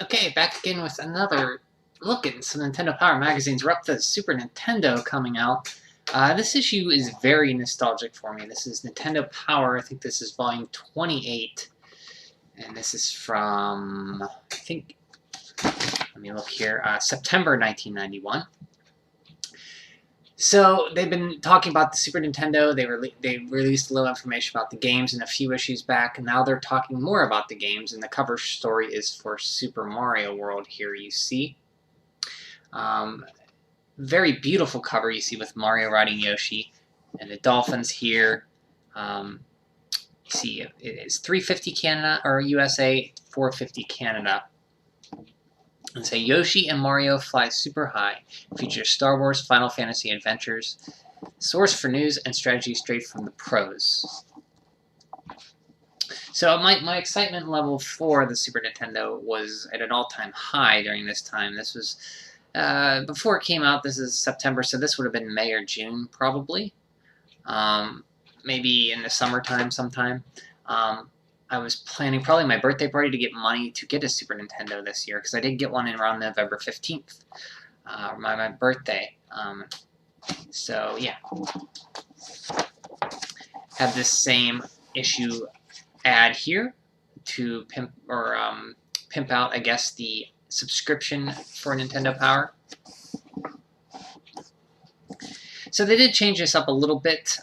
Okay, back again with another look at some Nintendo Power magazines. We're up to Super Nintendo coming out. This issue is very nostalgic for me. This is Nintendo Power. I think this is volume 28. And this is from, I think, let me look here, September 1991. So they've been talking about the Super Nintendo. They released a little information about the games in a few issues back, and now they're talking more about the games. And the cover story is for Super Mario World. Here you see, very beautiful cover. You see with Mario riding Yoshi, and the dolphins here. You see it is $3.50 Canada or USA, $4.50 Canada. And say Yoshi and Mario fly super high. Features Star Wars, Final Fantasy Adventures. Source for news and strategy straight from the pros. So my excitement level for the Super Nintendo was at an all-time high during this time. This was before it came out. This is September, so this would have been May or June probably. Maybe in the summertime sometime. I was planning probably my birthday party to get money to get a Super Nintendo this year, because I did get one in around November 15th, my birthday. So yeah, have this same issue ad here to pimp out, I guess, the subscription for Nintendo Power. So they did change this up a little bit.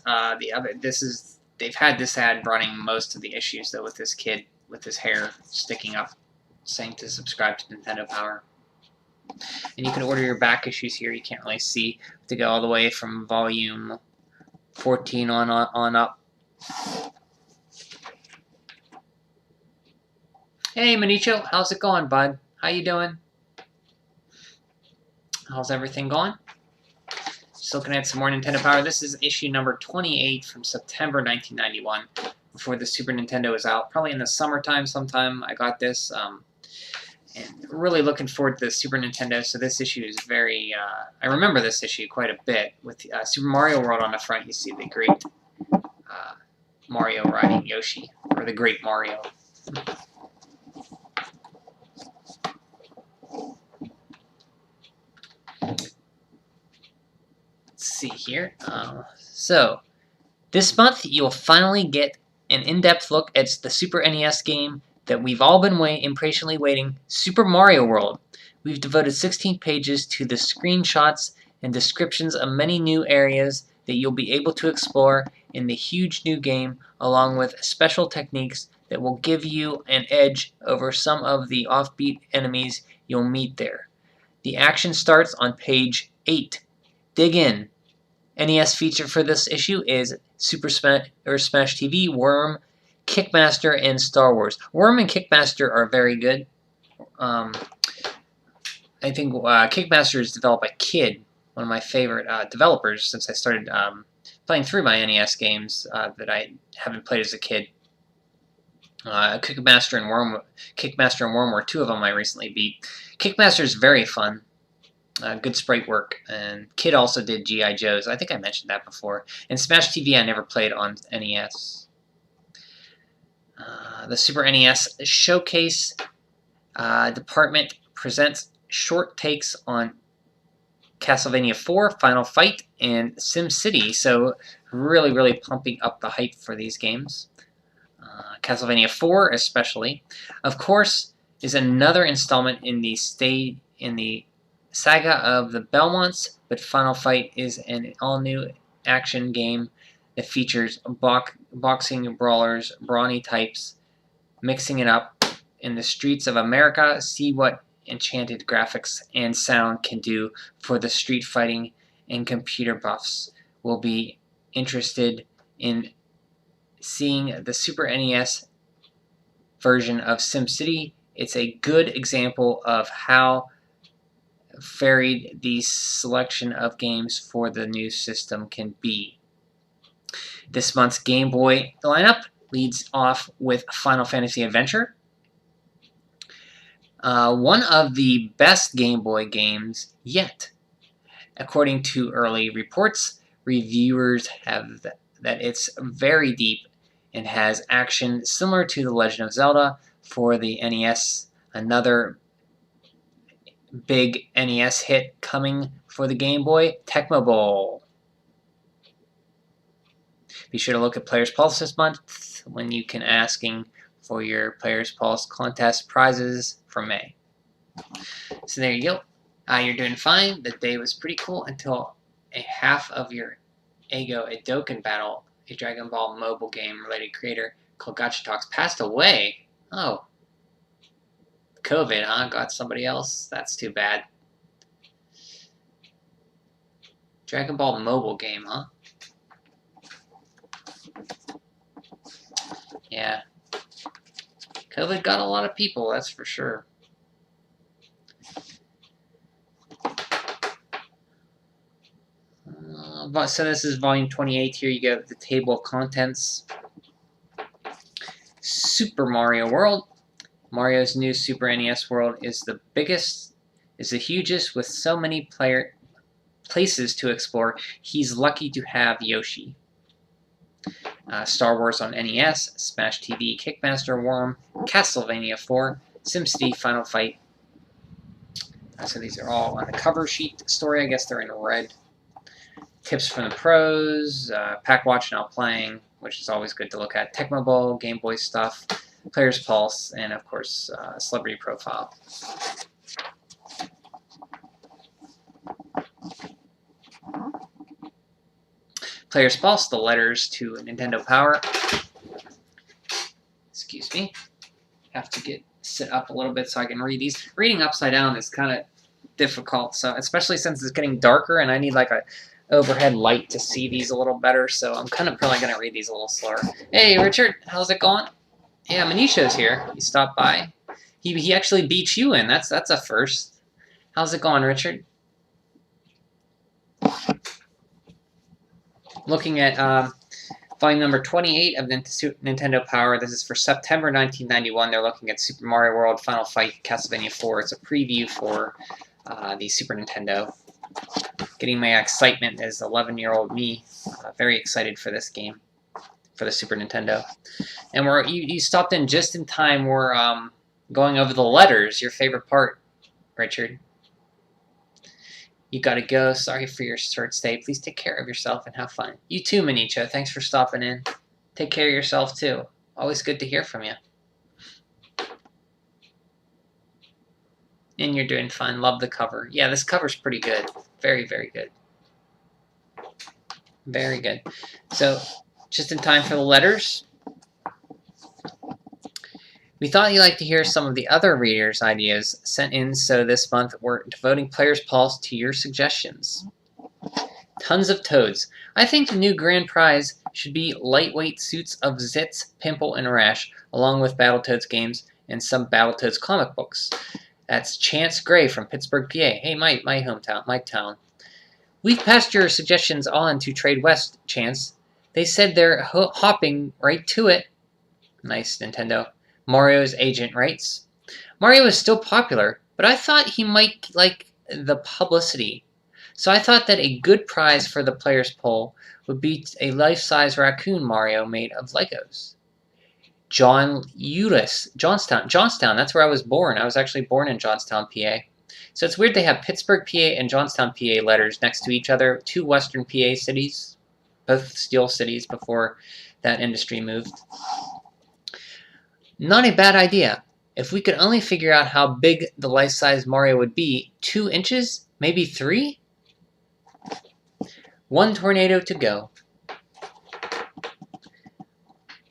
They've had this ad running most of the issues, though, with this kid with his hair sticking up, saying to subscribe to Nintendo Power. And you can order your back issues here. You can't really see to go all the way from volume 14 on up. Hey, Manicho, how's it going, bud? How you doing? How's everything going? Just looking at some more Nintendo Power. This is issue number 28 from September 1991, before the Super Nintendo was out. Probably in the summertime sometime I got this. And really looking forward to the Super Nintendo. So this issue is very... I remember this issue quite a bit. With Super Mario World on the front, you see the great Mario riding Yoshi. Or the Great Mario. See here. So, this month you'll finally get an in-depth look at the Super NES game that we've all been impatiently waiting, Super Mario World. We've devoted 16 pages to the screenshots and descriptions of many new areas that you'll be able to explore in the huge new game, along with special techniques that will give you an edge over some of the offbeat enemies you'll meet there. The action starts on page 8. Dig in. NES feature for this issue is Super Smash TV, Worm, Kickmaster, and Star Wars. Worm and Kickmaster are very good. I think Kickmaster is developed by Kid, one of my favorite developers since I started playing through my NES games that I haven't played as a kid. Kickmaster and Worm were two of them I recently beat. Kickmaster is very fun. Good sprite work, and Kid also did G.I. Joes. I think I mentioned that before. And Smash TV I never played on NES. The Super NES Showcase department presents short takes on Castlevania 4, Final Fight, and Simcity. So really, really pumping up the hype for these games. Castlevania 4 especially, of course, is another installment in the saga of the Belmonts, but Final Fight is an all-new action game that features boxing brawlers, brawny types, mixing it up in the streets of America. See what enchanted graphics and sound can do for the street fighting, and computer buffs will be interested in seeing the Super NES version of SimCity. It's a good example of how varied the selection of games for the new system can be. This month's Game Boy lineup leads off with Final Fantasy Adventure. One of the best Game Boy games yet. According to early reports, reviewers have that it's very deep and has action similar to The Legend of Zelda for the NES. Another big NES hit coming for the Game Boy, Tecmo Bowl. Be sure to look at Players Pulse this month when you can asking for your Players Pulse contest prizes for May. So there you go. You're doing fine. The day was pretty cool until a half of your Ego Edoken battle, a Dragon Ball mobile game related creator called Gotcha Talks, passed away. Oh. COVID, huh? Got somebody else? That's too bad. Dragon Ball mobile game, huh? Yeah. COVID got a lot of people, that's for sure. So this is volume 28. Here you go, the table of contents. Super Mario World. Mario's new Super NES world is the biggest, is the hugest, with so many places to explore. He's lucky to have Yoshi. Star Wars on NES, Smash TV, Kickmaster Worm, Castlevania 4, Simcity, Final Fight. So these are all on the cover sheet. Story, I guess they're in red. Tips from the pros, Pack Watch Now Playing, which is always good to look at. Tecmo Bowl, Game Boy stuff, Players Pulse, and of course, Celebrity Profile. Players Pulse, the letters to Nintendo Power. Excuse me. Have to sit up a little bit so I can read these. Reading upside down is kind of difficult, so especially since it's getting darker and I need like a overhead light to see these a little better, so I'm kind of probably going to read these a little slower. Hey, Richard, how's it going? Yeah, Manisha's here. He stopped by. He actually beat you in. That's a first. How's it going, Richard? Looking at volume number 28 of Nintendo Power. This is for September 1991. They're looking at Super Mario World, Final Fight, Castlevania 4. It's a preview for the Super Nintendo. Getting my excitement as 11-year-old me. Very excited for this game, for the Super Nintendo. And you stopped in just in time. We're going over the letters, your favorite part, Richard. You gotta go. Sorry for your short stay. Please take care of yourself and have fun. You too, Manicho. Thanks for stopping in. Take care of yourself too. Always good to hear from you. And you're doing fine. Love the cover. Yeah, this cover's pretty good. Very, very good. Very good. So, just in time for the letters. We thought you'd like to hear some of the other readers' ideas sent in, so this month we're devoting Players Pulse to your suggestions. Tons of Toads. I think the new grand prize should be lightweight suits of Zitz, Pimple, and Rash, along with Battletoads games and some Battletoads comic books. That's Chance Gray from Pittsburgh, PA. Hey, my hometown, my town. We've passed your suggestions on to Trade West, Chance. They said they're hopping right to it. Nice, Nintendo. Mario's agent writes, Mario is still popular, but I thought he might like the publicity. So I thought that a good prize for the players' poll would be a life-size raccoon Mario made of Legos. John Ulis, Johnstown, that's where I was born. I was actually born in Johnstown, PA. So it's weird they have Pittsburgh, PA and Johnstown, PA letters next to each other. Two western PA cities, both steel cities before that industry moved. Not a bad idea. If we could only figure out how big the life-size Mario would be, 2 inches? Maybe 3? One tornado to go.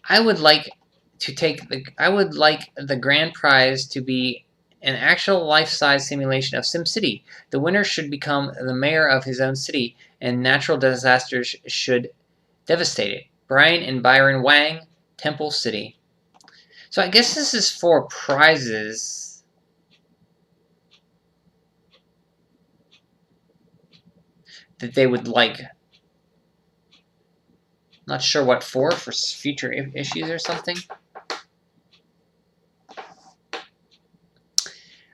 I would like the grand prize to be an actual life-size simulation of SimCity. The winner should become the mayor of his own city, and natural disasters should devastate it. Brian and Byron Wang, Temple City. So I guess this is for prizes. That they would like. Not sure what for future issues or something.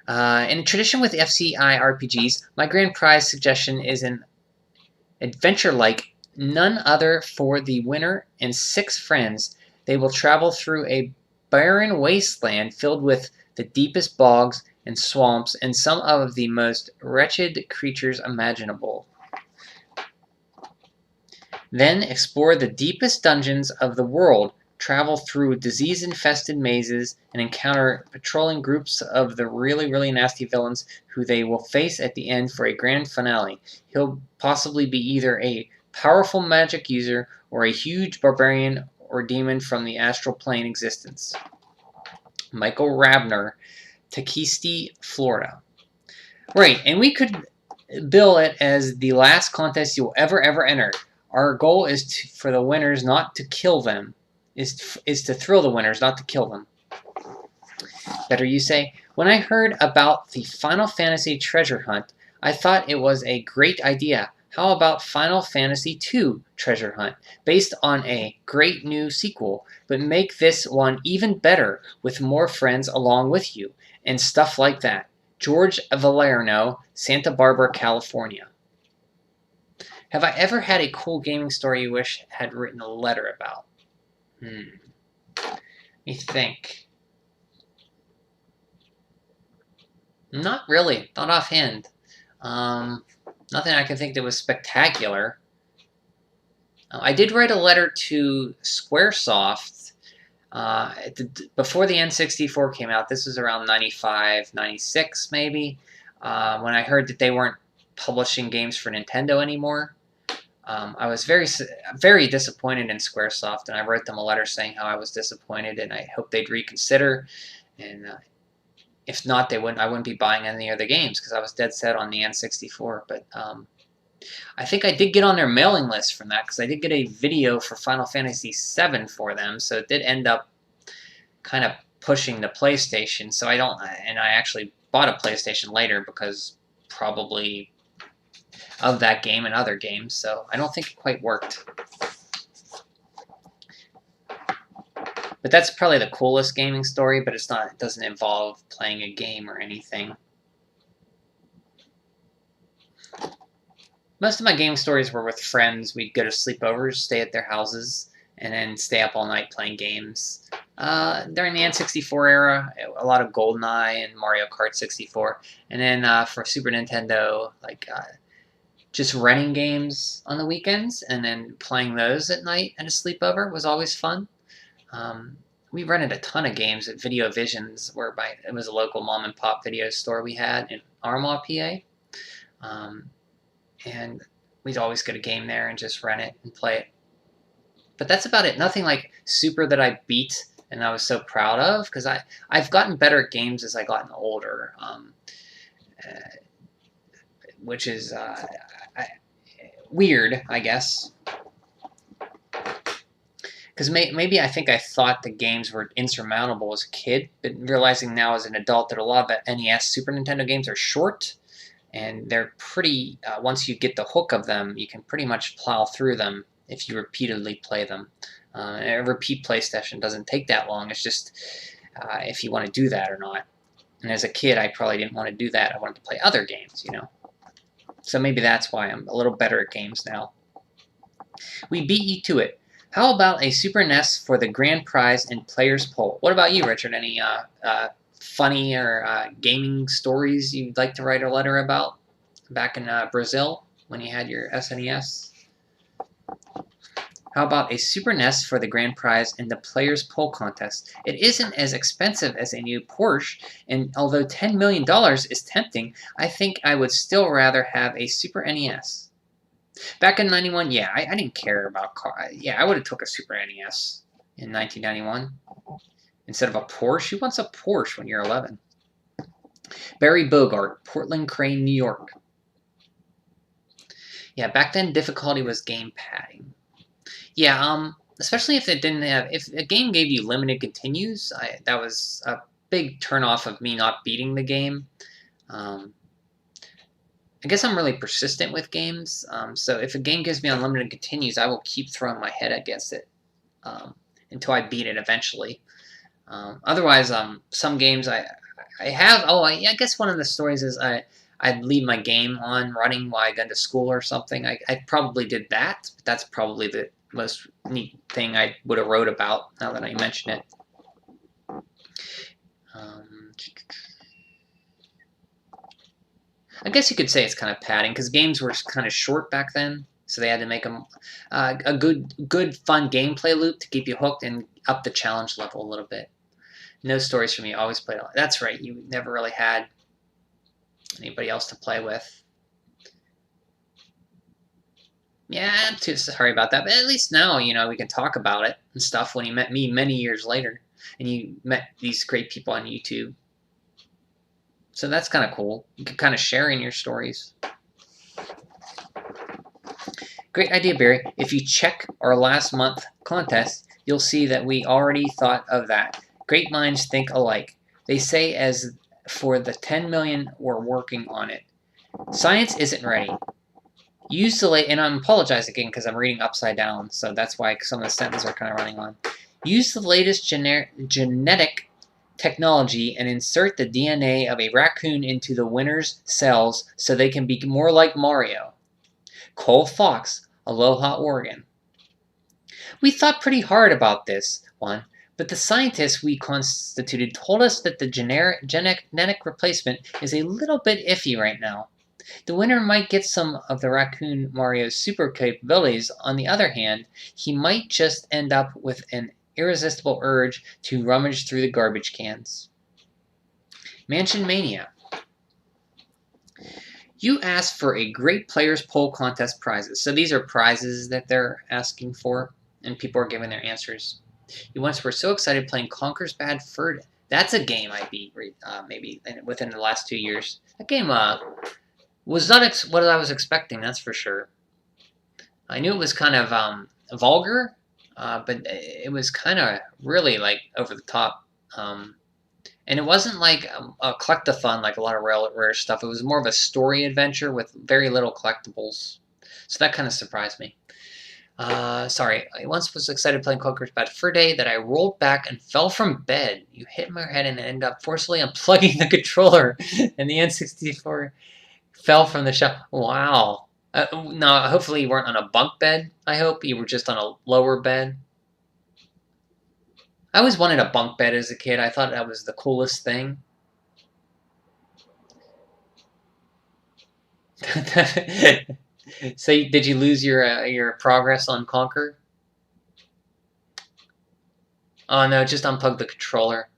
In tradition with FCI RPGs, my grand prize suggestion is an adventure like none other for the winner and 6 friends. They will travel through a barren wasteland filled with the deepest bogs and swamps and some of the most wretched creatures imaginable. Then explore the deepest dungeons of the world, travel through disease-infested mazes, and encounter patrolling groups of the really, really nasty villains who they will face at the end for a grand finale. He'll possibly be either a powerful magic user or a huge barbarian or demon from the astral plane existence. Michael Rabner, Tequiste, Florida. Right, and we could bill it as the last contest you'll ever enter. Our goal is for the winners not to kill them. Is to thrill the winners, not to kill them. Better you say. When I heard about the Final Fantasy treasure hunt, I thought it was a great idea. How about Final Fantasy II Treasure Hunt, based on a great new sequel, but make this one even better with more friends along with you, and stuff like that. George Valerno, Santa Barbara, California. Have I ever had a cool gaming story you wish had written a letter about? Let me think. Not really. Not offhand. Nothing I can think that was spectacular. I did write a letter to Squaresoft before the N64 came out. This was around 95, 96 maybe, when I heard that they weren't publishing games for Nintendo anymore. I was very disappointed in Squaresoft, and I wrote them a letter saying how I was disappointed and I hope they'd reconsider. And if not, I wouldn't be buying any other games because I was dead set on the N64. But I think I did get on their mailing list from that because I did get a video for Final Fantasy VII for them, so it did end up kind of pushing the PlayStation. So I actually bought a PlayStation later because probably of that game and other games, so I don't think it quite worked. But that's probably the coolest gaming story, but it doesn't involve playing a game or anything. Most of my game stories were with friends. We'd go to sleepovers, stay at their houses, and then stay up all night playing games. During the N64 era, a lot of GoldenEye and Mario Kart 64. And then for Super Nintendo, like just renting games on the weekends and then playing those at night at a sleepover was always fun. We rented a ton of games at Video Visions, whereby it was a local mom and pop video store we had in Armagh, PA. And we'd always get a game there and just rent it and play it. But that's about it. Nothing like super that I beat and I was so proud of, because I've gotten better at games as I've gotten older, which is weird, I guess. Because maybe I think I thought the games were insurmountable as a kid, but realizing now as an adult that a lot of the NES, Super Nintendo games are short, and they're pretty, once you get the hook of them, you can pretty much plow through them if you repeatedly play them. A repeat play session doesn't take that long. It's just if you want to do that or not. And as a kid, I probably didn't want to do that. I wanted to play other games, you know. So maybe that's why I'm a little better at games now. We beat you to it. How about a Super NES for the grand prize and players poll? What about you, Richard? Any funny or gaming stories you'd like to write a letter about back in Brazil when you had your SNES? How about a Super NES for the grand prize and the players poll contest? It isn't as expensive as a new Porsche, and although $10 million is tempting, I think I would still rather have a Super NES. Back in 91, yeah, I didn't care about car. Yeah, I would have took a Super NES in 1991 instead of a Porsche. Who wants a Porsche when you're 11? Barry Bogart, Portland Crane, New York. Yeah, back then difficulty was game padding. Yeah, especially if it didn't have, if a game gave you limited continues, that was a big turnoff of me not beating the game. I guess I'm really persistent with games, so if a game gives me unlimited continues, I will keep throwing my head against it until I beat it eventually. Otherwise, some games I have. Oh, I guess one of the stories is I'd leave my game on running while I got to school or something. I probably did that, but that's probably the most neat thing I would have wrote about now that I mention it. guess you could say it's kind of padding, because games were kind of short back then, so they had to make them a good, fun gameplay loop to keep you hooked and up the challenge level a little bit. No stories for me. Always played. That's right. You never really had anybody else to play with. Yeah, I'm too sorry about that. But at least now, we can talk about it and stuff when you met me many years later. And you met these great people on YouTube. So that's kind of cool. You can kind of share in your stories. Great idea, Barry. If you check our last month contest, you'll see that we already thought of that. Great minds think alike. They say as for the 10 million, we're working on it. Science isn't ready. Use the and I apologize again because I'm reading upside down, so that's why some of the sentences are kind of running on. Use the latest genetic technology and insert the DNA of a raccoon into the winner's cells so they can be more like Mario. Cole Fox, Aloha, Oregon. We thought pretty hard about this one, but the scientists we constituted told us that the genetic replacement is a little bit iffy right now. The winner might get some of the raccoon Mario's super capabilities. On the other hand, he might just end up with an irresistible urge to rummage through the garbage cans. Mansion Mania. You asked for a Great Players Poll Contest prizes. So these are prizes that they're asking for, and people are giving their answers. You once were so excited playing Conker's Bad Fur Day. That's a game I beat maybe within the last 2 years. That game was not what I was expecting, that's for sure. I knew it was kind of vulgar, but it was kind of really like over the top. And it wasn't like a collect-a-thon like a lot of rare stuff. It was more of a story adventure with very little collectibles. So that kind of surprised me. Sorry, I once was excited playing Conker's Bad Fur Day that I rolled back and fell from bed. You hit my head and ended up forcefully unplugging the controller, and the N64 fell from the shelf. Wow. No, hopefully you weren't on a bunk bed. I hope you were just on a lower bed. I always wanted a bunk bed as a kid. I thought that was the coolest thing. So did you lose your progress on Conker? Oh no, just unplugged the controller.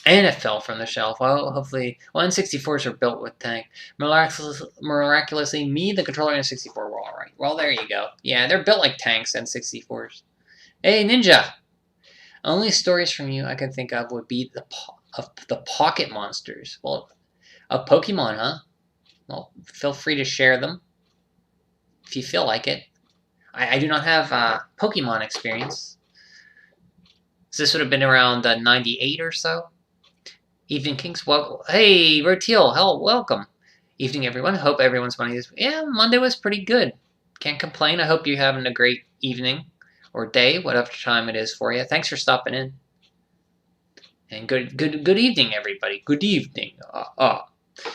And it fell from the shelf. Well, hopefully, N64s are built with tank. Miraculously, me, the controller, and N64 were all right. Well, there you go. Yeah, they're built like tanks, N64s. Hey, Ninja! Only stories from you I can think of would be the Pocket Monsters. Well, a Pokemon, huh? Well, feel free to share them if you feel like it. I do not have Pokemon experience. So this would have been around 98 or so. Evening Kings, well, hey, Rotiel, hell, welcome. Evening, everyone. Hope everyone's Monday is. Yeah, Monday was pretty good. Can't complain. I hope you're having a great evening or day, whatever time it is for you. Thanks for stopping in. And good evening, everybody. Good evening.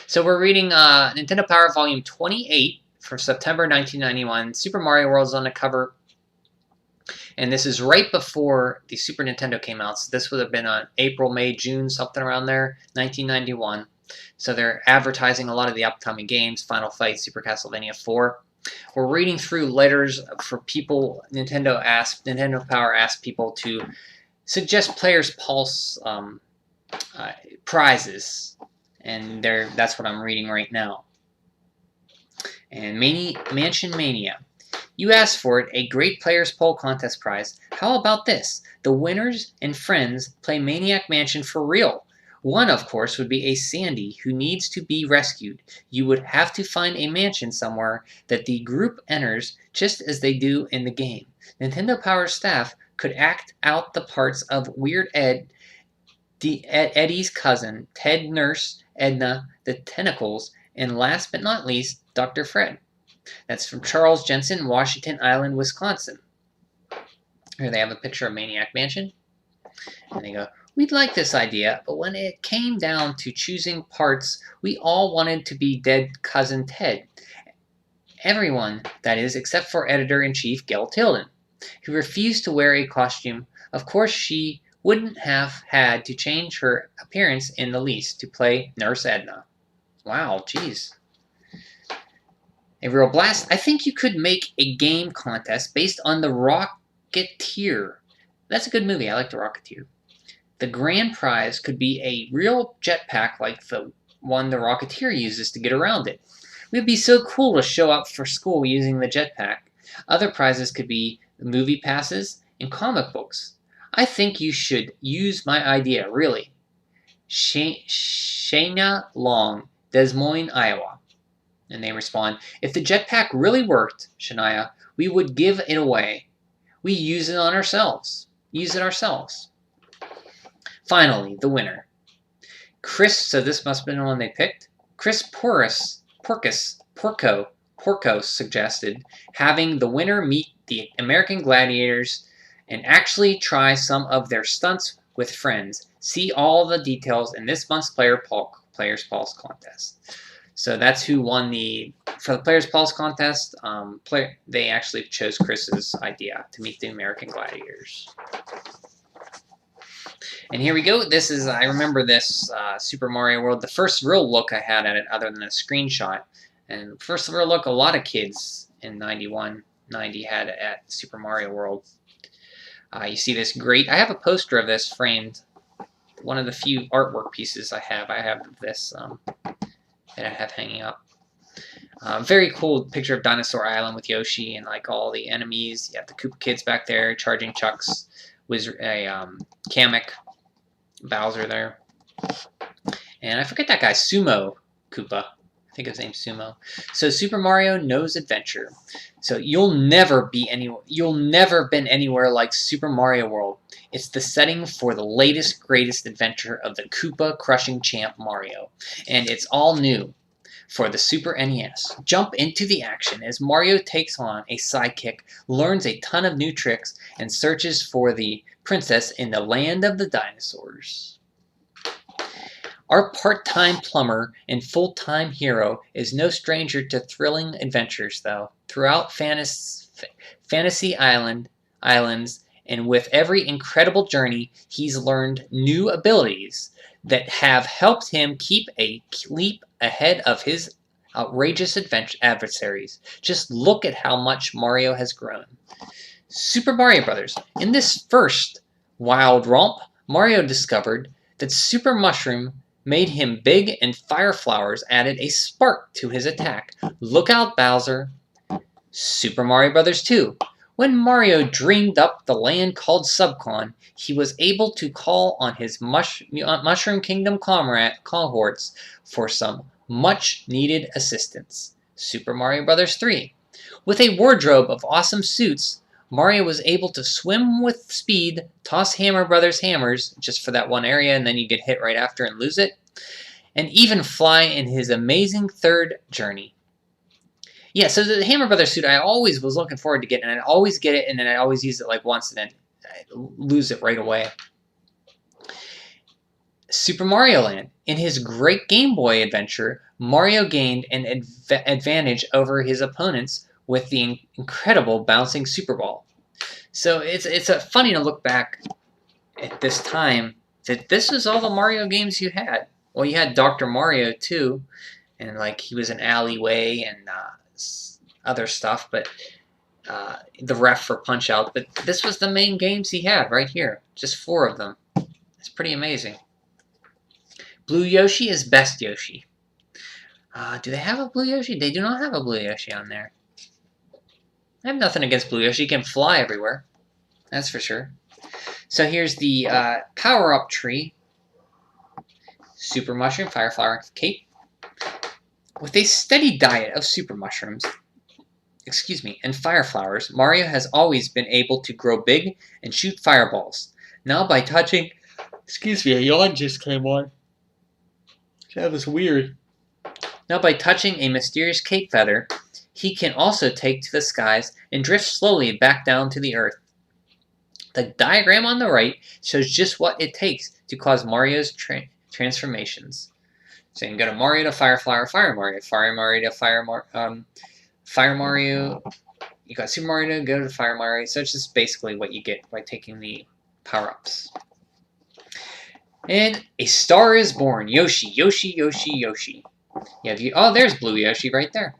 So we're reading Nintendo Power Volume 28 for September 1991. Super Mario World's on the cover. And this is right before the Super Nintendo came out. So this would have been on April, May, June, something around there, 1991. So they're advertising a lot of the upcoming games, Final Fight, Super Castlevania 4. We're reading through letters for people. Nintendo Power asked people to suggest Players Pulse prizes. And that's what I'm reading right now. And Mansion Mania. You asked for it, a Great Players Poll Contest prize. How about this? The winners and friends play Maniac Mansion for real. One, of course, would be a Sandy who needs to be rescued. You would have to find a mansion somewhere that the group enters just as they do in the game. Nintendo Power staff could act out the parts of Weird Ed, Eddie's cousin, Ted Nurse, Edna, the Tentacles, and last but not least, Dr. Fred. That's from Charles Jensen, Washington Island, Wisconsin. Here they have a picture of Maniac Mansion. And they go, we'd like this idea, but when it came down to choosing parts, we all wanted to be dead cousin Ted. Everyone, that is, except for Editor-in-Chief Gail Tilden, who refused to wear a costume. Of course, she wouldn't have had to change her appearance in the least to play Nurse Edna. Wow, jeez. A real blast. I think you could make a game contest based on The Rocketeer. That's a good movie. I like The Rocketeer. The grand prize could be a real jetpack like the one the Rocketeer uses to get around it. It would be so cool to show up for school using the jetpack. Other prizes could be movie passes and comic books. I think you should use my idea, really. Shayna Long, Des Moines, Iowa. And they respond, if the jetpack really worked, Shania, we would give it away. We use it on ourselves. Use it ourselves. Finally, the winner. Chris, so this must have been the one they picked. Chris Porco suggested having the winner meet the American Gladiators and actually try some of their stunts with friends. See all the details in this month's Players Pulse contest. So that's who won for the Players Pulse contest. They actually chose Chris's idea to meet the American Gladiators. And here we go. This is, I remember this Super Mario World, the first real look I had at it other than a screenshot. And first real look a lot of kids in 91, 90 had at Super Mario World. You see this great, I have a poster of this framed. One of the few artwork pieces I have this that I have hanging up. Very cool picture of Dinosaur Island with Yoshi and like all the enemies. You have the Koopa Kids back there charging Chucks. Kamek, Bowser there. And I forget that guy, Sumo Koopa. I think his name's Sumo. So Super Mario knows adventure. So you'll never been anywhere like Super Mario World. It's the setting for the latest, greatest adventure of the Koopa crushing champ Mario. And it's all new for the Super NES. Jump into the action as Mario takes on a sidekick, learns a ton of new tricks, and searches for the princess in the land of the dinosaurs. Our part-time plumber and full-time hero is no stranger to thrilling adventures, though. Throughout Fantasy Islands, and with every incredible journey, he's learned new abilities that have helped him keep a leap ahead of his outrageous adversaries. Just look at how much Mario has grown. Super Mario Brothers. In this first wild romp, Mario discovered that Super Mushroom made him big and Fire Flowers added a spark to his attack. Look out, Bowser. Super Mario Brothers 2. When Mario dreamed up the land called Subcon, he was able to call on his Mushroom Kingdom cohorts for some much-needed assistance. Super Mario Bros. 3. With a wardrobe of awesome suits, Mario was able to swim with speed, toss Hammer Brothers hammers, just for that one area, and then you get hit right after and lose it, and even fly in his amazing third journey. Yeah, so the Hammer Brothers suit I always was looking forward to getting, and I'd always get it, and then I'd always use it like once, and then I'd lose it right away. Super Mario Land. In his great Game Boy adventure, Mario gained an advantage over his opponents with the incredible bouncing Super Ball. So it's funny to look back at this time that this was all the Mario games you had. Well, you had Dr. Mario too, and like he was an alleyway and other stuff, but the ref for Punch Out. But this was the main games he had right here, just 4 of them. It's pretty amazing. Blue Yoshi is best Yoshi. Do they have a Blue Yoshi? They do not have a Blue Yoshi on there. I have nothing against Blue Yoshi. He can fly everywhere. That's for sure. So here's the power-up tree. Super Mushroom, Fire Flower, Cape. With a steady diet of Super Mushrooms, and Fire Flowers, Mario has always been able to grow big and shoot fireballs. Now by touching... a yawn just came on. That was weird. Now by touching a mysterious cape feather, he can also take to the skies and drift slowly back down to the earth. The diagram on the right shows just what it takes to cause Mario's transformations. So you can go to Mario to Fire Flower, Fire Mario to Fire Mario. You got Super Mario to go to Fire Mario. So it's just basically what you get by taking the power-ups. And a star is born. Yoshi, Yoshi, Yoshi, Yoshi. Oh, there's Blue Yoshi right there.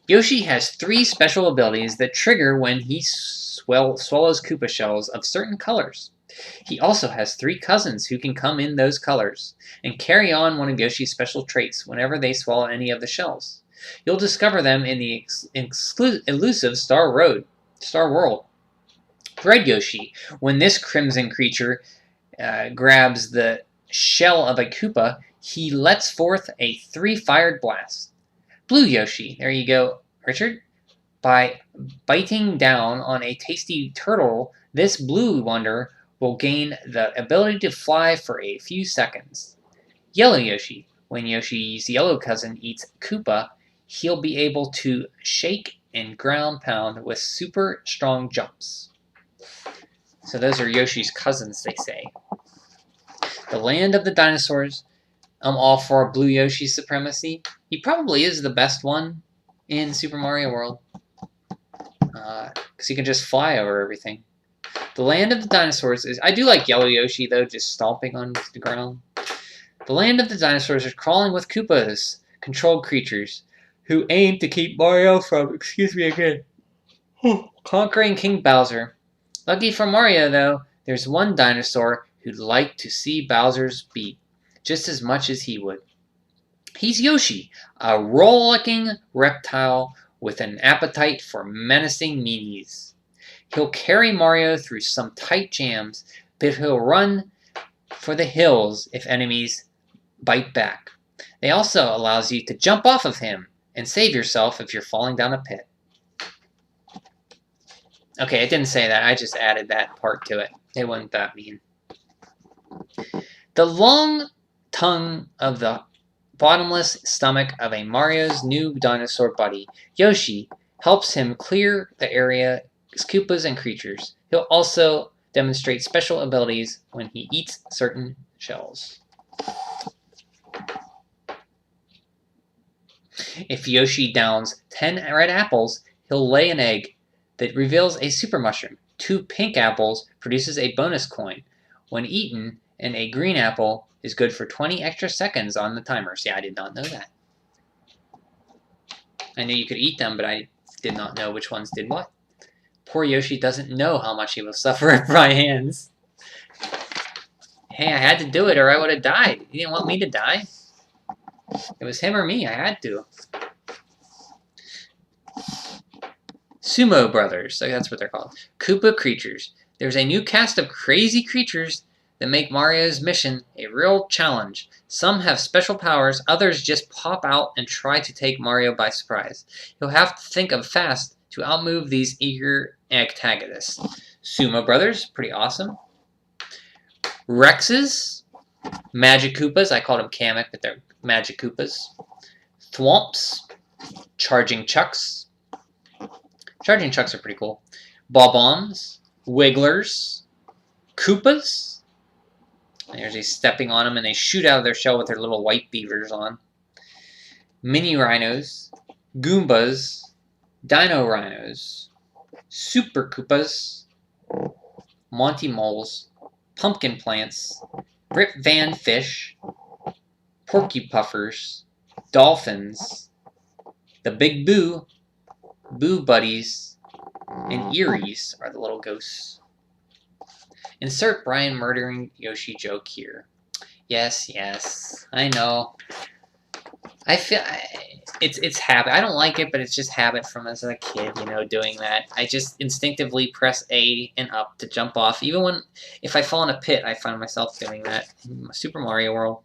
Yoshi has 3 special abilities that trigger when he swallows Koopa shells of certain colors. He also has 3 cousins who can come in those colors and carry on one of Yoshi's special traits whenever they swallow any of the shells. You'll discover them in the elusive Star World. Red Yoshi, when this crimson creature grabs the shell of a Koopa, he lets forth a 3-fired blast. Blue Yoshi, there you go, Richard. By biting down on a tasty turtle, this blue wonder will gain the ability to fly for a few seconds. Yellow Yoshi, when Yoshi's yellow cousin eats Koopa, he'll be able to shake and ground pound with super strong jumps. So those are Yoshi's cousins, they say. The Land of the Dinosaurs. I'm all for Blue Yoshi's supremacy. He probably is the best one in Super Mario World. Because he can just fly over everything. The Land of the Dinosaurs is... I do like Yellow Yoshi, though, just stomping on the ground. The Land of the Dinosaurs is crawling with Koopas, controlled creatures, who aim to keep Mario from... Excuse me again. Conquering King Bowser. Lucky for Mario, though, there's one dinosaur who'd like to see Bowser's beat just as much as he would. He's Yoshi, a rollicking reptile with an appetite for menacing meanies. He'll carry Mario through some tight jams, but he'll run for the hills if enemies bite back. They also allows you to jump off of him and save yourself if you're falling down a pit. Okay, it didn't say that. I just added that part to it. It wasn't that mean. The long tongue of the bottomless stomach of a Mario's new dinosaur buddy, Yoshi, helps him clear the area's Koopas and creatures. He'll also demonstrate special abilities when he eats certain shells. If Yoshi downs 10 red apples, he'll lay an egg that reveals a super mushroom. 2 pink apples produces a bonus coin when eaten, and a green apple is good for 20 extra seconds on the timer. See, I did not know that. I knew you could eat them, but I did not know which ones did what. Poor Yoshi doesn't know how much he will suffer at my hands. Hey, I had to do it or I would have died. You didn't want me to die? It was him or me. I had to. Sumo Brothers. So that's what they're called. Koopa Creatures. There's a new cast of crazy creatures that make Mario's mission a real challenge. Some have special powers, others just pop out and try to take Mario by surprise. You'll have to think of fast to outmove these eager antagonists. Sumo Brothers, pretty awesome. Rexes, Magic Koopas, I called them Kamek, but they're Magic Koopas. Thwomps, Charging Chucks. Charging Chucks are pretty cool. Bob-ombs, Wigglers, Koopas. There's a stepping on them, and they shoot out of their shell with their little white beavers on. Mini Rhinos, Goombas, Dino Rhinos, Super Koopas, Monty Moles, Pumpkin Plants, Rip Van Fish, Porky Puffers, Dolphins, the Big Boo, Boo Buddies, and Eries are the little ghosts. Insert Brian murdering Yoshi joke here. Yes, I know. I feel it's habit. I don't like it, but it's just habit from as a kid, doing that. I just instinctively press A and up to jump off. Even if I fall in a pit, I find myself doing that in Super Mario World.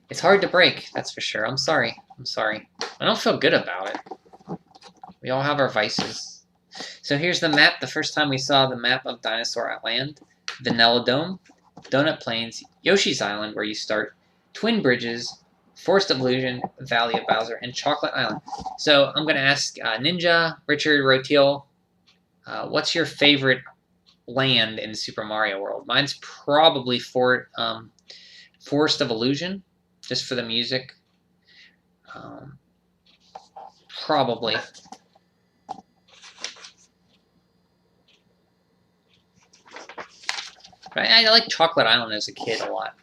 It's hard to break, that's for sure. I'm sorry. I don't feel good about it. We all have our vices. So here's the map. The first time we saw the map of Dinosaur Land, Vanilla Dome, Donut Plains, Yoshi's Island, where you start, Twin Bridges, Forest of Illusion, Valley of Bowser, and Chocolate Island. So I'm going to ask Ninja, Richard, Rotiel, what's your favorite land in Super Mario World? Mine's probably Forest of Illusion, just for the music. Probably. I like Chocolate Island as a kid a lot.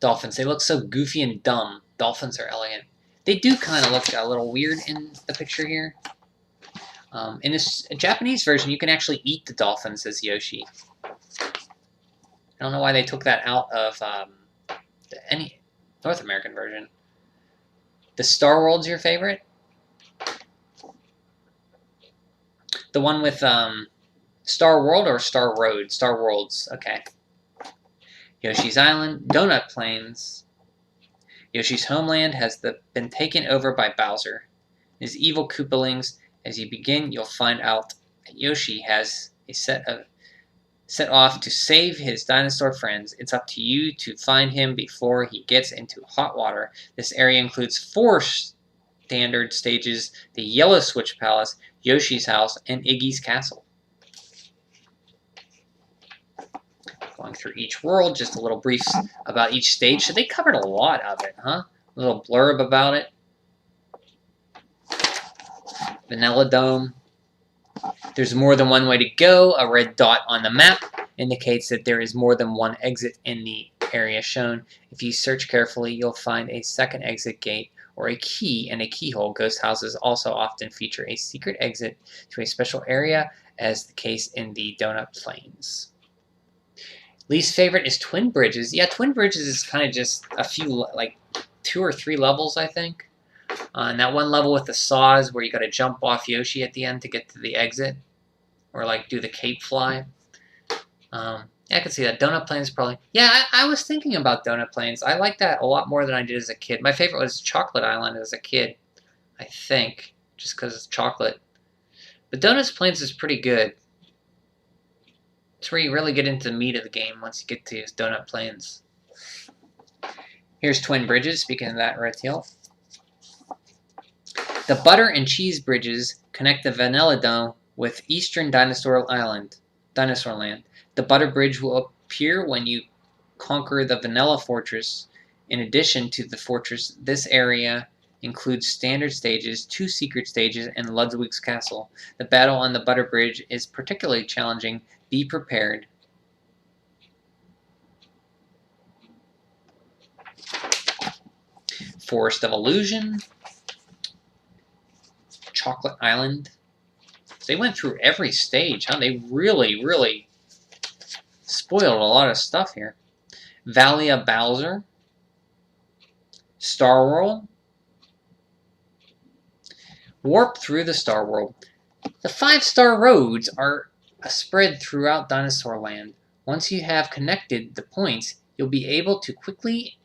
Dolphins. They look so goofy and dumb. Dolphins are elegant. They do kind of look a little weird in the picture here. In this Japanese version, you can actually eat the dolphins as Yoshi. I don't know why they took that out of any North American version. The Star World's your favorite? The one with Star World or Star Road? Star Worlds, okay. Yoshi's Island, Donut Plains. Yoshi's homeland has been taken over by Bowser. His evil Koopalings. As you begin, you'll find out that Yoshi has set off to save his dinosaur friends. It's up to you to find him before he gets into hot water. This area includes 4 standard stages: the Yellow Switch Palace, Yoshi's House, and Iggy's Castle. Going through each world, just a little brief about each stage. So they covered a lot of it, huh? A little blurb about it. Vanilla Dome. There's more than one way to go. A red dot on the map indicates that there is more than one exit in the area shown. If you search carefully, you'll find a second exit gate or a key and a keyhole. Ghost houses also often feature a secret exit to a special area, as the case in the Donut Plains. Least favorite is Twin Bridges. Yeah, Twin Bridges is kind of just a few, like 2 or 3 levels, I think. And that one level with the saws where you got to jump off Yoshi at the end to get to the exit, or like do the cape fly. Yeah, I can see that. Donut Plains probably. Yeah, I was thinking about Donut Plains. I like that a lot more than I did as a kid. My favorite was Chocolate Island as a kid, I think, just because it's chocolate. But Donut Plains is pretty good. It's where you really get into the meat of the game once you get to Donut Plains. Here's Twin Bridges, speaking of that red tail. The Butter and Cheese Bridges connect the Vanilla Dome with Eastern Dinosaur Land. The Butter Bridge will appear when you conquer the Vanilla Fortress. In addition to the fortress, this area includes standard stages, 2 secret stages, and Ludwig's Castle. The battle on the Butter Bridge is particularly challenging. Be prepared. Forest of Illusion. Chocolate Island. So they went through every stage, huh? They really spoiled a lot of stuff here. Valley of Bowser. Star World. Warp through the Star World. The 5-star roads are spread throughout Dinosaur Land. Once you have connected the points, you'll be able to quickly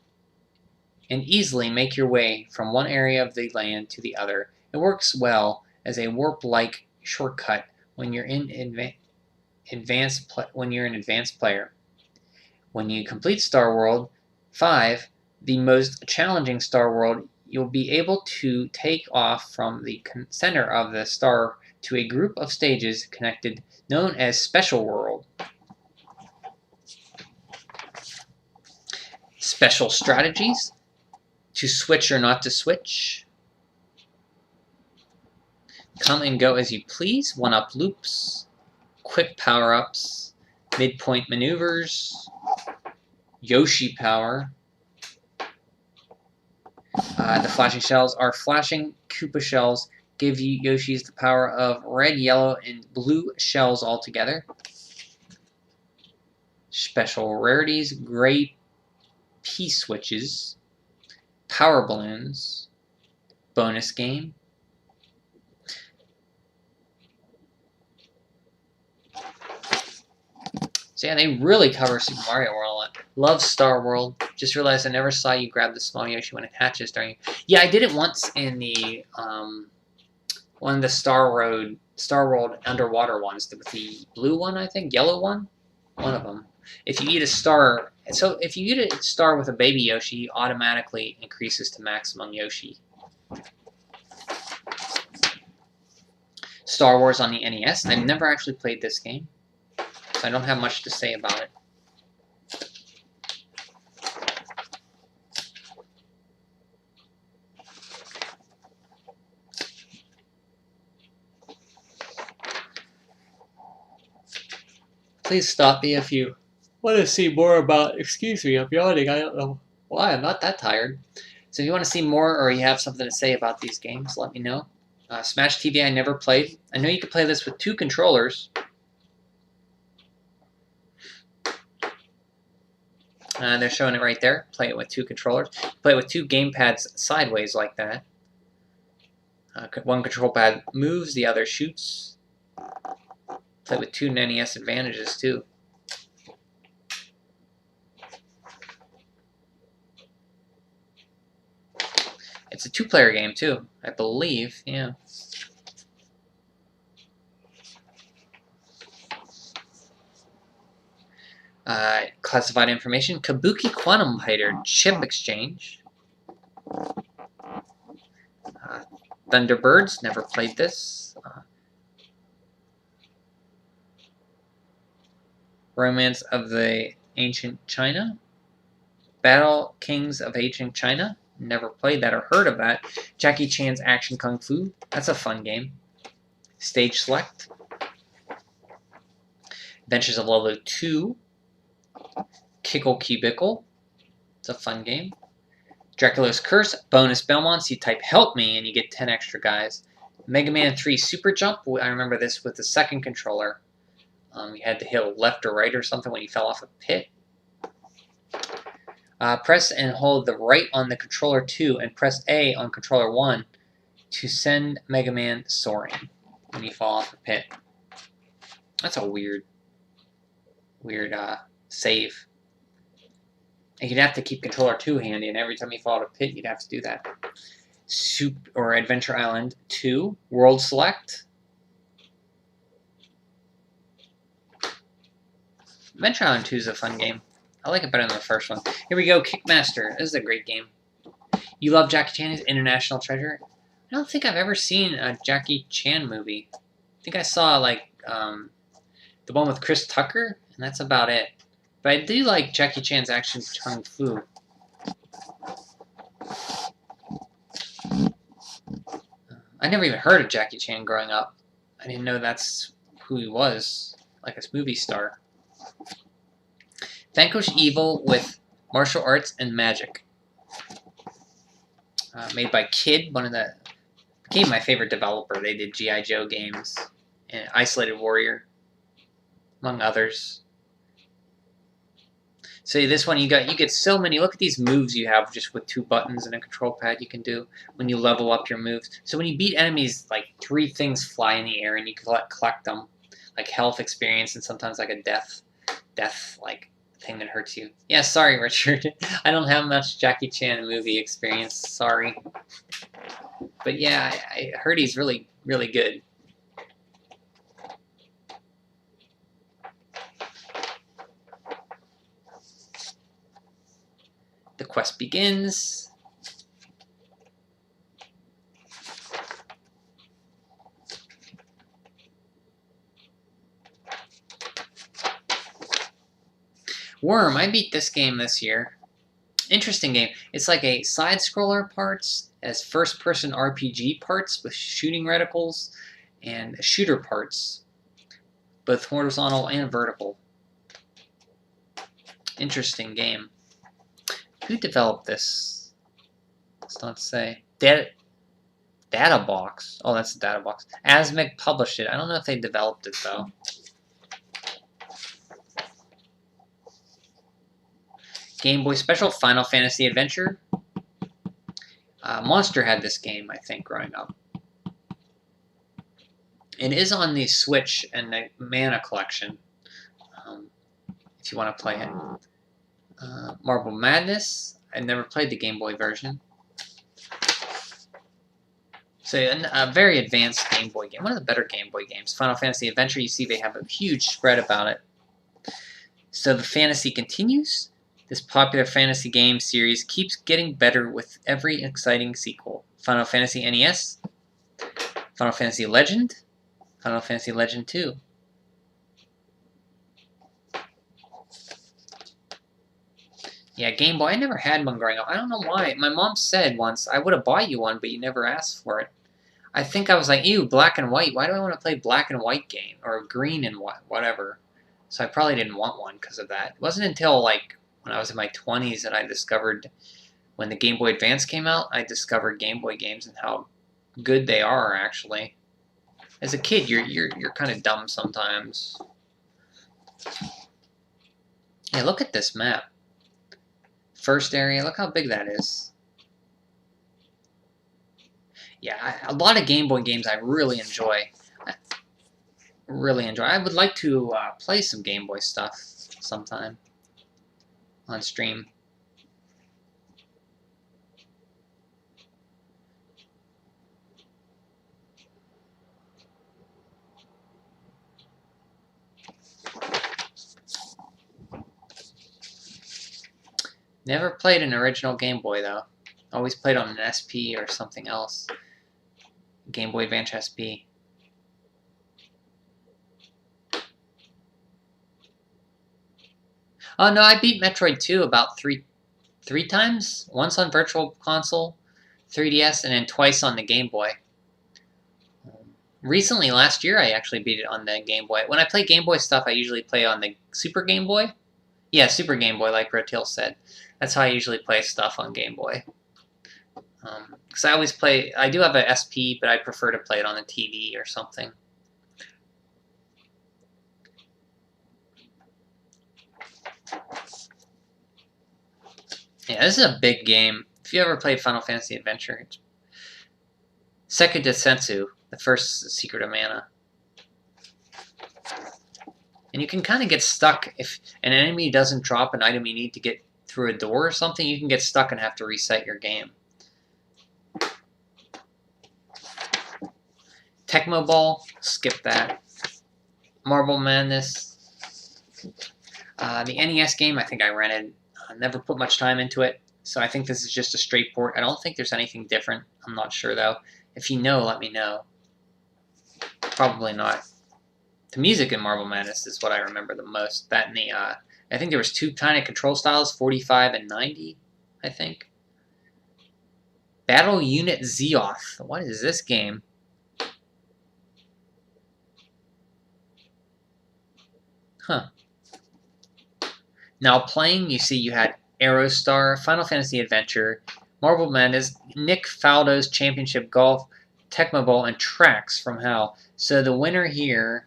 and easily make your way from one area of the land to the other. It works well as a warp-like shortcut when you're an advanced player. When you complete Star World 5, the most challenging Star World, you'll be able to take off from the center of the star to a group of stages connected, known as Special World. Special strategies. To switch or not to switch. Come and go as you please. 1-up loops. Quick power-ups. Midpoint maneuvers. Yoshi power. The flashing shells are flashing Koopa shells. Give you Yoshi's the power of red, yellow, and blue shells altogether. Special rarities. Gray P-switches. Power balloons. Bonus game. So yeah, they really cover Super Mario World a lot. Love Star World. Just realized I never saw you grab the small Yoshi when it hatches during. Yeah, I did it once in the one of the Star World underwater ones, with the blue one, I think, yellow one, one of them. If you eat a star, so if you eat a star with a baby Yoshi, automatically increases to maximum Yoshi. Star Wars on the NES. I've never actually played this game, so I don't have much to say about it. Please stop me if you want to see more about. Excuse me, I'm yawning. I don't know Well, I'm not that tired. So if you want to see more or you have something to say about these games, let me know. Smash TV I never played. I know you can play this with 2 controllers. They're showing it right there. Play it with 2 controllers. Play it with 2 gamepads sideways like that. One control pad moves, the other shoots. Play with 2 NES advantages too. It's a 2-player game too, I believe. Yeah. Classified information: Kabuki Quantum Fighter Chip Exchange. Thunderbirds, never played this. Romance of the Ancient China. Battle Kings of Ancient China. Never played that or heard of that. Jackie Chan's Action Kung Fu. That's a fun game. Stage Select. Adventures of Level 2. Kickle Cubicle. It's a fun game. Dracula's Curse. Bonus Belmonts. You type help me and you get 10 extra guys. Mega Man 3 Super Jump. I remember this with the second controller. You had to hit left or right or something when you fell off a pit. Press and hold the right on the controller 2 and press A on controller 1 to send Mega Man soaring when you fall off a pit. That's a weird save. And you'd have to keep controller 2 handy, and every time you fall off a pit, you'd have to do that. Adventure Island 2, World Select. Adventure Island 2 is a fun game. I like it better than the first one. Here we go, Kickmaster. This is a great game. You love Jackie Chan, his international treasure. I don't think I've ever seen a Jackie Chan movie. I think I saw, like, the one with Chris Tucker, and that's about it. But I do like Jackie Chan's Action Kung Fu. I never even heard of Jackie Chan growing up. I didn't know that's who he was, like a movie star. Vanquish Evil with martial arts and magic. Made by Kid, became my favorite developer. They did G.I. Joe games and Isolated Warrior, among others. So this one, you get so many. Look at these moves you have just with 2 buttons and a control pad you can do when you level up your moves. So when you beat enemies, like 3 things fly in the air and you can collect them, like health, experience, and sometimes like a death like thing that hurts you. Yeah, sorry, Richard. I don't have much Jackie Chan movie experience. Sorry. But yeah, I heard he's really, really good. The quest begins. Worm, I beat this game this year. Interesting game. It's like a side-scroller parts, as first-person RPG parts with shooting reticles, and shooter parts, both horizontal and vertical. Interesting game. Who developed this? Let's not say. Databox. Oh, that's the Databox. Asmik published it. I don't know if they developed it, though. Game Boy Special, Final Fantasy Adventure. Monster had this game, I think, growing up. It is on the Switch and the Mana Collection, if you want to play it. Marble Madness. I never played the Game Boy version. So a very advanced Game Boy game. One of the better Game Boy games. Final Fantasy Adventure, you see they have a huge spread about it. So the fantasy continues. This popular fantasy game series keeps getting better with every exciting sequel. Final Fantasy NES, Final Fantasy Legend, Final Fantasy Legend 2. Yeah, Game Boy. I never had one growing up. I don't know why. My mom said once, I would have bought you one, but you never asked for it. I think I was like, ew, black and white. Why do I want to play black and white game? Or green and white, whatever. So I probably didn't want one because of that. It wasn't until, like, when I was in my 20s that I discovered when the Game Boy Advance came out. I discovered Game Boy games and how good they are actually. As a kid, you're kind of dumb sometimes. Yeah, look at this map. First area, look how big that is. Yeah, a lot of Game Boy games I really enjoy. I would like to play some Game Boy stuff sometime on stream. Never played an original Game Boy, though. Always played on an SP or something else. Game Boy Advance SP. Oh, no, I beat Metroid 2 about three times. Once on Virtual Console, 3DS, and then twice on the Game Boy. Recently, last year, I actually beat it on the Game Boy. When I play Game Boy stuff, I usually play on the Super Game Boy. Yeah, Super Game Boy, like Rotil said. That's how I usually play stuff on Game Boy. Because I always play... I do have a SP, but I prefer to play it on the TV or something. Yeah, this is a big game. If you ever played Final Fantasy Adventure, it's Second Descensu, the first Secret of Mana. And you can kind of get stuck if an enemy doesn't drop an item you need to get through a door or something. You can get stuck and have to reset your game. Tecmo Ball, skip that. Marble Madness. The NES game, I think I rented. Never put much time into it, so I think this is just a straight port. I don't think there's anything different. I'm not sure, though. If you know, let me know. Probably not. The music in Marble Madness is what I remember the most. That and the, I think there was two kind of control styles, 45 and 90, I think. Battle Unit Zeoth. What is this game? Huh. Now playing, you see you had Aerostar, Final Fantasy Adventure, Marble Madness, Nick Faldo's Championship Golf, Tecmo Bowl, and Tracks from Hell. So the winner here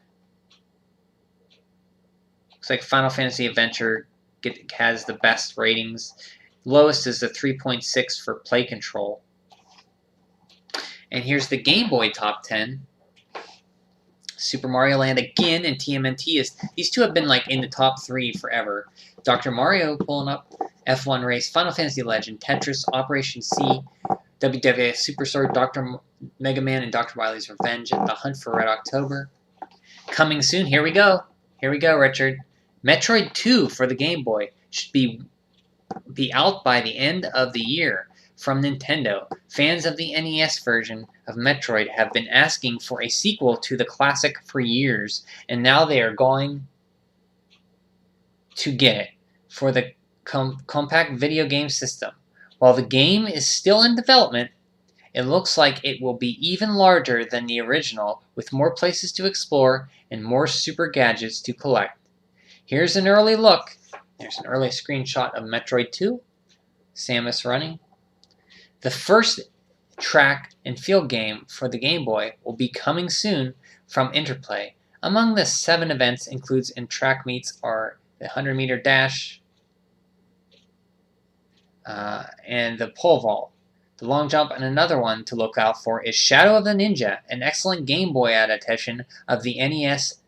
looks like Final Fantasy Adventure has the best ratings. Lowest is the 3.6 for play control. And here's the Game Boy top 10. Super Mario Land again and TMNT is these two have been like in the top 3 forever. Dr. Mario pulling up, F1 Race, Final Fantasy Legend, Tetris, Operation C, WWF Superstar, Dr. Mega Man, and Dr. Wily's Revenge, The Hunt for Red October. Coming soon. Here we go. Here we go, Richard. Metroid 2 for the Game Boy should be out by the end of the year. From Nintendo, fans of the NES version of Metroid have been asking for a sequel to the classic for years, and now they are going to get it for the compact video game system. While the game is still in development, it looks like it will be even larger than the original, with more places to explore and more super gadgets to collect. Here's an early look. There's an early screenshot of Metroid 2. Samus running. The first track and field game for the Game Boy will be coming soon from Interplay. Among the 7 events includes in track meets are the 100-meter dash and the pole vault, the long jump, and another one to look out for is Shadow of the Ninja, an excellent Game Boy adaptation of the NES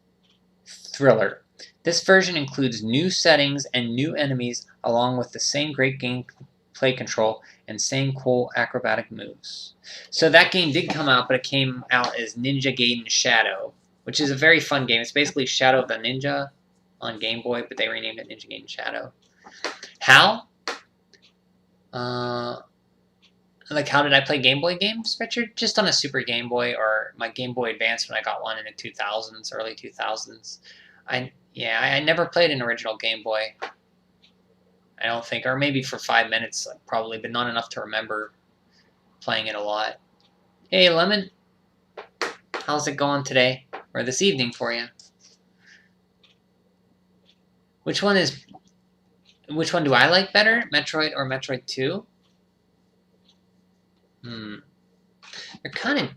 thriller. This version includes new settings and new enemies along with the same great gameplay control and same cool acrobatic moves. So that game did come out, but it came out as Ninja Gaiden Shadow, which is a very fun game. It's basically Shadow of the Ninja on Game Boy, but they renamed it Ninja Gaiden Shadow. How? Like, how did I play Game Boy games, Richard? Just on a Super Game Boy or my Game Boy Advance when I got one in the 2000s, early 2000s. I never played an original Game Boy. I don't think, or maybe for 5 minutes, probably, but not enough to remember playing it a lot. Hey, Lemon, how's it going today, or this evening for you? Which one is Which one do I like better? Metroid or Metroid 2? They're kind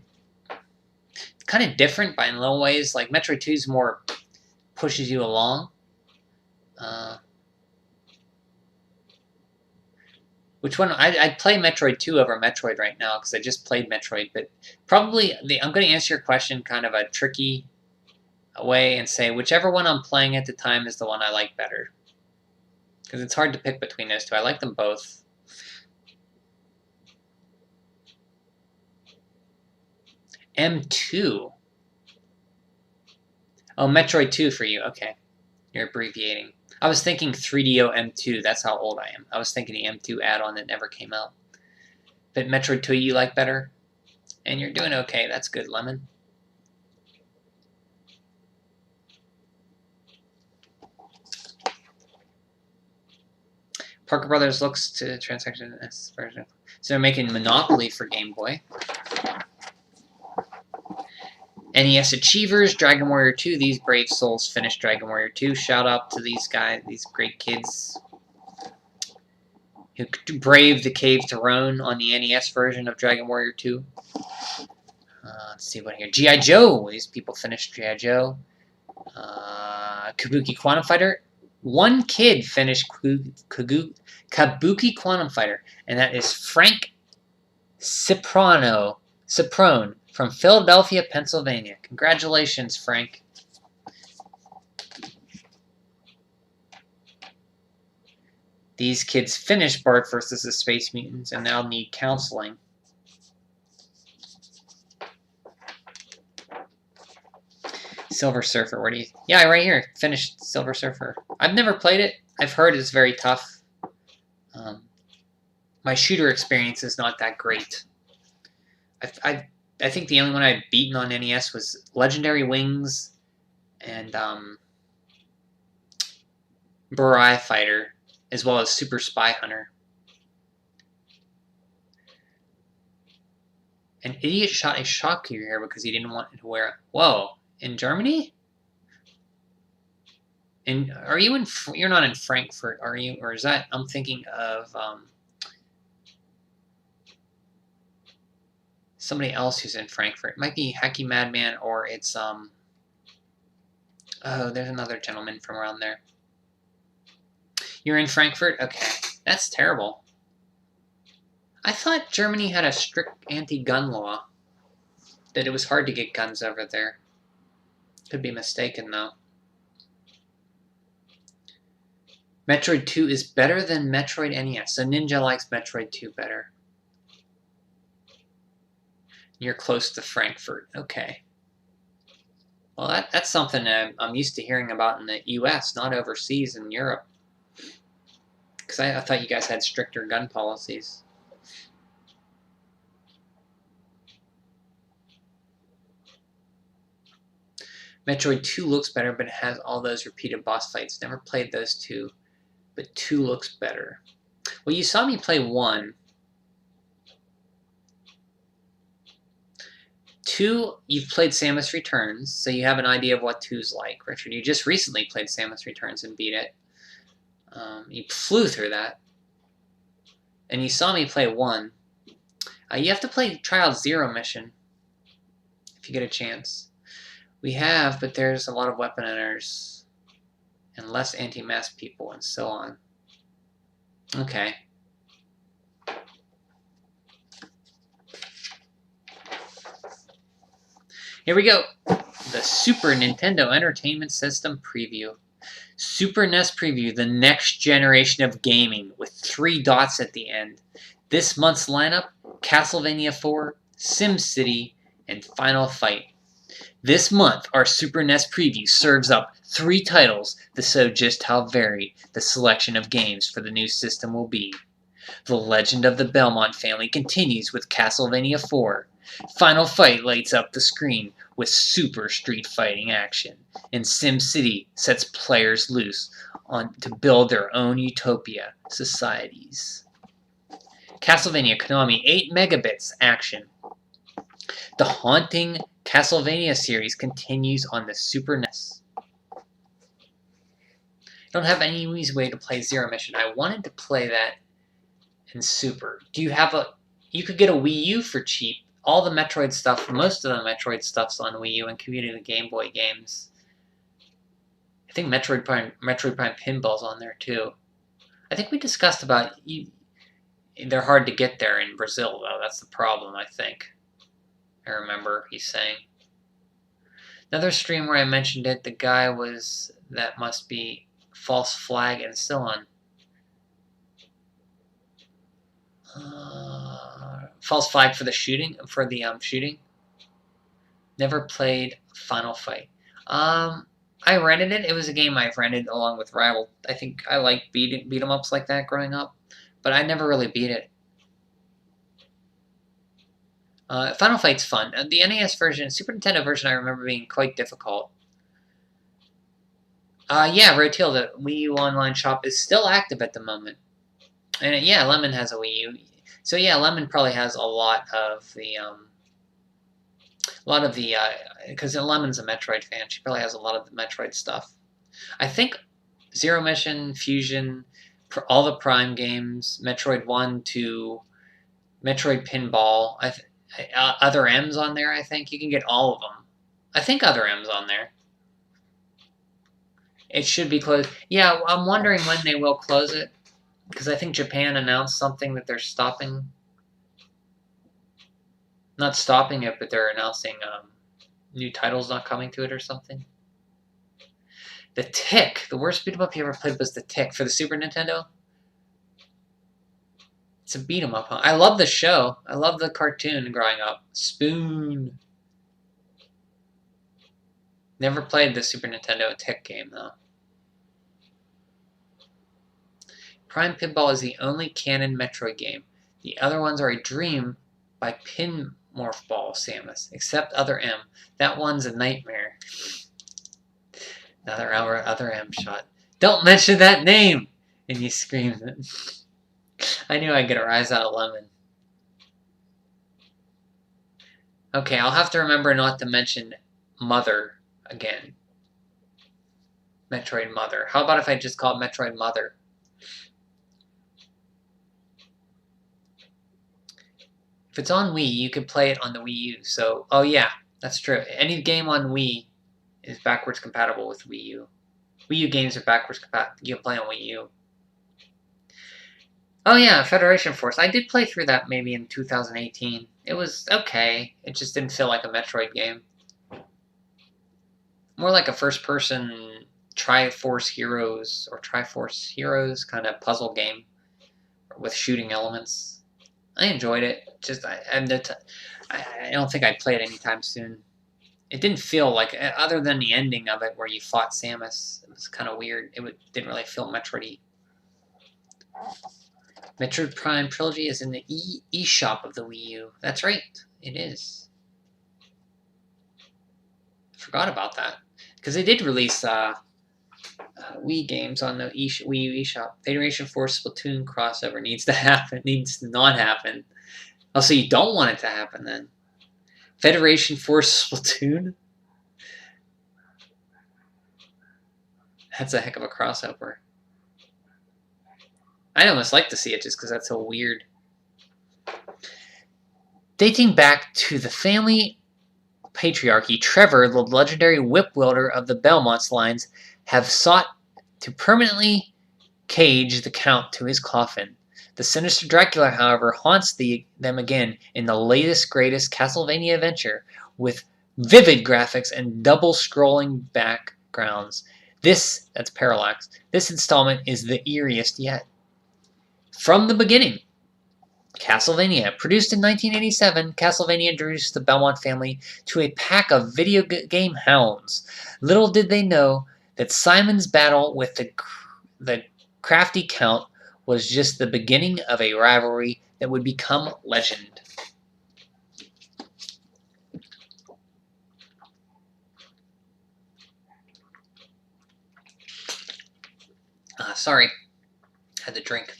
of different, but in little ways. Like Metroid 2 is more pushes you along. Which one? I'd play Metroid 2 over Metroid right now because I just played Metroid. But probably I'm going to answer your question kind of a tricky way and say whichever one I'm playing at the time is the one I like better. Because it's hard to pick between those two. I like them both. M2. Oh, Metroid 2 for you. Okay. You're abbreviating. I was thinking 3DO M2. That's how old I am. I was thinking the M2 add-on that never came out. But Metroid 2 you like better? And you're doing okay. That's good, Lemon. Parker Brothers looks to transaction S version. So they're making Monopoly for Game Boy. NES Achievers, Dragon Warrior 2. These brave souls finished Dragon Warrior 2. Shout out to these guys, these great kids who braved the cave to Roan on the NES version of Dragon Warrior 2. Let's see what here. G.I. Joe. These people finished G.I. Joe. Kabuki Quantum Fighter. One kid finished Kabuki Quantum Fighter, and that is Frank Ciprone from Philadelphia, Pennsylvania. Congratulations, Frank. These kids finished Bart vs. the Space Mutants and now need counseling. Silver Surfer, where do you... Yeah, right here. Finished Silver Surfer. I've never played it. I've heard it's very tough. My shooter experience is not that great. I think the only one I've beaten on NES was Legendary Wings and Burai Fighter, as well as Super Spy Hunter. An idiot shot a shock here because he didn't want to wear it. Whoa. In Germany? And are you in? You're not in Frankfurt, are you? Or is that? I'm thinking of somebody else who's in Frankfurt. It might be Hacky Madman, or it's oh, there's another gentleman from around there. You're in Frankfurt? Okay, that's terrible. I thought Germany had a strict anti-gun law. That it was hard to get guns over there. Could be mistaken, though. Metroid 2 is better than Metroid NES, so Ninja likes Metroid 2 better. You're close to Frankfurt. Okay. Well, that's something I'm used to hearing about in the U.S., not overseas in Europe. Because I thought you guys had stricter gun policies. Metroid 2 looks better, but it has all those repeated boss fights. Never played those two, but 2 looks better. Well, you saw me play 1. 2, you've played Samus Returns, so you have an idea of what 2's like. Richard, you just recently played Samus Returns and beat it. You flew through that. And you saw me play 1. You have to play Trial Zero mission if you get a chance. We have, but there's a lot of weapon enters and less anti-mask people and so on. Okay. Here we go. The Super Nintendo Entertainment System preview. Super NES preview, the next generation of gaming with 3 dots at the end. This month's lineup, Castlevania 4, Simcity, and Final Fight. This month, our Super NES preview serves up 3 titles that show just how varied the selection of games for the new system will be. The legend of the Belmont family continues with Castlevania 4. Final Fight lights up the screen with super street fighting action, and SimCity sets players loose to build their own utopia societies. Castlevania Konami 8 megabits action. The haunting Castlevania series continues on the Super NES. don't have any easy way to play Zero Mission. I wanted to play that in Super. Do you have a... You could get a Wii U for cheap. All the Metroid stuff, most of the Metroid stuff's on Wii U, including the Game Boy games. I think Metroid Prime Pinball's on there too. I think we discussed about... They're hard to get there in Brazil, though. That's the problem, I think. I remember he's saying. Another stream where I mentioned it, the guy was... That must be False Flag and so on. False Flag for the shooting, shooting. Never played Final Fight. I rented it. It was a game I've rented along with Rival. I think I liked beat 'em ups like that growing up, but I never really beat it. Final Fight's fun. The NES version, Super Nintendo version, I remember being quite difficult. Yeah, Roteal, the Wii U online shop is still active at the moment. And yeah, Lemon has a Wii U. So yeah, Lemon probably has a lot of the, because Lemon's a Metroid fan, she probably has a lot of the Metroid stuff. I think Zero Mission, Fusion, all the Prime games, Metroid 1 to Metroid Pinball, Other M's on there, I think. You can get all of them. I think Other M's on there. It should be closed. Yeah, I'm wondering when they will close it, because I think Japan announced something that they're stopping. Not stopping it, but they're announcing new titles not coming to it or something. The Tick. The worst beat 'em up you ever played was The Tick for the Super Nintendo. It's a beat 'em up, huh? I love the show. I love the cartoon growing up. Spoon. Never played the Super Nintendo Tick game, though. Prime Pinball is the only canon Metroid game. The other ones are a dream by Pinmorph Ball, Samus. Except Other M. That one's a nightmare. Another Other M shot. Don't mention that name! And you screamed it. I knew I'd get a rise out of Lemon. Okay, I'll have to remember not to mention Mother again. Metroid Mother. How about if I just call it Metroid Mother? If it's on Wii, you can play it on the Wii U. So, oh yeah, that's true. Any game on Wii is backwards compatible with Wii U. Wii U games are backwards compatible. You can play on Wii U. Oh yeah, Federation Force. I did play through that maybe in 2018. It was okay. It just didn't feel like a Metroid game. More like a first-person Triforce Heroes kind of puzzle game with shooting elements. I enjoyed it. Just I don't think I'd play it anytime soon. It didn't feel like, other than the ending of it where you fought Samus, it was kind of weird. It didn't really feel Metroid-y. Metroid Prime Trilogy is in the eShop of the Wii U. That's right, it is. Forgot about that. Because they did release Wii games on the Wii U eShop. Federation Force Splatoon crossover needs to happen. Needs to not happen. Oh, so you don't want it to happen then. Federation Force Splatoon? That's a heck of a crossover. I'd almost like to see it just because that's so weird. Dating back to the family patriarchy, Trevor, the legendary whip wielder of the Belmont's lines, have sought to permanently cage the Count to his coffin. The sinister Dracula, however, haunts them again in the latest, greatest Castlevania Adventure with vivid graphics and double-scrolling backgrounds. That's Parallax, this installment is the eeriest yet. From the beginning, Castlevania. Produced in 1987, Castlevania introduced the Belmont family to a pack of video game hounds. Little did they know that Simon's battle with the crafty Count was just the beginning of a rivalry that would become legend. Sorry, had to drink.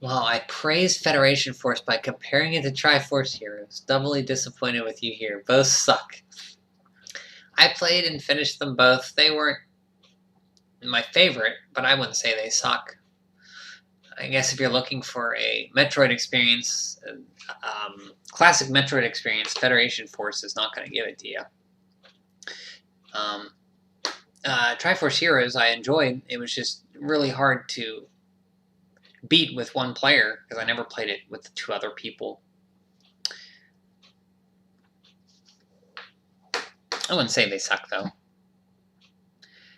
Wow, I praised Federation Force by comparing it to Triforce Heroes. Doubly disappointed with you here. Both suck. I played and finished them both. They weren't my favorite, but I wouldn't say they suck. I guess if you're looking for a Metroid experience, classic Metroid experience, Federation Force is not going to give it to you. Triforce Heroes I enjoyed. It was just really hard to beat with one player because I never played it with 2 other people. I wouldn't say they suck, though.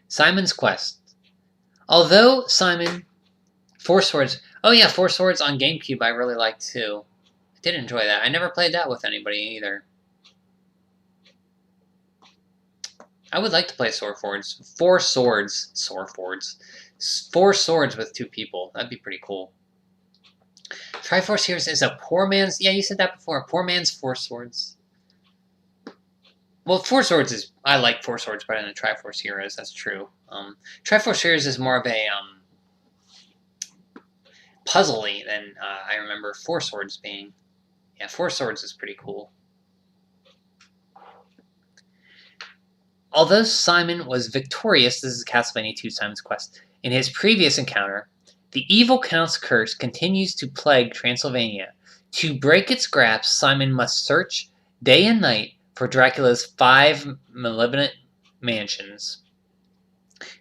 Simon's Quest. Although Simon... 4 Swords... Oh yeah, 4 Swords on GameCube I really liked, too. I did enjoy that. I never played that with anybody, either. I would like to play Four Swords with 2 people. That'd be pretty cool. Triforce Heroes is a poor man's... Yeah, you said that before. A poor man's 4 Swords. Well, 4 Swords is... I like 4 Swords better than Triforce Heroes. That's true. Triforce Heroes is more of a puzzly than I remember 4 Swords being. Yeah, 4 Swords is pretty cool. Although Simon was victorious, this is Castlevania 2 Simon's Quest, in his previous encounter, the evil Count's curse continues to plague Transylvania. To break its grasp, Simon must search day and night for Dracula's 5 malevolent mansions.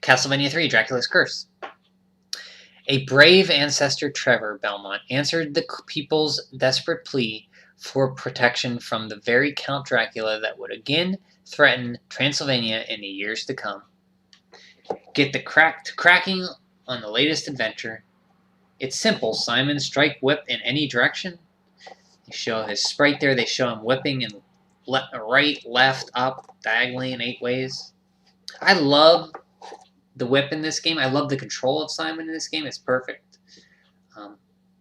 Castlevania 3 Dracula's Curse. A brave ancestor, Trevor Belmont, answered the people's desperate plea for protection from the very Count Dracula that would again threaten Transylvania in the years to come. Get the cracking on the latest adventure. It's simple. Simon strike whip in any direction. They show his sprite there. They show him whipping in right, left, up, diagonally in 8 ways. I love the whip in this game. I love the control of Simon in this game. It's perfect.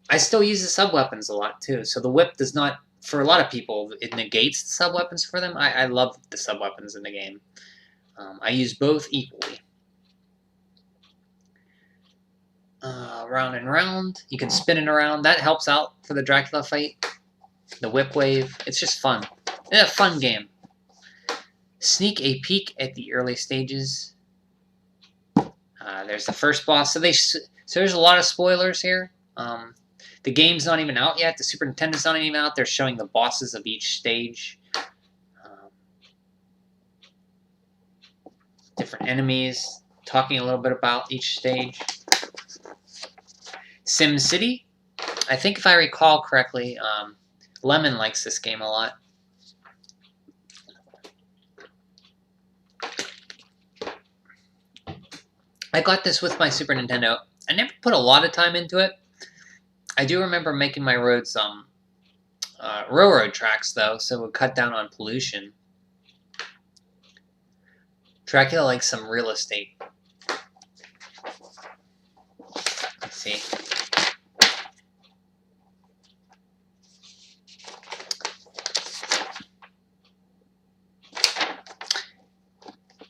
I still use the sub-weapons a lot, too. So the whip does not... For a lot of people, it negates the sub-weapons for them. I love the sub-weapons in the game. I use both equally. Round and round. You can spin it around. That helps out for the Dracula fight. The whip wave. It's just fun. It's a fun game. Sneak a peek at the early stages. There's the first boss. So there's a lot of spoilers here. The game's not even out yet. The Super Nintendo's not even out. They're showing the bosses of each stage. Different enemies. Talking a little bit about each stage. Simcity. I think if I recall correctly, Lemon likes this game a lot. I got this with my Super Nintendo. I never put a lot of time into it. I do remember making my roads railroad tracks, though, so it would cut down on pollution. Dracula likes some real estate. Let's see.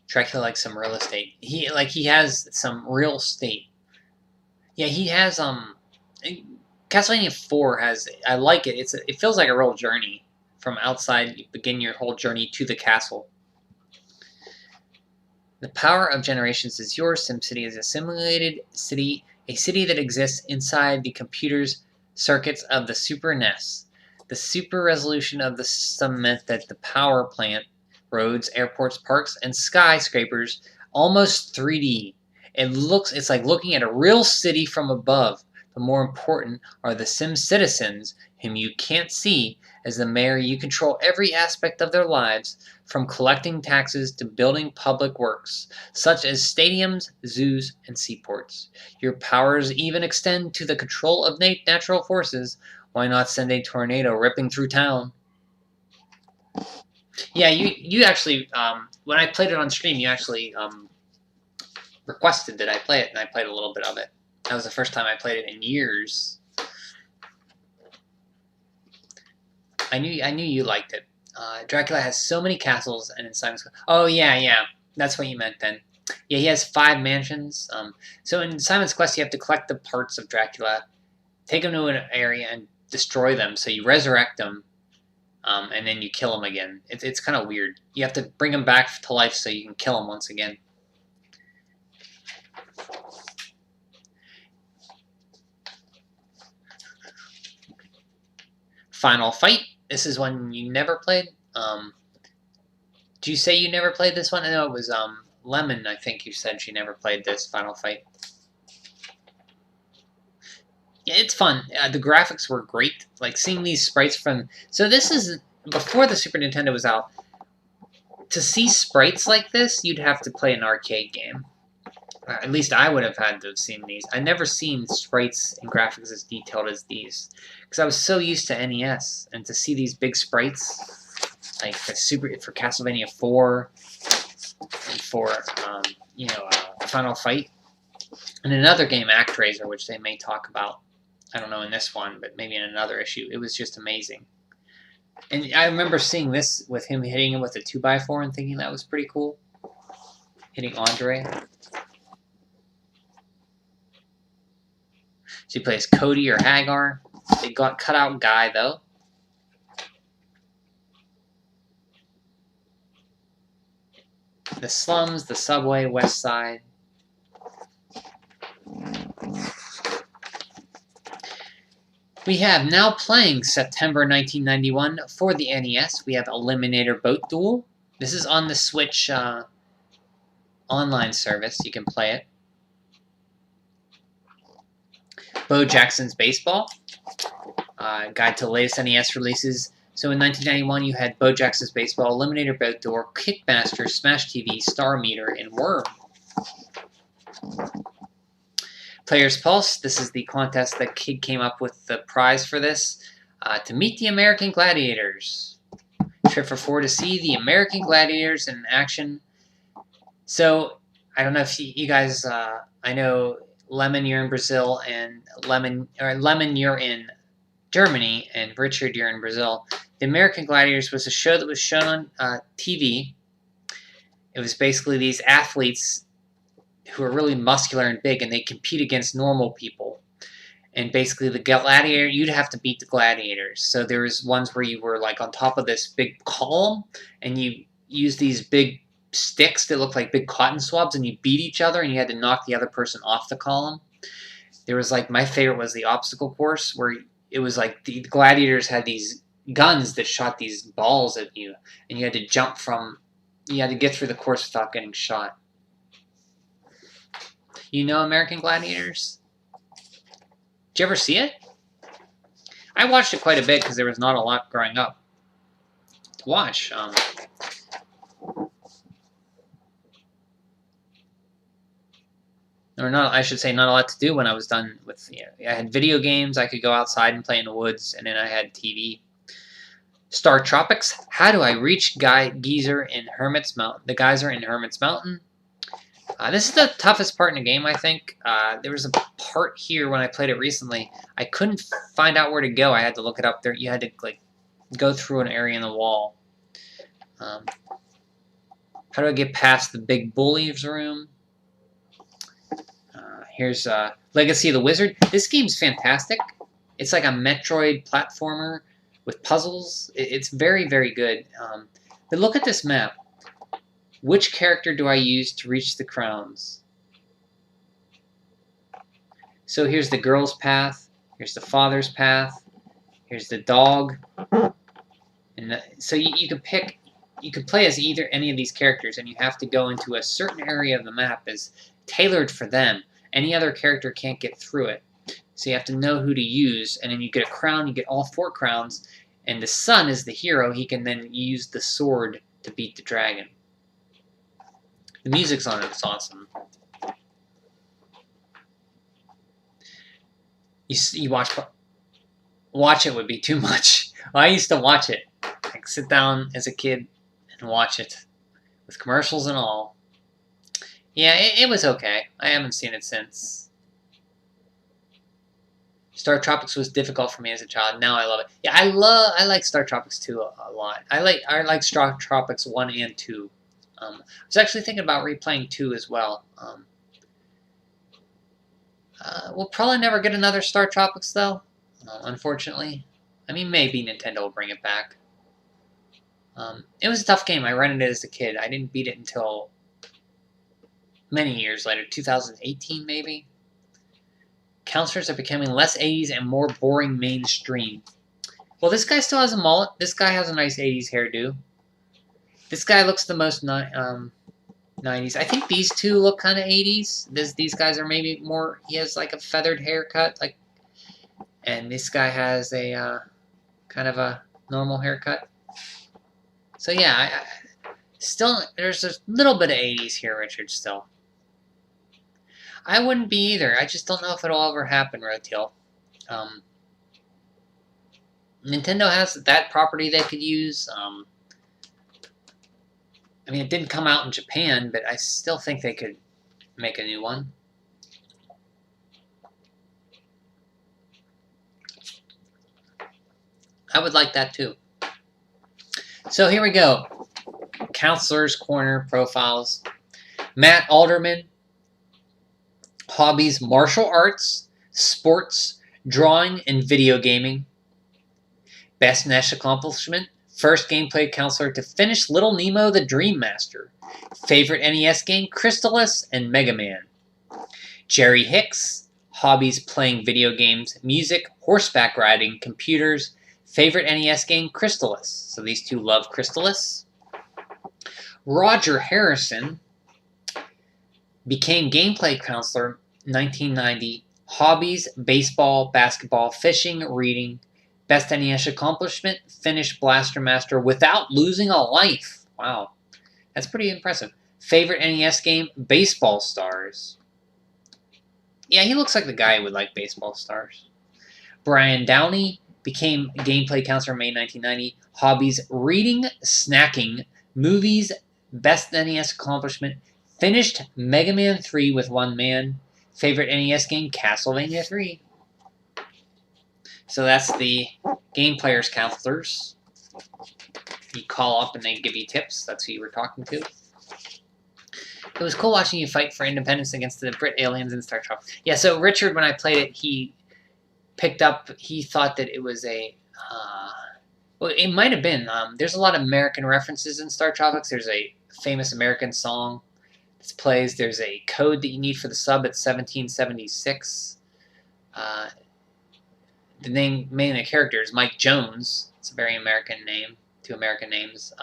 Dracula likes some real estate. He has some real estate. Yeah, he has Castlevania 4 has... I like it. It feels like a real journey. From outside, you begin your whole journey to the castle. The power of generations is yours. SimCity is a simulated city. A city that exists inside the computer's circuits of the Super NES. The super resolution of the system meant that the power plant, roads, airports, parks, and skyscrapers almost 3D. It's like looking at a real city from above. But more important are the Sim citizens, whom you can't see. As the mayor, you control every aspect of their lives, from collecting taxes to building public works, such as stadiums, zoos, and seaports. Your powers even extend to the control of natural forces. Why not send a tornado ripping through town? Yeah, you actually, when I played it on stream, you actually requested that I play it, and I played a little bit of it. That was the first time I played it in years. I knew you liked it. Dracula has so many castles, and in Simon's Quest... Oh, yeah. That's what you meant then. Yeah, he has 5 mansions. So in Simon's Quest, you have to collect the parts of Dracula, take them to an area, and destroy them. So you resurrect them, and then you kill them again. It's kind of weird. You have to bring them back to life so you can kill them once again. Final Fight. This is one you never played. Did you say you never played this one? No, it was Lemon, I think you said she never played this Final Fight. Yeah, it's fun. The graphics were great. Like, seeing these sprites from... So this is... Before the Super Nintendo was out, to see sprites like this, you'd have to play an arcade game. At least I would have had to have seen these. I never seen sprites and graphics as detailed as these. Because I was so used to NES. And to see these big sprites, like for Castlevania 4, and for, Final Fight. And another game, ActRaiser, which they may talk about, I don't know in this one, but maybe in another issue. It was just amazing. And I remember seeing this with him hitting him with a 2x4 and thinking that was pretty cool. Hitting Andre. So he plays Cody or Hagar. They got cut out Guy, though. The slums, the subway, West Side. We have now playing September 1991 for the NES. We have Eliminator Boat Duel. This is on the Switch online service. You can play it. Bo Jackson's Baseball. Guide to the latest NES releases. So in 1991, you had Bo Jackson's Baseball, Eliminator Boat Duel, Kickmaster, Smash TV, Star Meter, and Worm. Player's Pulse. This is the contest that Kid came up with the prize for this. To meet the American Gladiators. Trip for 4 to see the American Gladiators in action. So, I don't know if you guys, I know Lemon, you're in Brazil, and Lemon, you're in Germany, and Richard, you're in Brazil. The American Gladiators was a show that was shown on TV. It was basically these athletes who are really muscular and big, and they compete against normal people. And basically, the gladiator, you'd have to beat the gladiators. So there was ones where you were like on top of this big column, and you use these big sticks that look like big cotton swabs, and you beat each other, and you had to knock the other person off the column. There was like, my favorite was the obstacle course, where it was like the gladiators had these guns that shot these balls at you, and you had to jump from, you had to get through the course without getting shot. You know American Gladiators? Did you ever see it? I watched it quite a bit because there was not a lot growing up to watch. Or not, I should say, not a lot to do when I was done with. I had video games. I could go outside and play in the woods, and then I had TV. Star Tropics. How do I reach Geyser in Hermit's Mountain? The geyser in Hermit's Mountain. This is the toughest part in the game, I think. There was a part here when I played it recently. I couldn't find out where to go. I had to look it up. There, you had to like go through an area in the wall. How do I get past the big bully's room? Here's Legacy of the Wizard. This game's fantastic. It's like a Metroid platformer with puzzles. It's very, very good. But look at this map. Which character do I use to reach the crowns? So here's the girl's path. Here's the father's path. Here's the dog. And so you can pick. You can play as any of these characters, and you have to go into a certain area of the map is tailored for them. Any other character can't get through it. So you have to know who to use, and then you get a crown. You get all 4 crowns, and the son is the hero. He can then use the sword to beat the dragon. The music's on it. It's awesome. You watch it would be too much. Well, I used to watch it. Like sit down as a kid and watch it with commercials and all. Yeah, it was okay. I haven't seen it since. Star Tropics was difficult for me as a child. Now I love it. Yeah, I like Star Tropics 2 a lot. I like Star Tropics 1 and 2. I was actually thinking about replaying 2 as well. We'll probably never get another Star Tropics, though, unfortunately. I mean, maybe Nintendo will bring it back. It was a tough game. I rented it as a kid. I didn't beat it until many years later, 2018 maybe. Counselors are becoming less 80s and more boring mainstream. Well, this guy still has a mullet. This guy has a nice 80s hairdo. This guy looks the most 90s. I think these two look kind of 80s. These guys are maybe more. He has like a feathered haircut, like, and this guy has a kind of a normal haircut. So yeah, still there's a little bit of 80s here, Richard. Still, I wouldn't be either. I just don't know if it'll ever happen, Roadtail. Nintendo has that property they could use. I mean, it didn't come out in Japan, but I still think they could make a new one. I would like that too. So here we go. Counselor's Corner profiles. Matt Alderman. Hobbies: martial arts, sports, drawing, and video gaming. Best NES accomplishment: first gameplay counselor to finish Little Nemo the Dream Master. Favorite NES game: Crystalis and Mega Man. Jerry Hicks. Hobbies: playing video games, music, horseback riding, computers. Favorite NES game: Crystalis. So these two love Crystalis. Roger Harrison. Became gameplay counselor 1990. Hobbies: baseball, basketball, fishing, reading. Best NES accomplishment: finish Blaster Master without losing a life. Wow, that's pretty impressive. Favorite NES game: Baseball Stars. Yeah, he looks like the guy who would like Baseball Stars. Brian Downey became gameplay counselor May 1990. Hobbies: reading, snacking, movies. Best NES accomplishment: finished Mega Man 3 with one man. Favorite NES game: Castlevania 3. So that's the game players counselors. You call up and they give you tips. That's who you were talking to. It was cool watching you fight for independence against the Brit aliens in Star Trek. Yeah, so Richard, when I played it, he thought that it was a, well, it might have been. There's a lot of American references in Star Tropics. There's a famous American song that plays. There's a code that you need for the sub at 1776. The main character is Mike Jones. It's a very American name. Two American names.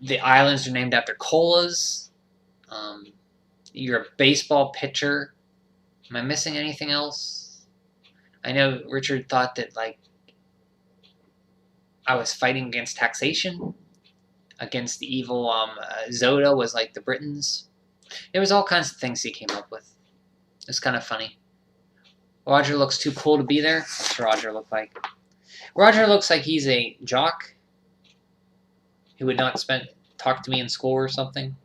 The islands are named after colas. You're a baseball pitcher. Am I missing anything else? I know Richard thought that, like, I was fighting against taxation, against the evil Zoda was like the Britons. There was all kinds of things he came up with. It's kind of funny. Roger looks too cool to be there. What's Roger look like? Roger looks like he's a jock who would not talk to me in school or something.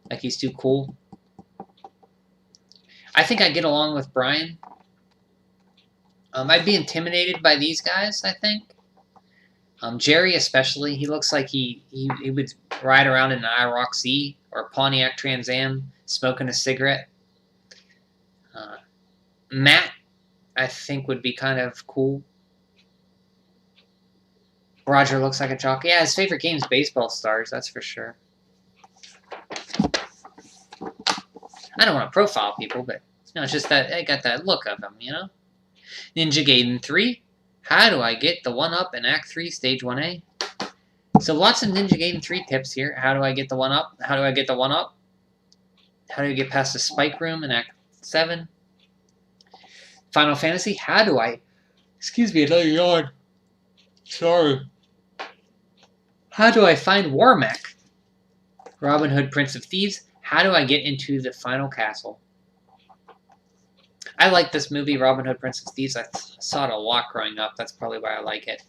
Like he's too cool. I think I get along with Brian. I'd be intimidated by these guys, I think. Jerry especially, he looks like he would ride around in an IROC Z or a Pontiac Trans Am smoking a cigarette. Matt, I think, would be kind of cool. Roger looks like a jock. Yeah, his favorite game is Baseball Stars, that's for sure. I don't want to profile people, but it's just that I got that look of them, you know? Ninja Gaiden 3. How do I get the 1-up in Act 3, Stage 1A? So lots of Ninja Gaiden 3 tips here. How do I get the 1-up? How do I get the 1-up? How do you get past the spike room in Act 7? Final Fantasy. How do I... Excuse me, another yawn. Sorry. How do I find Warmech? Robin Hood, Prince of Thieves. How do I get into the final castle? I like this movie, Robin Hood, Prince of Thieves. I saw it a lot growing up. That's probably why I like it.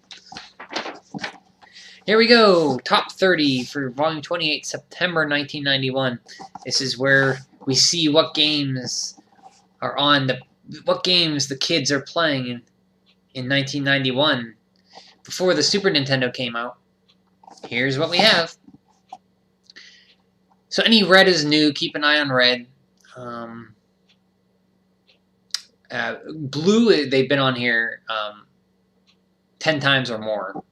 Here we go. Top 30 for Volume 28, September 1991. This is where we see what games are on what games the kids are playing in 1991 before the Super Nintendo came out. Here's what we have. So any red is new. Keep an eye on red. Blue, they've been on here 10 times or more.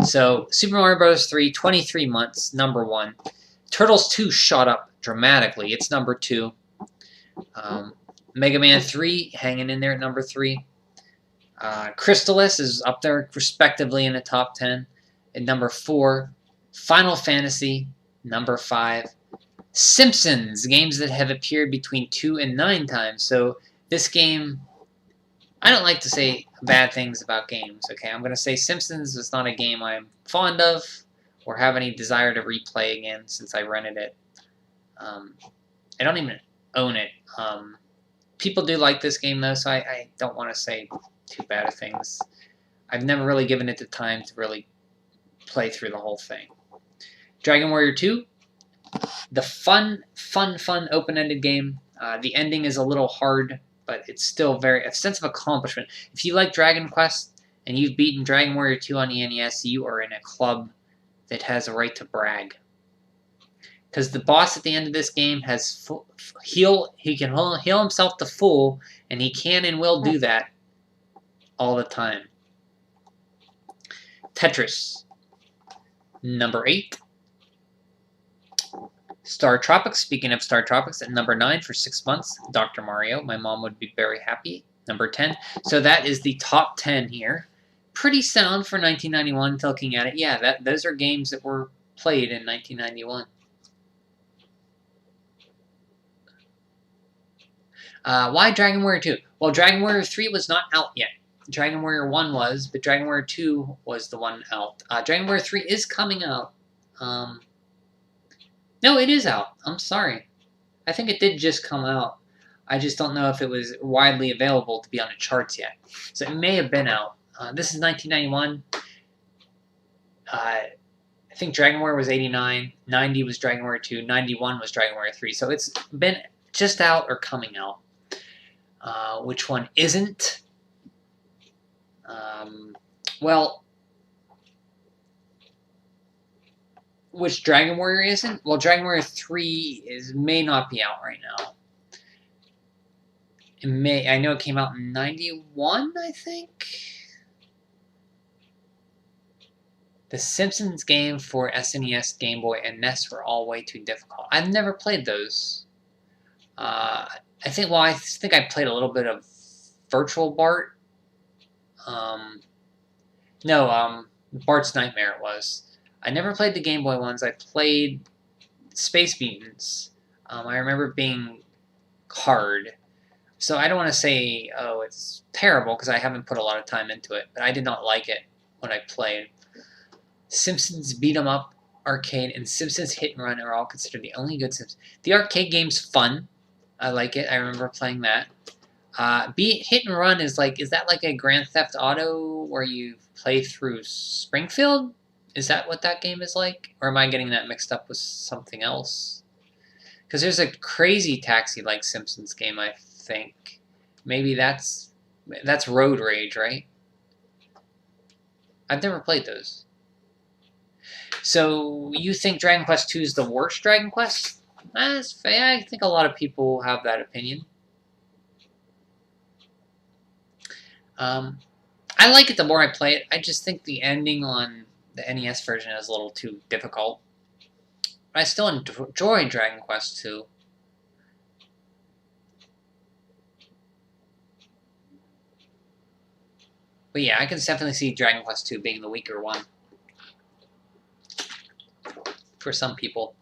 So Super Mario Bros. 3, 23 months, number 1. Turtles 2 shot up dramatically. It's number 2. Mega Man 3 hanging in there at number 3. Crystalis is up there respectively in the top 10. At number 4, Final Fantasy, number 5. Simpsons, games that have appeared between 2 and 9 times. So this game, I don't like to say bad things about games, okay? I'm going to say Simpsons is not a game I'm fond of or have any desire to replay again since I rented it. I don't even own it. People do like this game, though, so I don't want to say too bad of things. I've never really given it the time to really play through the whole thing. Dragon Warrior 2, the fun open-ended game. The ending is a little hard, but it's still a sense of accomplishment. If you like Dragon Quest and you've beaten Dragon Warrior 2 on the NES, you are in a club that has a right to brag. Because the boss at the end of this game has he can heal himself to full, and he can and will do that all the time. Tetris, number 8. Star Tropics, speaking of Star Tropics, at number 9 for 6 months. Dr. Mario, my mom would be very happy. Number 10. So that is the top 10 here. Pretty sound for 1991, looking at it. Yeah, those are games that were played in 1991. Why Dragon Warrior 2? Well, Dragon Warrior 3 was not out yet. Dragon Warrior 1 was, but Dragon Warrior 2 was the one out. Dragon Warrior 3 is coming out. No, it is out. I'm sorry. I think it did just come out. I just don't know if it was widely available to be on the charts yet. So it may have been out. This is 1991. I think Dragon Warrior was 89. 90 was Dragon Warrior 2. 91 was Dragon Warrior 3. So it's been just out or coming out. Which one isn't? Well, which Dragon Warrior isn't? Well, Dragon Warrior 3 may not be out right now. I know it came out in 91, I think. The Simpsons game for SNES, Game Boy, and NES were all way too difficult. I've never played those. I think I played a little bit of Virtual Bart. Bart's Nightmare it was. I never played the Game Boy ones. I played Space Mutants. I remember being hard. So I don't want to say, oh, it's terrible, because I haven't put a lot of time into it. But I did not like it when I played. Simpsons Beat 'em Up Arcade and Simpsons Hit and Run are all considered the only good Simpsons. The arcade game's fun. I like it. I remember playing that. Hit and Run is that like a Grand Theft Auto where you play through Springfield? Is that what that game is like? Or am I getting that mixed up with something else? Because there's a Crazy Taxi-like Simpsons game, I think. Maybe that's Road Rage, right? I've never played those. So you think Dragon Quest II is the worst Dragon Quest? That's fair. I think a lot of people have that opinion. I like it the more I play it. I just think the ending on the NES version is a little too difficult. But I still enjoy Dragon Quest II. But yeah, I can definitely see Dragon Quest II being the weaker one. For some people.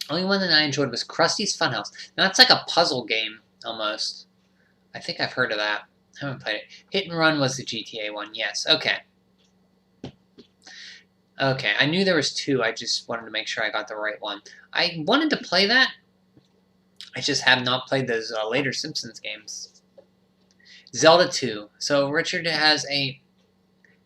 Only one that I enjoyed was Krusty's Funhouse. Now that's like a puzzle game, almost. I think I've heard of that. I haven't played it. Hit and Run was the GTA one, yes. Okay. Okay, I knew there was 2. I just wanted to make sure I got the right one. I wanted to play that. I just have not played those later Simpsons games. Zelda 2. So Richard has a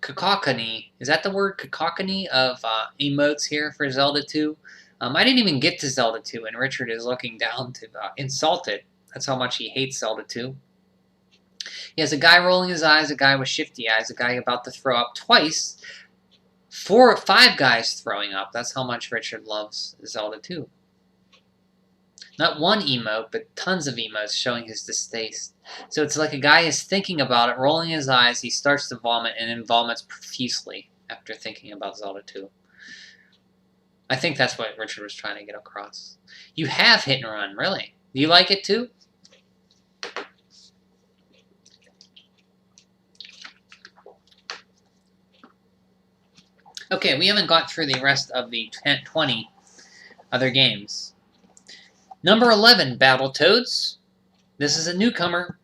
cacophony. Is that the word? Cacophony of emotes here for Zelda 2. I didn't even get to Zelda 2, and Richard is looking down to insult it. That's how much he hates Zelda 2. He has a guy rolling his eyes, a guy with shifty eyes, a guy about to throw up twice, 4 or 5 guys throwing up. That's how much Richard loves Zelda 2. Not one emote, but tons of emotes showing his distaste. So it's like a guy is thinking about it, rolling his eyes, he starts to vomit, and then vomits profusely after thinking about Zelda 2. I think that's what Richard was trying to get across. You have Hit and Run, really? Do you like it too? Okay, we haven't got through the rest of the 20 other games. Number 11, Battletoads. This is a newcomer.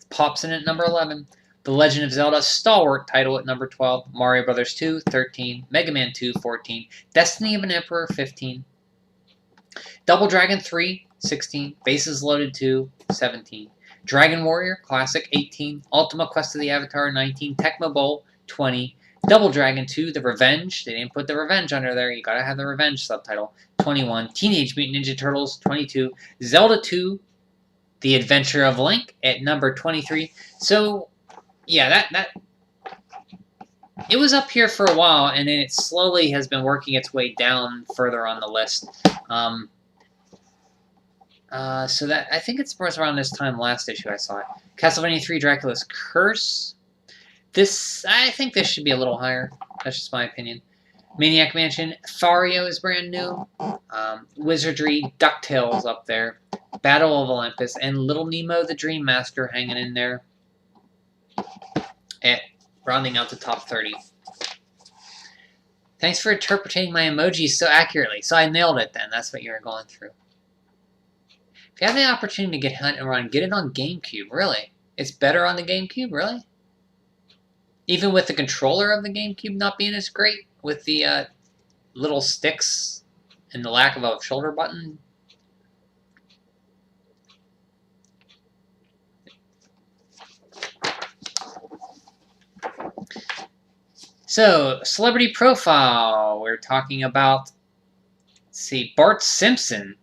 Pops in at number 11. The Legend of Zelda stalwart title at number 12. Mario Bros. 2, 13. Mega Man 2, 14. Destiny of an Emperor, 15. Double Dragon 3, 16. Bases Loaded 2, 17. Dragon Warrior Classic, 18. Ultima Quest of the Avatar, 19. Tecmo Bowl, 20. Double Dragon 2, The Revenge. They didn't put The Revenge under there. You gotta have the Revenge subtitle. 21. Teenage Mutant Ninja Turtles, 22. Zelda 2, The Adventure of Link at number 23. So, yeah, that it was up here for a while, and then it slowly has been working its way down further on the list. So that I think it was around this time last issue I saw it. Castlevania 3 Dracula's Curse. I think this should be a little higher. That's just my opinion. Maniac Mansion. Fario is brand new. Wizardry. DuckTales up there. Battle of Olympus. And Little Nemo the Dream Master hanging in there. Rounding out the top 30. Thanks for interpreting my emojis so accurately. So I nailed it then. That's what you were going through. If you have the opportunity to get Hunt and Run, get it on GameCube. Really? It's better on the GameCube? Really? Even with the controller of the GameCube not being as great? With the little sticks and the lack of a shoulder button? So, celebrity profile. We're talking about, let's see, Bart Simpson.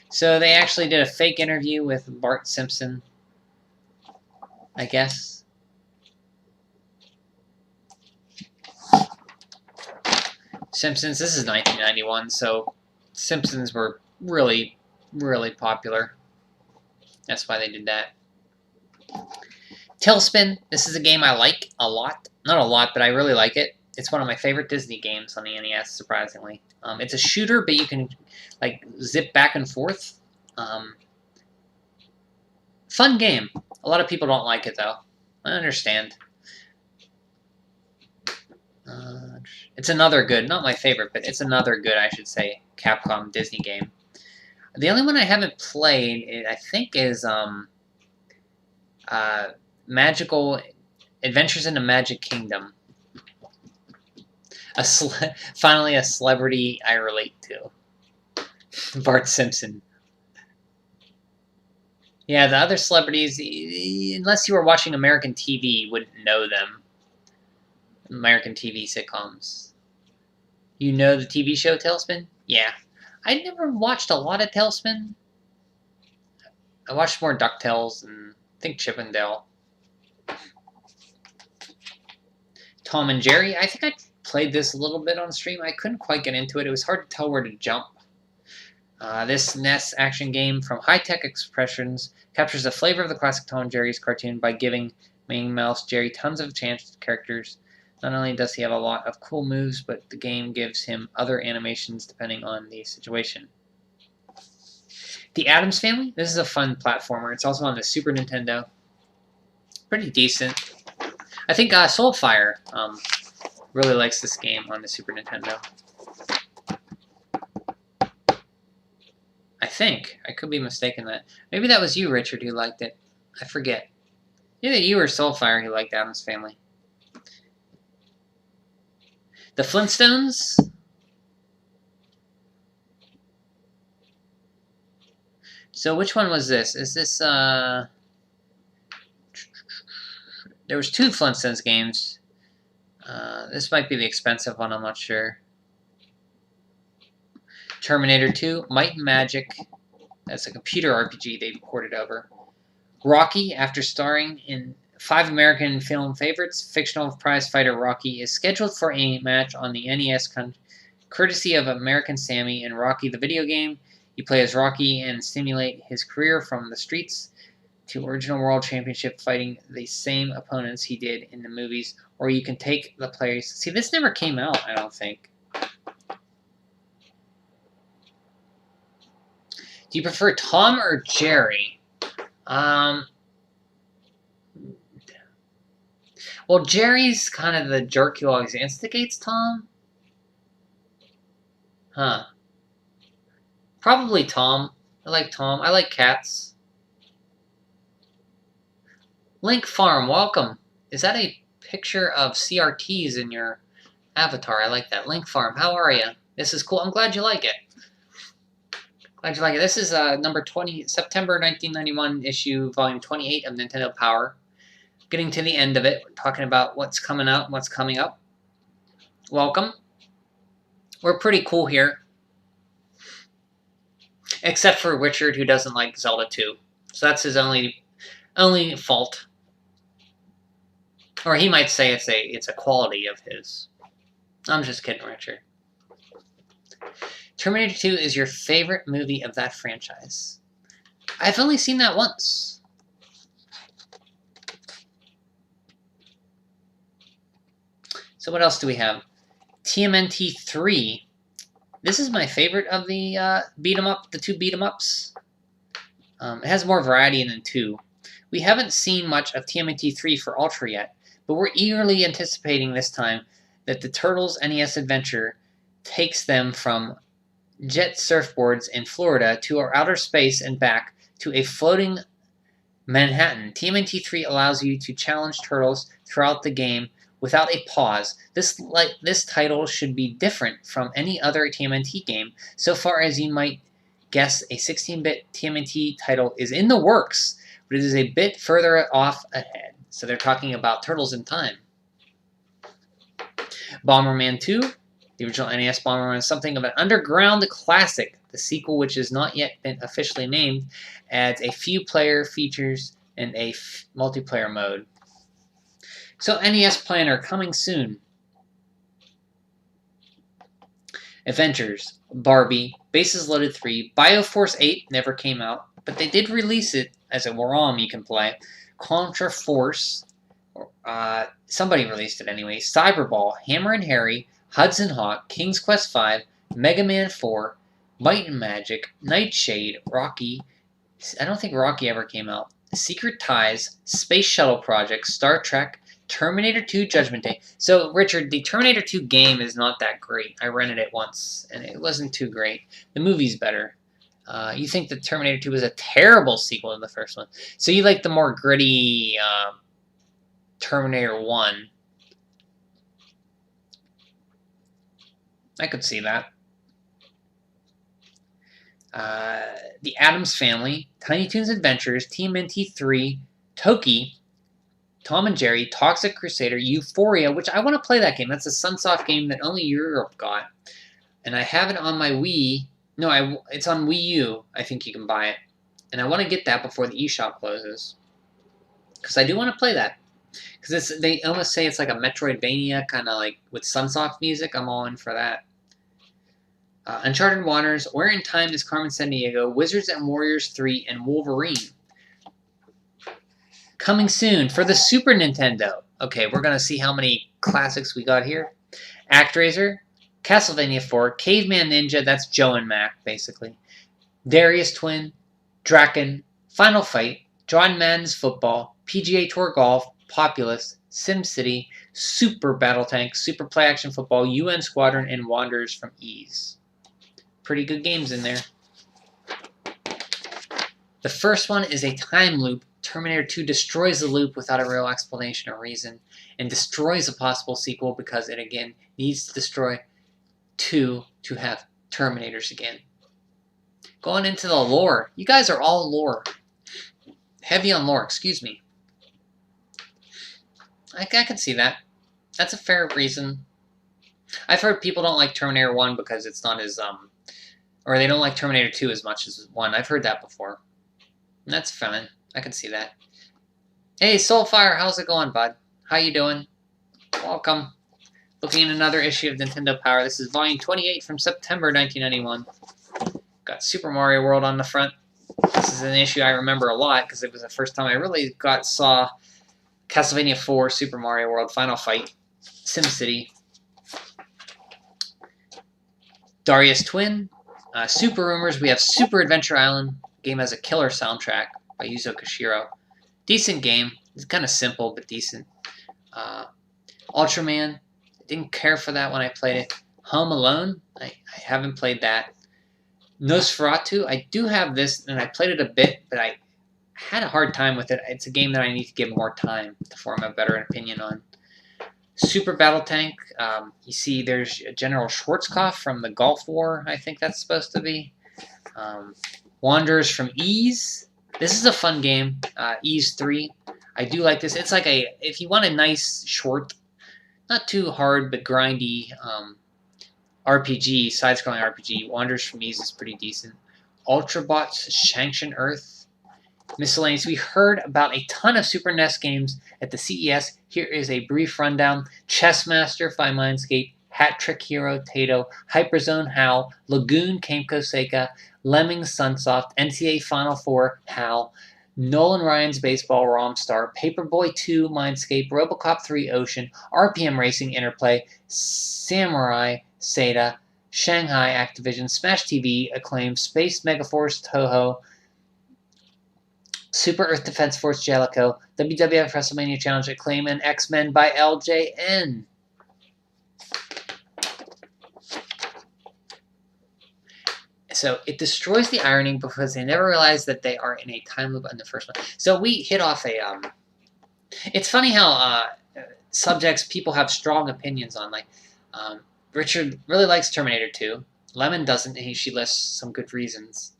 So they actually did a fake interview with Bart Simpson, I guess. Simpsons, this is 1991, so Simpsons were really, really popular. That's why they did that. Tailspin, this is a game I like a lot. Not a lot, but I really like it. It's one of my favorite Disney games on the NES, surprisingly. It's a shooter, but you can like zip back and forth. Fun game. A lot of people don't like it, though. I understand. It's another good, not my favorite, but it's another good, I should say, Capcom Disney game. The only one I haven't played, I think, is Magical Adventures in the Magic Kingdom. Finally, a celebrity I relate to. Bart Simpson. Yeah, the other celebrities, unless you were watching American TV, you wouldn't know them. American TV sitcoms. You know the TV show Tailspin? Yeah. I never watched a lot of Tailspin. I watched more DuckTales and I think Chip and Dale. Tom and Jerry. I think I played this a little bit on stream. I couldn't quite get into it. It was hard to tell where to jump. This NES action game from High Tech Expressions captures the flavor of the classic Tom and Jerry's cartoon by giving Minnie Mouse Jerry tons of chance characters. Not only does he have a lot of cool moves, but the game gives him other animations depending on the situation. The Addams Family. This is a fun platformer. It's also on the Super Nintendo. Pretty decent. I think Soulfire really likes this game on the Super Nintendo. I think. I could be mistaken that. Maybe that was you, Richard, who liked it. I forget. Either you or Soulfire who liked Addams Family. The Flintstones. So which one was this? Is this, there was two Flintstones games. This might be the expensive one, I'm not sure. Terminator 2, Might and Magic. That's a computer RPG they ported over. Rocky, after starring in 5 American film favorites, fictional prize fighter Rocky is scheduled for a match on the NES courtesy of American Sammy and Rocky the video game. You play as Rocky and stimulate his career from the streets to original world championship fighting the same opponents he did in the movies, or you can take the players. See, this never came out, I don't think. Do you prefer Tom or Jerry? Well, Well, Jerry's kind of the jerk who always instigates Tom. Huh. Probably Tom. I like Tom. I like cats. Link Farm, welcome. Is that a picture of CRTs in your avatar? I like that. Link Farm, how are you? This is cool. I'm glad you like it. Glad you like it. This is number 20, September 1991 issue, volume 28 of Nintendo Power. Getting to the end of it. We're talking about what's coming out and what's coming up. Welcome. We're pretty cool here. Except for Richard, who doesn't like Zelda 2. So that's his only fault. Or he might say it's a quality of his. I'm just kidding, Richard. Terminator 2 is your favorite movie of that franchise. I've only seen that once. So what else do we have? TMNT 3. This is my favorite of the the two beat 'em ups. It has more variety than 2. We haven't seen much of TMNT 3 for Ultra yet, but we're eagerly anticipating this time that the Turtles NES Adventure takes them from jet surfboards in Florida to our outer space and back to a floating Manhattan. TMNT 3 allows you to challenge turtles throughout the game without a pause. This title should be different from any other TMNT game. So far as you might guess, a 16-bit TMNT title is in the works, but it is a bit further off ahead. So they're talking about Turtles in Time. Bomberman 2. The original NES Bomberman is something of an underground classic. The sequel, which has not yet been officially named, adds a few player features and a multiplayer mode. So NES Planner coming soon. Avengers, Barbie, Bases Loaded 3, Bioforce 8 never came out, but they did release it as a ROM you can play. Contra Force, somebody released it anyway. Cyberball, Hammer and Harry, Hudson Hawk, King's Quest V, Mega Man 4, Might and Magic, Nightshade, Rocky. I don't think Rocky ever came out. Secret Ties, Space Shuttle Project, Star Trek, Terminator 2 Judgment Day. So, Richard, the Terminator 2 game is not that great. I rented it once, and it wasn't too great. The movie's better. You think that Terminator 2 was a terrible sequel to the first one. So you like the more gritty Terminator 1. I could see that. The Addams Family, Tiny Toons Adventures, TMNT 3, Toki, Tom and Jerry, Toxic Crusader, Euphoria, which I want to play that game. That's a Sunsoft game that only Europe got. And I have it on my Wii. No, it's on Wii U. I think you can buy it. And I want to get that before the eShop closes. Because I do want to play that. Because they almost say it's like a Metroidvania, kind of like with Sunsoft music. I'm all in for that. Uncharted Waters, Where in Time is Carmen Sandiego, Wizards and Warriors 3, and Wolverine. Coming soon for the Super Nintendo. Okay, we're going to see how many classics we got here. ActRaiser, Castlevania 4, Caveman Ninja, that's Joe and Mac, basically. Darius Twin, Draken, Final Fight, John Madden's Football, PGA Tour Golf, Populous, SimCity, Super Battle Tank, Super Play Action Football, UN Squadron, and Wanderers from Ease. Pretty good games in there. The first one is a time loop. Terminator 2 destroys the loop without a real explanation or reason, and destroys a possible sequel because it, again, needs to destroy 2 to have Terminators again. Going into the lore. You guys are all lore. Heavy on lore, excuse me. I can see that. That's a fair reason. I've heard people don't like Terminator 1 because it's not as, or they don't like Terminator 2 as much as 1. I've heard that before. And that's fine. I can see that. Hey, Soulfire, how's it going, bud? How you doing? Welcome. Looking at another issue of Nintendo Power. This is volume 28 from September 1991. Got Super Mario World on the front. This is an issue I remember a lot because it was the first time I really saw Castlevania 4, Super Mario World, Final Fight, SimCity, Darius Twin, Super Rumors. We have Super Adventure Island. Game has a killer soundtrack by Yuzo Koshiro. Decent game. It's kind of simple, but decent. Ultraman, I didn't care for that when I played it. Home Alone, I haven't played that. Nosferatu, I do have this, and I played it a bit, but I had a hard time with it. It's a game that I need to give more time to form a better opinion on. Super Battle Tank, you see there's General Schwarzkopf from the Gulf War, I think that's supposed to be. Wanderers from Ys. This is a fun game. Ys 3. I do like this. It's like if you want a nice, short, not too hard, but grindy RPG, side-scrolling RPG, Wanderers from Ys is pretty decent. Ultrabots, Sanction Earth. Miscellaneous. We heard about a ton of Super NES games at the CES. Here is a brief rundown. Chessmaster, Fi Mindscape, Hat Trick Hero, Tato, Hyperzone, HAL, Lagoon, Kamco Seika, Lemmings, Sunsoft, NCAA Final Four, HAL, Nolan Ryan's Baseball, Romstar, Paperboy 2, Mindscape, Robocop 3, Ocean, RPM Racing, Interplay, Samurai, Seta, Shanghai, Activision, Smash TV, Acclaim, Space Megaforce, Toho, Super Earth Defense Force, Jellicoe, WWF WrestleMania Challenge, Acclaim, and X-Men by LJN. So it destroys the irony because they never realize that they are in a time loop in the first one. So we hit off a... it's funny how subjects people have strong opinions on. Like, Richard really likes Terminator 2. Lemon doesn't, and she lists some good reasons.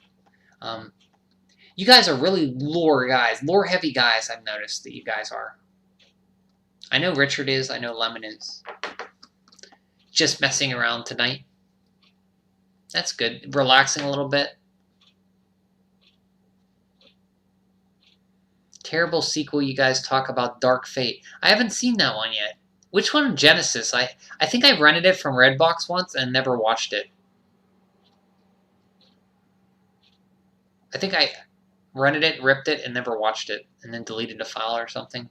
You guys are really lore guys. Lore-heavy guys, I've noticed that you guys are. I know Richard is. I know Lemon is. Just messing around tonight. That's good. Relaxing a little bit. Terrible sequel you guys talk about, Dark Fate. I haven't seen that one yet. Which one? Genesis. I think I rented it from Redbox once and never watched it. I think I rented it, ripped it, and never watched it, and then deleted a file or something.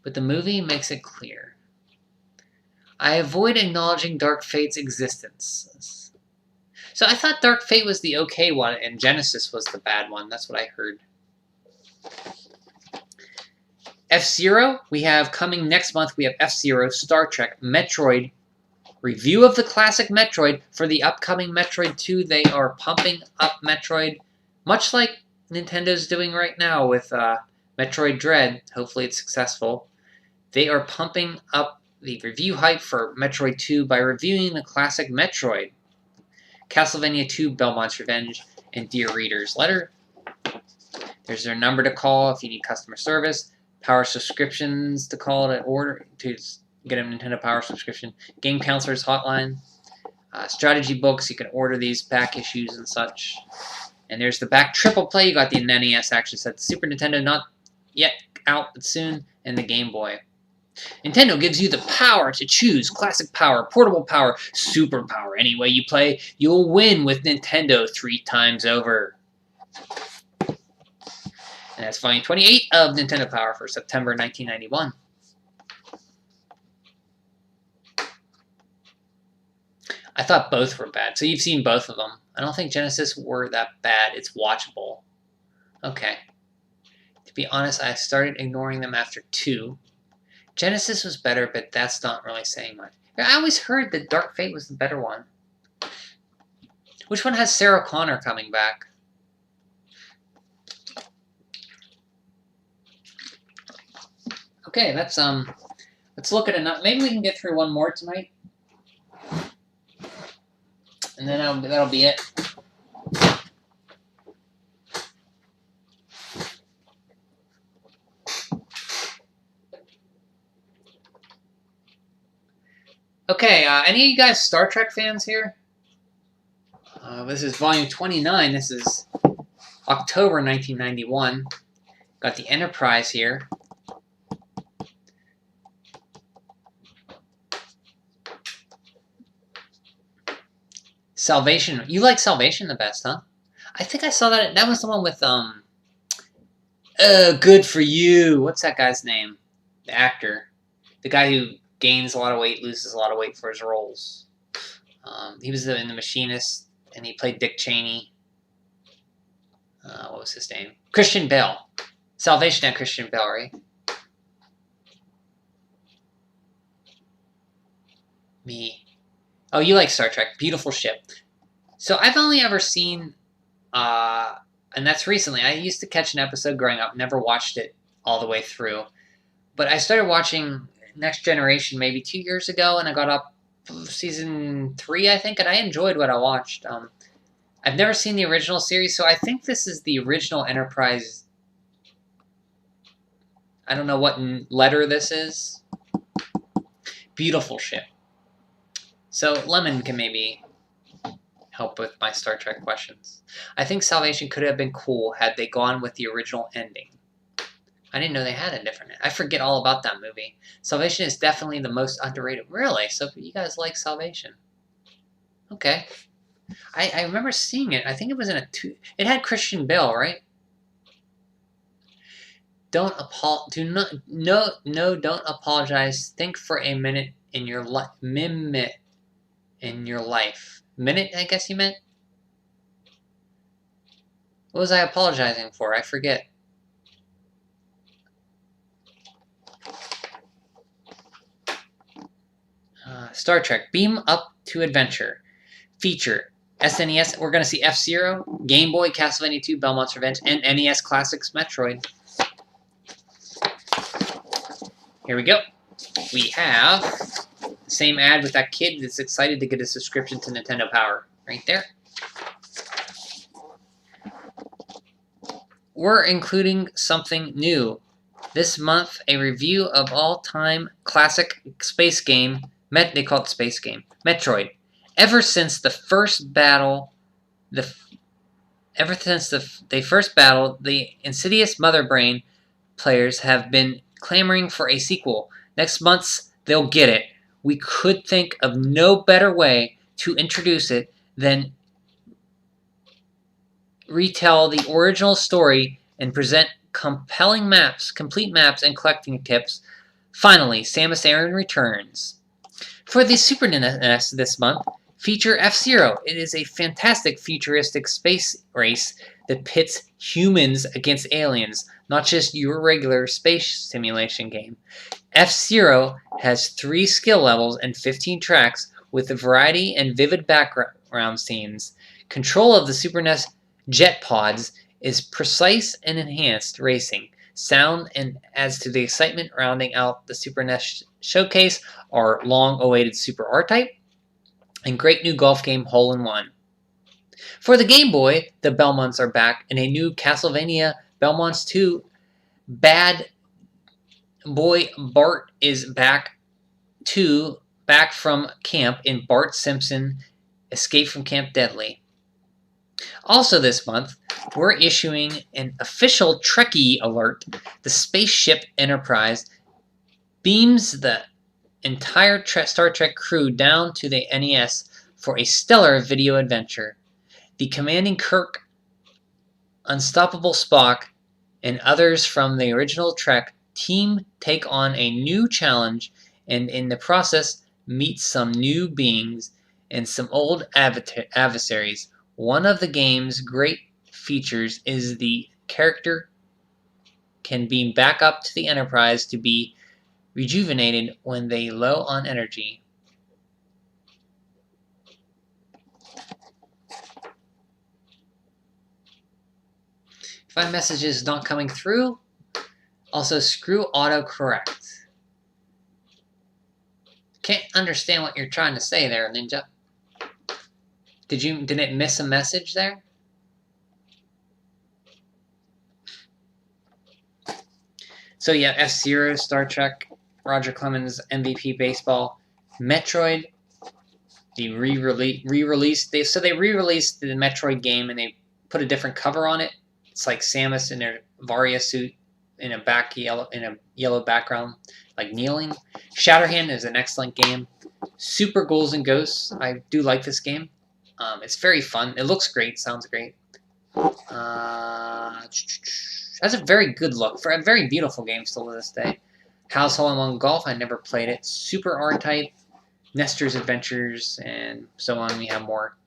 But the movie makes it clear. I avoid acknowledging Dark Fate's existence. So I thought Dark Fate was the okay one, and Genesis was the bad one. That's what I heard. F-Zero, we have coming next month, we have F-Zero, Star Trek, Metroid, review of the classic Metroid. For the upcoming Metroid 2, they are pumping up Metroid, much like Nintendo's doing right now with Metroid Dread. Hopefully it's successful. They are pumping up the review hype for Metroid 2 by reviewing the classic Metroid. Castlevania 2, Belmont's Revenge, and Dear Reader's Letter. There's their number to call if you need customer service. Power subscriptions to call to order to get a Nintendo Power subscription. Game Counselor's Hotline. Strategy books, you can order these back issues and such. And there's the back triple play. You got the NES action set, Super Nintendo, not yet out, but soon, and the Game Boy. Nintendo gives you the power to choose classic power, portable power, super power. Any way you play, you'll win with Nintendo 3 times over. And that's volume 28 of Nintendo Power for September 1991. I thought both were bad. So you've seen both of them. I don't think Genesis were that bad. It's watchable. Okay. To be honest, I started ignoring them after 2. Genesis was better, but that's not really saying much. I always heard that Dark Fate was the better one. Which one has Sarah Connor coming back? Okay, let's look at it. Maybe we can get through one more tonight. And then that'll be it. Okay, any of you guys Star Trek fans here? This is volume 29. This is October 1991. Got the Enterprise here. Salvation. You like Salvation the best, huh? I think I saw that. That was the one with, Good for You. What's that guy's name? The actor. The guy who gains a lot of weight, loses a lot of weight for his roles. He was in The Machinist, and he played Dick Cheney. What was his name? Christian Bale. Salvation had Christian Bale, right? Me. Oh, you like Star Trek. Beautiful ship. So I've only ever seen, and that's recently. I used to catch an episode growing up, never watched it all the way through. But I started watching Next Generation maybe 2 years ago, and I got up season 3, I think, and I enjoyed what I watched. I've never seen the original series, so I think this is the original Enterprise. I don't know what letter this is. Beautiful ship. So Lemon can maybe help with my Star Trek questions. I think Salvation could have been cool had they gone with the original ending. I didn't know they had a different ending. I forget all about that movie. Salvation is definitely the most underrated. Really? So you guys like Salvation? Okay. I remember seeing it. I think it was in it had Christian Bale, right? Don't apologize. Think for a minute in your life. In your life. Minute, I guess you meant? What was I apologizing for? I forget. Star Trek. Beam Up to Adventure. Feature. SNES. We're going to see F-Zero, Game Boy, Castlevania 2, Belmont's Revenge, and NES Classics Metroid. Here we go. We have the same ad with that kid that's excited to get a subscription to Nintendo Power. Right there. We're including something new. This month, a review of all-time classic space game. They call it space game. Metroid. Ever since they first battled, the insidious Mother Brain players have been clamoring for a sequel. Next month, they'll get it. We could think of no better way to introduce it than retell the original story and present compelling maps, complete maps, and collecting tips. Finally, Samus Aran returns. For the Super NES this month, feature F-Zero. It is a fantastic futuristic space race that pits humans against aliens, not just your regular space simulation game. F-Zero has 3 skill levels and 15 tracks with a variety and vivid background scenes. Control of the Super NES jet pods is precise and enhanced racing. Sound and adds to the excitement. Rounding out the Super NES showcase are long-awaited Super R-Type and great new golf game Hole-in-One. For the Game Boy, the Belmonts are back in a new Castlevania Belmonts 2. Bad Boy Bart is back from camp in Bart Simpson Escape from Camp Deadly. Also this month, we're issuing an official Trekkie alert. The spaceship Enterprise beams the entire Star Trek crew down to the NES for a stellar video adventure. The commanding Kirk, unstoppable Spock, and others from the original Trek team take on a new challenge and in the process meet some new beings and some old adversaries. One of the game's great features is the character can beam back up to the Enterprise to be rejuvenated when they low on energy. If my message is not coming through, also screw autocorrect. Can't understand what you're trying to say there, Ninja. Did it miss a message there? So yeah, F-Zero, Star Trek, Roger Clemens, MVP Baseball, Metroid, the re-release. They re-released the Metroid game and they put a different cover on it. It's like Samus in her Varia suit in a yellow background, like kneeling. Shatterhand is an excellent game. Super Ghouls and Ghosts. I do like this game. It's very fun. It looks great. Sounds great. Has a very good look for a very beautiful game still to this day. House Hole-in-One Golf. I never played it. Super R-Type. Nestor's Adventures, and so on. We have more.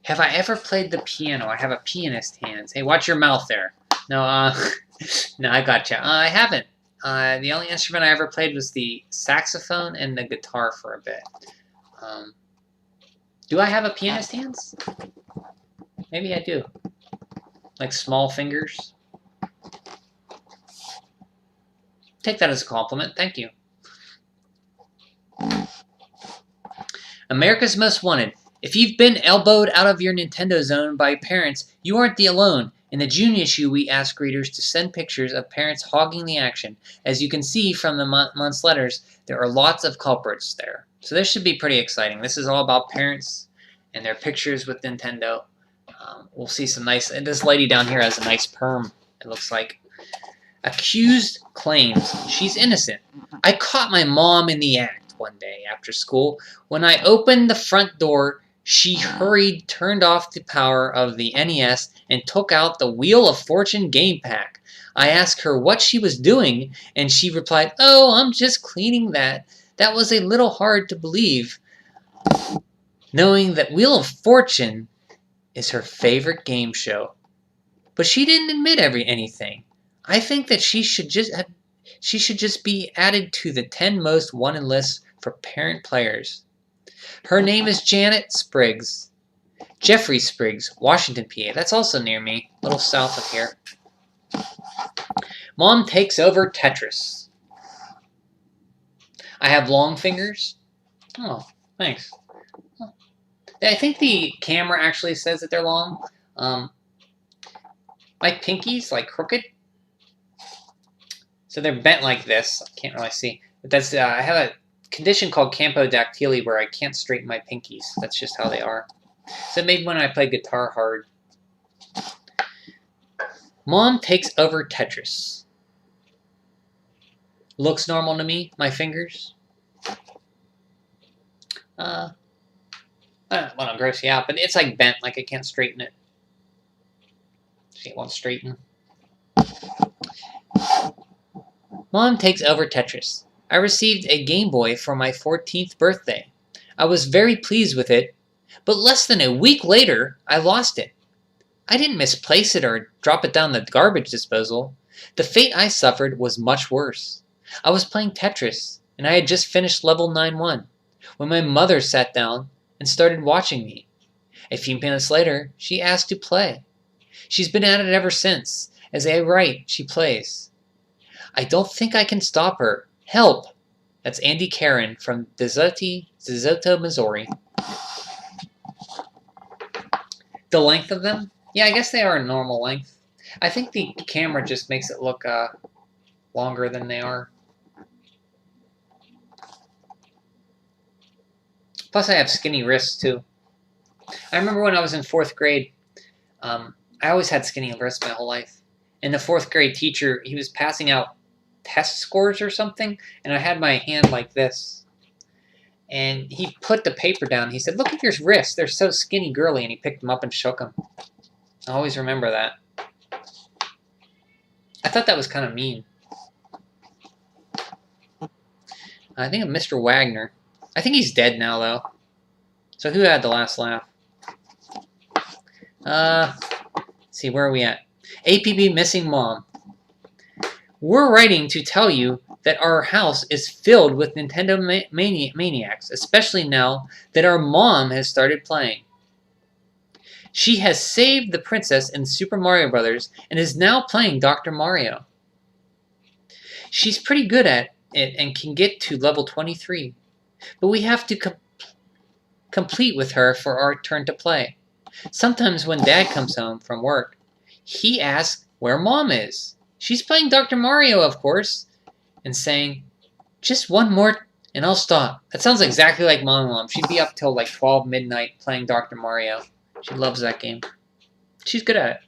Have I ever played the piano? I have a pianist hands. Hey, watch your mouth there. No, no, I gotcha. I haven't. The only instrument I ever played was the saxophone and the guitar for a bit. Do I have a pianist hands? Maybe I do. Like small fingers. Take that as a compliment. Thank you. America's Most Wanted. If you've been elbowed out of your Nintendo zone by parents, you aren't the alone. In the June issue, we ask readers to send pictures of parents hogging the action. As you can see from the month's letters, there are lots of culprits there. So this should be pretty exciting. This is all about parents and their pictures with Nintendo. We'll see some nice... And this lady down here has a nice perm, it looks like. Accused claims she's innocent. I caught my mom in the act one day after school. When I opened the front door, she hurried, turned off the power of the NES, and took out the Wheel of Fortune game pack. I asked her what she was doing, and she replied, "Oh, I'm just cleaning that." That was a little hard to believe, knowing that Wheel of Fortune is her favorite game show. But she didn't admit anything. I think that she should just be added to the 10 most wanted lists for parent players. Her name is Janet Spriggs. Jeffrey Spriggs, Washington, PA. That's also near me, a little south of here. Mom takes over Tetris. I have long fingers. Oh, thanks. I think the camera actually says that they're long. My pinky's like crooked. So they're bent like this. I can't really see. But that's I have a condition called campodactyly where I can't straighten my pinkies. That's just how they are. So it made when I play guitar hard. Mom takes over Tetris. Looks normal to me, my fingers. I don't want to gross you out, but it's like bent, like I can't straighten it. See, it won't straighten. Mom takes over Tetris. I received a Game Boy for my 14th birthday. I was very pleased with it, but less than a week later, I lost it. I didn't misplace it or drop it down the garbage disposal. The fate I suffered was much worse. I was playing Tetris, and I had just finished level 9-1, when my mother sat down and started watching me. A few minutes later, she asked to play. She's been at it ever since. As I write, she plays. I don't think I can stop her. Help! That's Andy Karen from DeSoto, Missouri. The length of them? Yeah, I guess they are a normal length. I think the camera just makes it look longer than they are. Plus, I have skinny wrists, too. I remember when I was in 4th grade, I always had skinny wrists my whole life. And the 4th grade teacher, he was passing out test scores or something, and I had my hand like this. And he put the paper down. He said, "Look at your wrists. They're so skinny girly." And he picked them up and shook them. I always remember that. I thought that was kind of mean. I think of Mr. Wagner. I think he's dead now, though. So who had the last laugh? Let's see, where are we at? APB Missing Mom. We're writing to tell you that our house is filled with Nintendo maniacs, especially now that our mom has started playing. She has saved the princess in Super Mario Bros. And is now playing Dr. Mario. She's pretty good at it and can get to level 23. But we have to complete with her for our turn to play. Sometimes when Dad comes home from work, he asks where Mom is. She's playing Dr. Mario, of course, and saying, "Just one more and I'll stop." That sounds exactly like Mom. She'd be up till like 12 midnight playing Dr. Mario. She loves that game. She's good at it.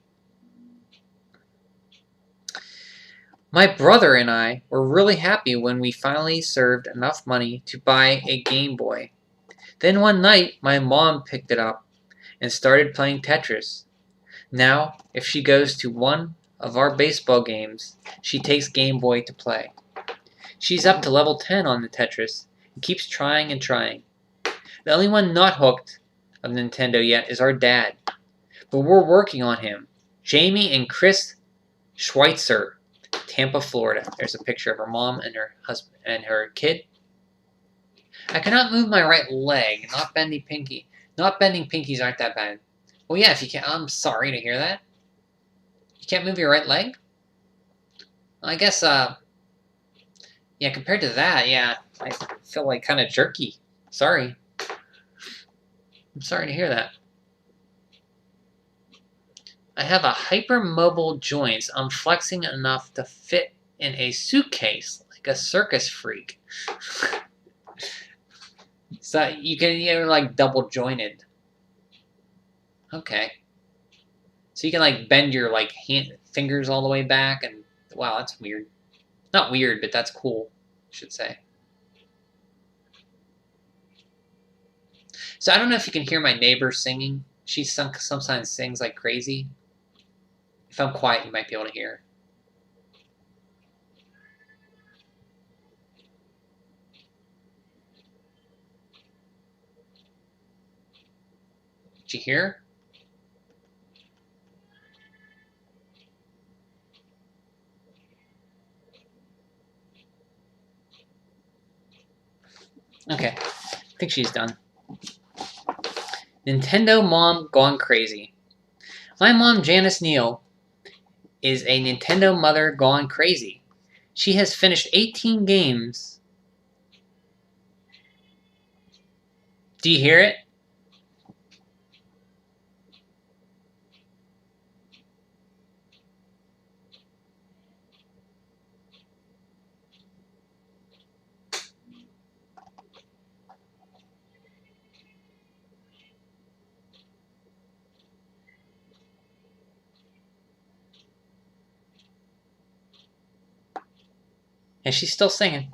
My brother and I were really happy when we finally saved enough money to buy a Game Boy. Then one night, my mom picked it up and started playing Tetris. Now, if she goes to one of our baseball games, she takes Game Boy to play. She's up to level 10 on the Tetris and keeps trying and trying. The only one not hooked of Nintendo yet is our dad, but we're working on him. Jamie and Chris Schweitzer. Tampa, Florida. There's a picture of her mom and her husband and her kid. I cannot move my right leg. Not bending pinky. Not bending pinkies aren't that bad. Well, yeah, if you can't. I'm sorry to hear that. You can't move your right leg? I guess, yeah, compared to that, yeah, I feel like kind of jerky. Sorry. I'm sorry to hear that. I have a hypermobile joints. I'm flexing enough to fit in a suitcase like a circus freak. So you're like double jointed. Okay. So you can like bend your like fingers all the way back, and wow, that's weird. Not weird, but that's cool, I should say. So I don't know if you can hear my neighbor singing. She sometimes sings like crazy. If I'm quiet, you might be able to hear. Did you hear? Okay, I think she's done. Nintendo mom gone crazy. My mom, Janice Neal, is a Nintendo mother gone crazy. She has finished 18 games. Do you hear it? And she's still singing.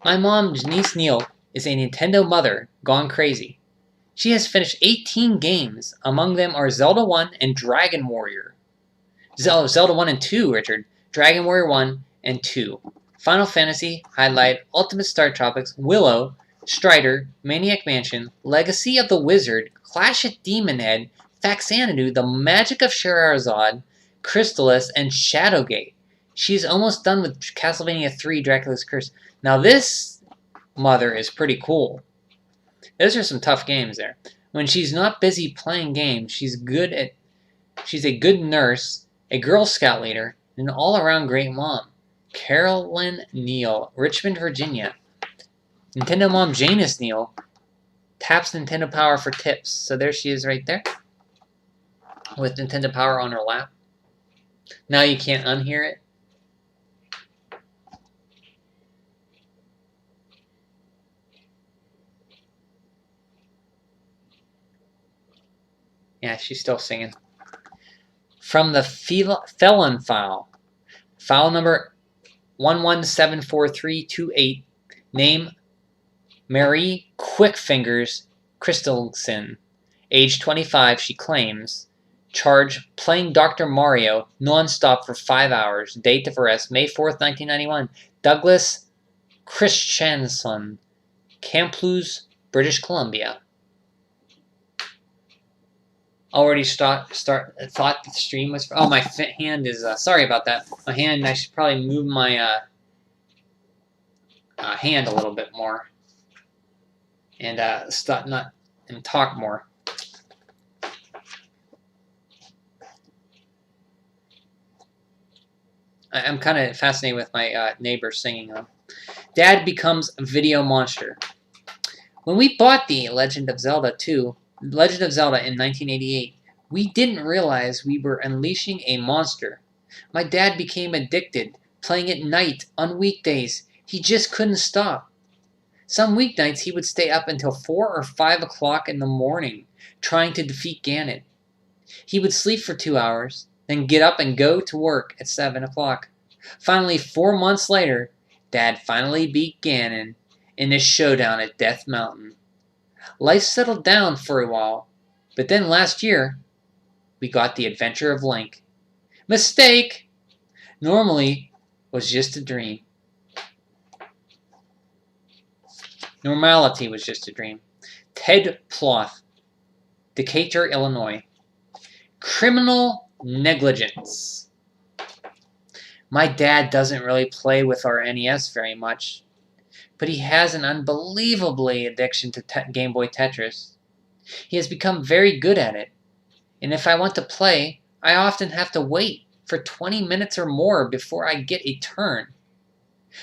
My mom, Janice Neal, is a Nintendo mother gone crazy. She has finished 18 games. Among them are Zelda 1 and Dragon Warrior. Zelda 1 and 2, Richard. Dragon Warrior 1 and 2. Final Fantasy, Highlight, Ultimate Star Tropics, Willow, Strider, Maniac Mansion, Legacy of the Wizard, Clash at Demon Head, Faxanadu, The Magic of Scheherazade, Crystallis, and Shadowgate. She's almost done with Castlevania 3, Dracula's Curse. Now this mother is pretty cool. Those are some tough games there. When she's not busy playing games, she's a good nurse, a Girl Scout leader, and an all-around great mom. Carolyn Neal, Richmond, Virginia. Nintendo mom Janice Neal taps Nintendo Power for tips. So there she is right there with Nintendo Power on her lap. Now you can't unhear it. Yeah, she's still singing. From the Felon File. File number 1174328. Name Marie Quickfingers Christelsen. Age 25, she claims. Charge playing Dr. Mario non-stop for 5 hours. Date of arrest May 4th, 1991. Douglas Christensen, Kamloops, British Columbia. Already thought the stream was. Oh, my hand is. Sorry about that. My hand. I should probably move my hand a little bit more, and talk more. I'm kind of fascinated with my neighbor singing. Dad becomes a video monster. When we bought the Legend of Zelda in 1988, we didn't realize we were unleashing a monster. My dad became addicted, playing at night on weekdays. He just couldn't stop. Some weeknights he would stay up until 4 or 5 o'clock in the morning, trying to defeat Ganon. He would sleep for 2 hours, then get up and go to work at 7 o'clock. Finally, 4 months later, Dad finally beat Ganon in a showdown at Death Mountain. Life settled down for a while, but then last year, we got The Adventure of Link. Mistake! Normally was just a dream. Normality was just a dream. Ted Ploth, Decatur, Illinois. Criminal negligence. My dad doesn't really play with our NES very much, but he has an unbelievably addiction to Game Boy Tetris. He has become very good at it, and if I want to play, I often have to wait for 20 minutes or more before I get a turn.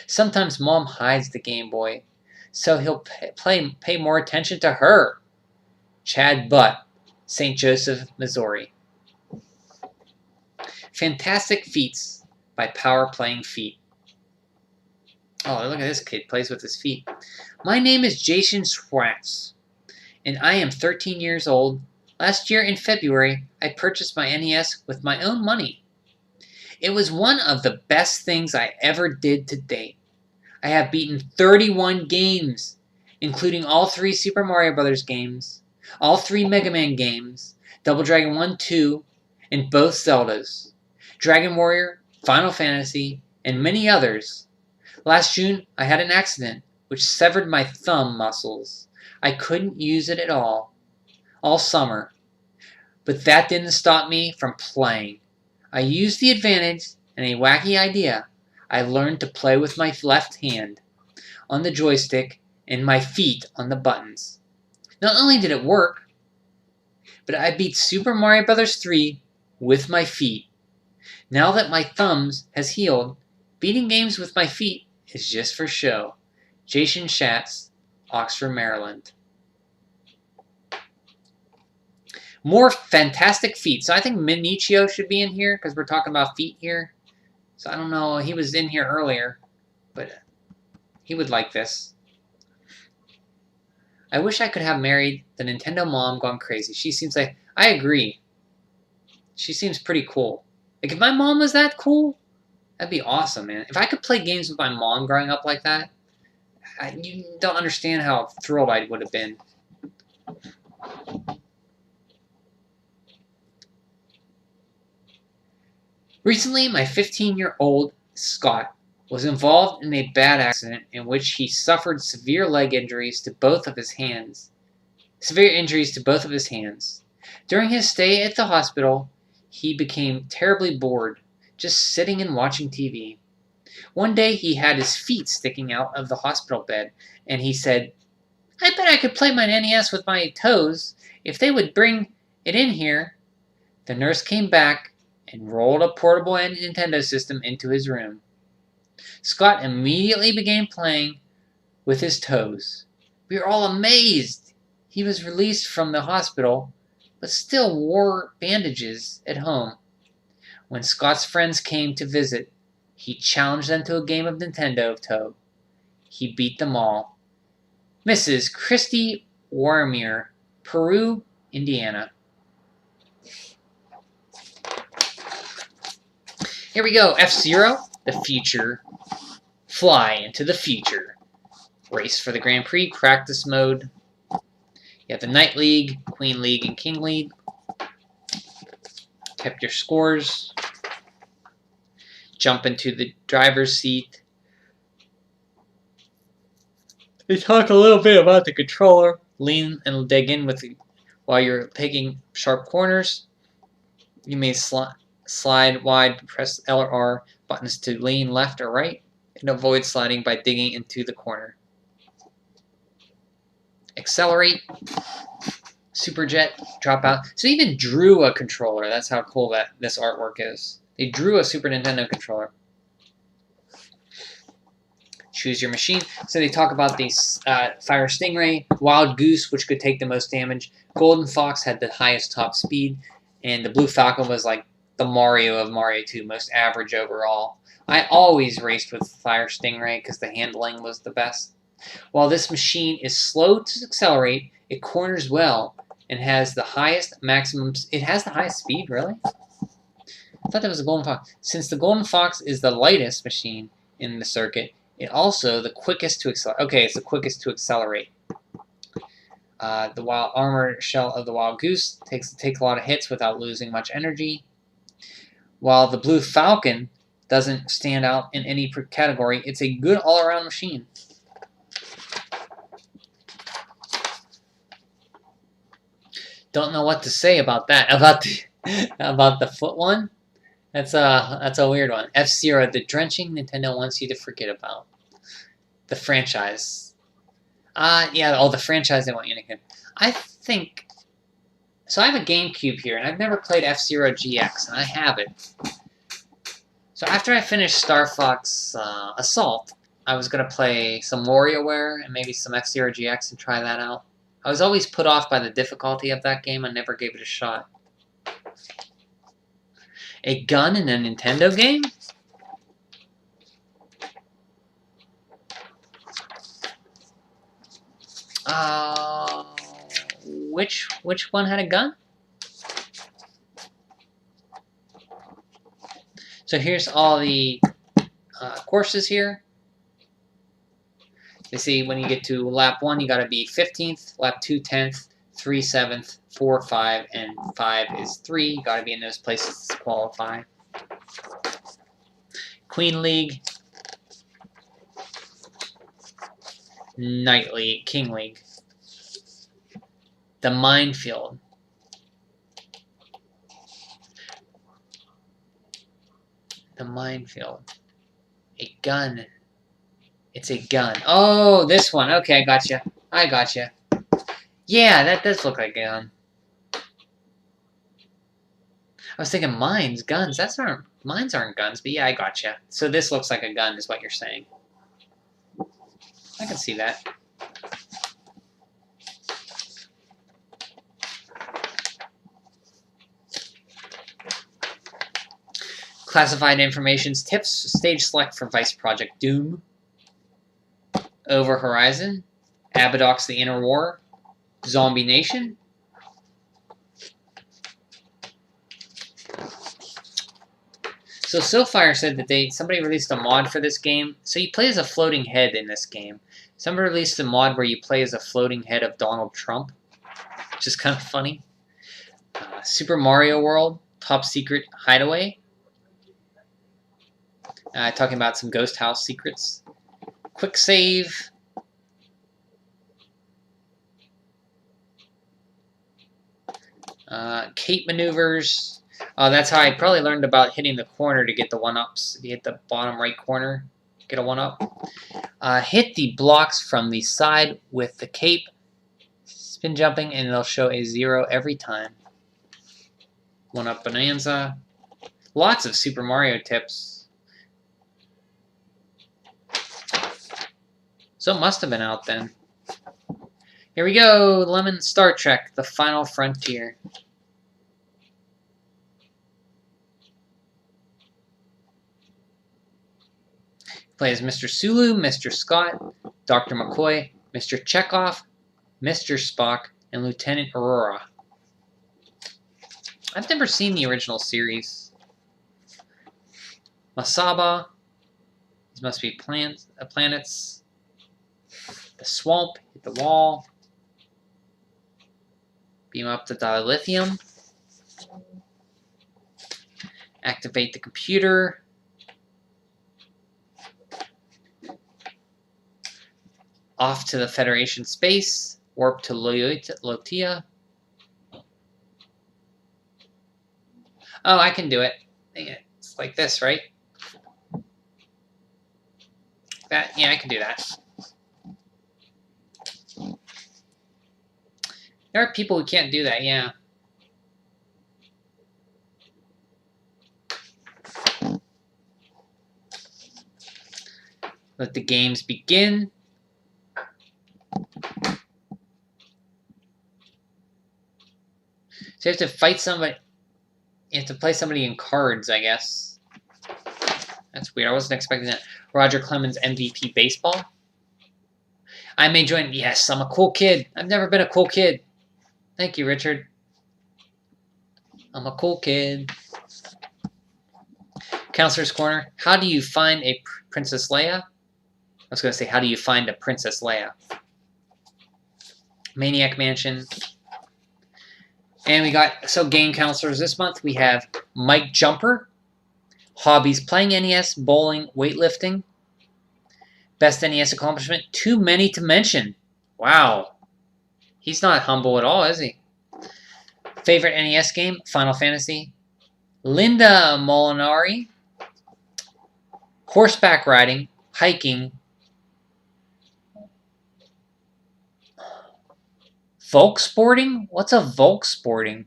Sometimes Mom hides the Game Boy, so he'll pay more attention to her. Chad Butt, St. Joseph, Missouri. Fantastic Feats by Power Playing Feet. Oh, look at this kid, plays with his feet. My name is Jason Schwartz, and I am 13 years old. Last year in February, I purchased my NES with my own money. It was one of the best things I ever did to date. I have beaten 31 games, including all 3 Super Mario Bros. Games, all 3 Mega Man games, Double Dragon 1, 2, and both Zeldas, Dragon Warrior, Final Fantasy, and many others. Last June, I had an accident, which severed my thumb muscles. I couldn't use it at all summer. But that didn't stop me from playing. I used the advantage and a wacky idea. I learned to play with my left hand on the joystick and my feet on the buttons. Not only did it work, but I beat Super Mario Bros. 3 with my feet. Now that my thumbs has healed, beating games with my feet is just for show. Jason Schatz, Oxford, Maryland. More fantastic feet. So I think Minichio should be in here because we're talking about feet here. So I don't know. He was in here earlier, but he would like this. I wish I could have married the Nintendo mom gone crazy. She seems like... I agree. She seems pretty cool. Like, if my mom was that cool, that'd be awesome, man. If I could play games with my mom growing up like that, you don't understand how thrilled I would have been. Recently, my 15-year-old Scott was involved in a bad accident in which he suffered severe injuries to both of his hands. During his stay at the hospital, he became terribly bored, just sitting and watching TV. One day, he had his feet sticking out of the hospital bed, and he said, "I bet I could play my NES with my toes if they would bring it in here." The nurse came back and rolled a portable Nintendo system into his room. Scott immediately began playing with his toes. We were all amazed. He was released from the hospital, but still wore bandages at home. When Scott's friends came to visit, he challenged them to a game of Nintendo Toe. He beat them all. Mrs. Christy Warmier, Peru, Indiana. Here we go. F-Zero, the future. Fly into the future. Race for the Grand Prix, practice mode. You have the Knight League, Queen League, and King League. Kept your scores. Jump into the driver's seat. They talk a little bit about the controller. Lean and dig in with while you're taking sharp corners. You may slide wide, press L or R buttons to lean left or right, and avoid sliding by digging into the corner. Accelerate, Superjet, drop out. So they even drew a controller. That's how cool that this artwork is. They drew a Super Nintendo controller. Choose your machine. So they talk about these Fire Stingray, Wild Goose, which could take the most damage. Golden Fox had the highest top speed, and the Blue Falcon was like the Mario of Mario 2, most average overall. I always raced with Fire Stingray because the handling was the best. While this machine is slow to accelerate, it corners well and has the highest maximum. It has the highest speed, really? I thought that was a Golden Fox. Since the Golden Fox is the lightest machine in the circuit, it also the quickest to accelerate. Okay, it's the quickest to accelerate. The wild armor shell of the Wild Goose takes a lot of hits without losing much energy. While the Blue Falcon doesn't stand out in any category, it's a good all-around machine. Don't know what to say about that. About the foot one. That's a weird one. F-Zero, the drenching Nintendo wants you to forget about. The franchise. Yeah, the franchise they want you to. I think. So I have a GameCube here, and I've never played F-Zero GX, and I have it. So after I finished Star Fox Assault, I was gonna play some WarioWare and maybe some F-Zero GX and try that out. I was always put off by the difficulty of that game. I never gave it a shot. A gun in a Nintendo game? Which one had a gun? So here's all the courses here. You see, when you get to lap 1, you got to be 15th, lap 2, 10th, 3, 7th, 4, 5, and 5 is 3. You got to be in those places to qualify. Queen League, Knight League, King League. The Minefield. The Minefield. A gun. It's a gun. Oh, this one. Okay, I gotcha. I gotcha. Yeah, that does look like a gun. I was thinking mines, guns. Mines aren't guns, but yeah, I gotcha. So this looks like a gun, is what you're saying. I can see that. Classified information's tips. Stage select for Vice Project Doom. Over Horizon. Abadox the Inner War. Zombie Nation. So Soulfire said that somebody released a mod for this game. So you play as a floating head in this game. Somebody released a mod where you play as a floating head of Donald Trump, which is kind of funny. Super Mario World, Top Secret Hideaway. Talking about some ghost house secrets. Quick save. Cape maneuvers. That's how I probably learned about hitting the corner to get the 1-ups. If you hit the bottom right corner, get a 1-up. Hit the blocks from the side with the cape. Spin jumping, and it'll show a 0 every time. 1-up bonanza. Lots of Super Mario tips. So it must have been out then. Here we go, Lemon Star Trek, The Final Frontier. Play as Mr. Sulu, Mr. Scott, Dr. McCoy, Mr. Chekhov, Mr. Spock, and Lieutenant Aurora. I've never seen the original series. Masaba. These must be planets. The swamp, hit the wall. Beam up the dilithium. Activate the computer. Off to the Federation space. Warp to Lotia. Oh, I can do it. It's like this, right? Yeah, I can do that. There are people who can't do that, yeah. Let the games begin. So you have to fight somebody. You have to play somebody in cards, I guess. That's weird. I wasn't expecting that. Roger Clemens MVP baseball. I may join. Yes, I'm a cool kid. I've never been a cool kid. Thank you, Richard. I'm a cool kid. Counselor's Corner. How do you find a Princess Leia? I was going to say, how do you find a Princess Leia? Maniac Mansion. And we got, so game counselors this month, we have Mike Jumper. Hobbies, playing NES, bowling, weightlifting. Best NES accomplishment, too many to mention. Wow. He's not humble at all, is he? Favorite NES game, Final Fantasy. Linda Molinari, horseback riding, hiking, Volksporting? What's a Volksporting?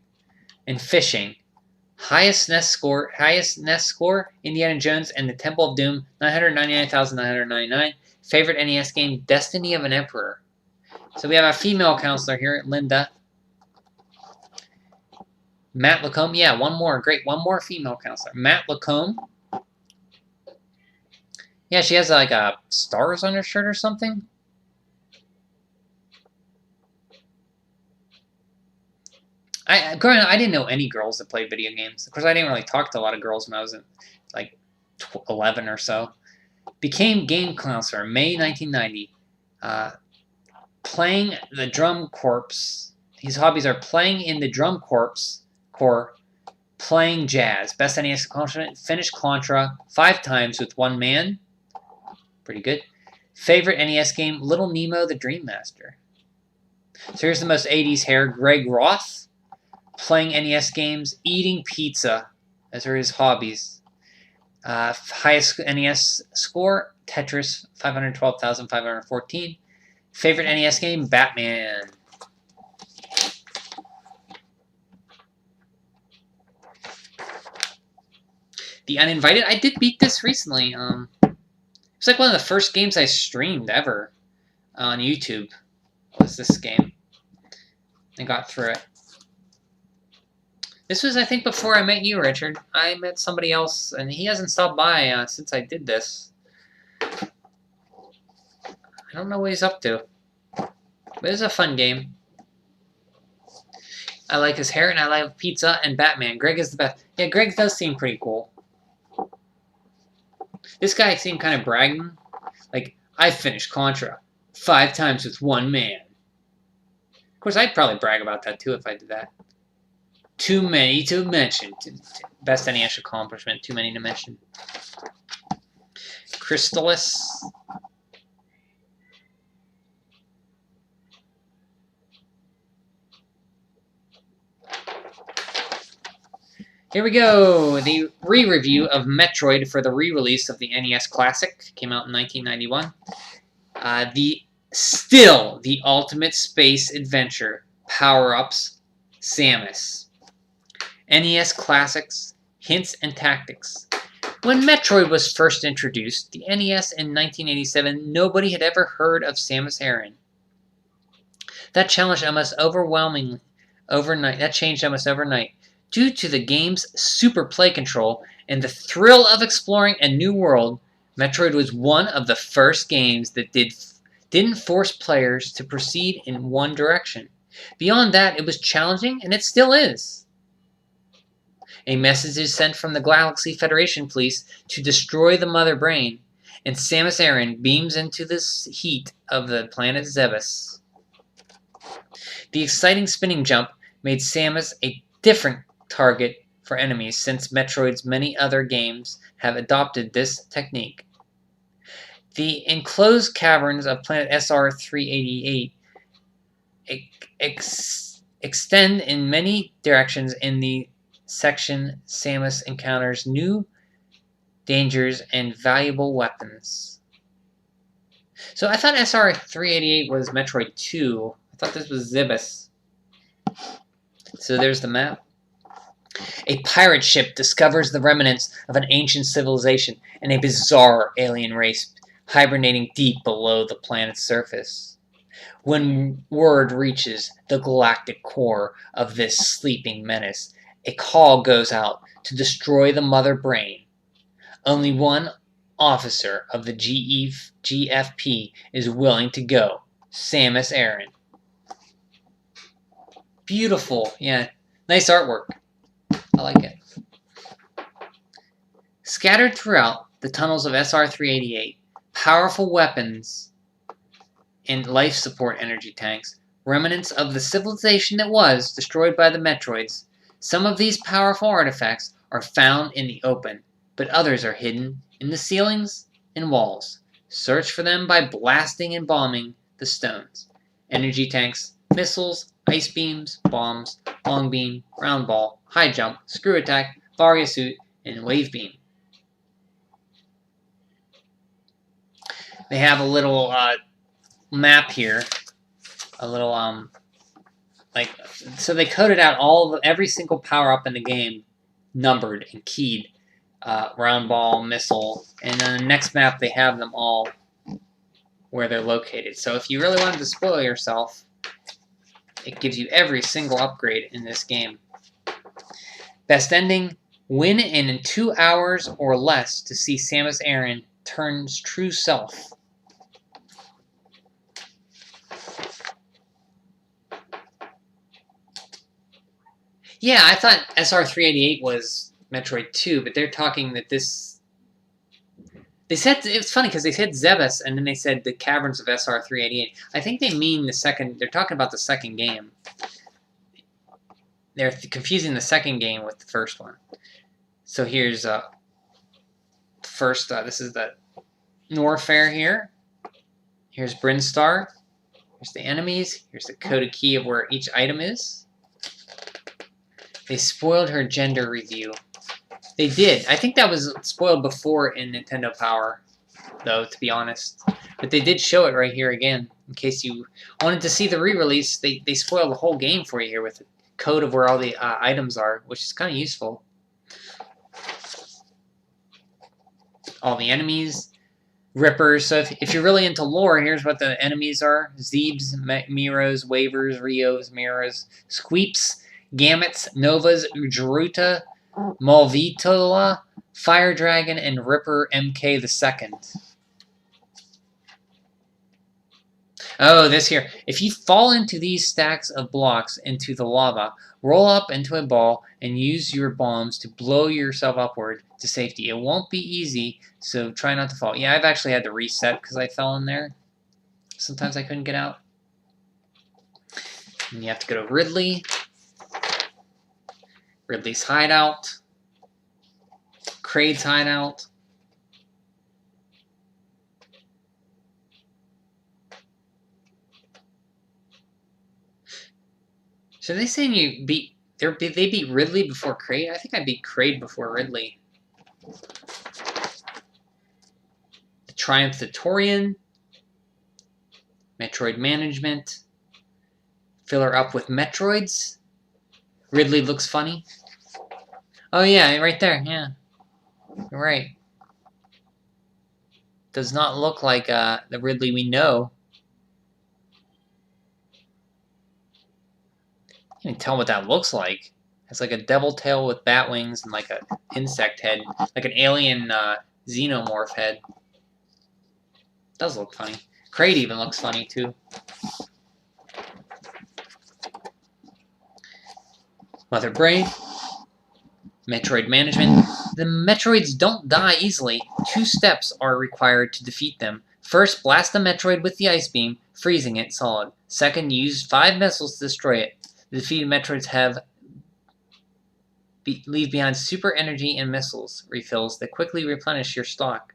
And fishing. Highest Nes score, Indiana Jones and the Temple of Doom, 999,999. Favorite NES game, Destiny of an Emperor. So we have a female counselor here, Linda. Matt Lacombe, yeah, one more, great, one more female counselor. Matt Lacombe. Yeah, she has like a stars on her shirt or something. Growing up, I didn't know any girls that played video games. Of course, I didn't really talk to a lot of girls when I was like 11 or so. Became game counselor May 1990. Playing the drum corps. His hobbies are playing in the drum corps, playing jazz. Best NES accomplishment, finished Contra 5 times with one man. Pretty good. Favorite NES game, Little Nemo the Dream Master. So here's the most 80s hair, Greg Roth. Playing NES games, eating pizza. Those are his hobbies. Highest NES score, Tetris, 512,514. Favorite NES game, Batman. The Uninvited, I did beat this recently. It's like one of the first games I streamed ever on YouTube. Was this game? I got through it. This was, I think, before I met you, Richard. I met somebody else, and he hasn't stopped by since I did this. I don't know what he's up to. But it's a fun game. I like his hair, and I like pizza and Batman. Greg is the best. Yeah, Greg does seem pretty cool. This guy seemed kind of bragging. Like, I finished Contra 5 times with one man. Of course, I'd probably brag about that, too, if I did that. Too many to mention. Best NES accomplishment, too many to mention. Crystalis. Here we go. The re-review of Metroid for the re-release of the NES Classic. Came out in 1991. Still the ultimate space adventure. Power-ups. Samus. NES Classics, Hints and Tactics. When Metroid was first introduced, the NES in 1987, nobody had ever heard of Samus Aran. That challenged almost overwhelmingly overnight. That changed almost overnight. Due to the game's super play control and the thrill of exploring a new world, Metroid was one of the first games that didn't force players to proceed in one direction. Beyond that, it was challenging, and it still is. A message is sent from the Galaxy Federation Police to destroy the Mother Brain, and Samus Aran beams into the heat of the planet Zebes. The exciting spinning jump made Samus a different target for enemies since Metroid's many other games have adopted this technique. The enclosed caverns of planet SR-388 extend in many directions. In the section, Samus encounters new dangers and valuable weapons. So I thought SR-388 was Metroid 2. I thought this was Zebes. So there's the map. A pirate ship discovers the remnants of an ancient civilization and a bizarre alien race hibernating deep below the planet's surface. When word reaches the galactic core of this sleeping menace, a call goes out to destroy the Mother Brain. Only one officer of the GFP is willing to go, Samus Aran. Beautiful, yeah, nice artwork. I like it. Scattered throughout the tunnels of SR-388, powerful weapons and life support energy tanks, remnants of the civilization that was destroyed by the Metroids. Some of these powerful artifacts are found in the open, but others are hidden in the ceilings and walls. Search for them by blasting and bombing the stones. Energy tanks, missiles, ice beams, bombs, long beam, round ball, high jump, screw attack, Barrier Suit, and Wave Beam. They have a little map here, a little so they coded out every single power up in the game, numbered and keyed, round ball, missile, and then the next map they have them all where they're located. So if you really wanted to spoil yourself, it gives you every single upgrade in this game. Best ending: win in 2 hours or less to see Samus Aran turns true self. Yeah, I thought SR388 was Metroid 2, but they're talking that this... They said... It was funny because they said Zebes, and then they said the Caverns of SR388. I think they mean the second... They're talking about the second game. They're confusing the second game with the first one. So here's... first, this is the Norfair here. Here's Brinstar. Here's the enemies. Here's the coded key of where each item is. They spoiled her gender review. They did. I think that was spoiled before in Nintendo Power, though, to be honest. But they did show it right here again. In case you wanted to see the re-release, they spoiled the whole game for you here with the code of where all the items are, which is kind of useful. All the enemies. Rippers. So if you're really into lore, here's what the enemies are. Zeebs, Miros, Wavers, Rios, Miras, Squeeps, Gamuts, Novas, Ujruta, Malvitola, Fire Dragon, and Ripper MK II. Oh, this here. If you fall into these stacks of blocks into the lava, roll up into a ball and use your bombs to blow yourself upward to safety. It won't be easy, so try not to fall. Yeah, I've actually had to reset because I fell in there. Sometimes I couldn't get out. And you have to go to Ridley. Ridley's hideout. Kraid's hideout. So are they saying you beat... They beat Ridley before Kraid? I think I beat Kraid before Ridley. The Triumph Tutorian. Metroid Management. Fill her up with Metroids. Ridley looks funny. Oh yeah, right there, yeah. You're right. Does not look like the Ridley we know. You can tell what that looks like. It's like a devil tail with bat wings and like an insect head. Like an alien xenomorph head. Does look funny. Kraid even looks funny too. Mother Brain. Metroid Management. The Metroids don't die easily. 2 steps are required to defeat them. First, blast the Metroid with the Ice Beam, freezing it solid. Second, use 5 missiles to destroy it. The defeated Metroids leave behind super energy and missiles refills that quickly replenish your stock.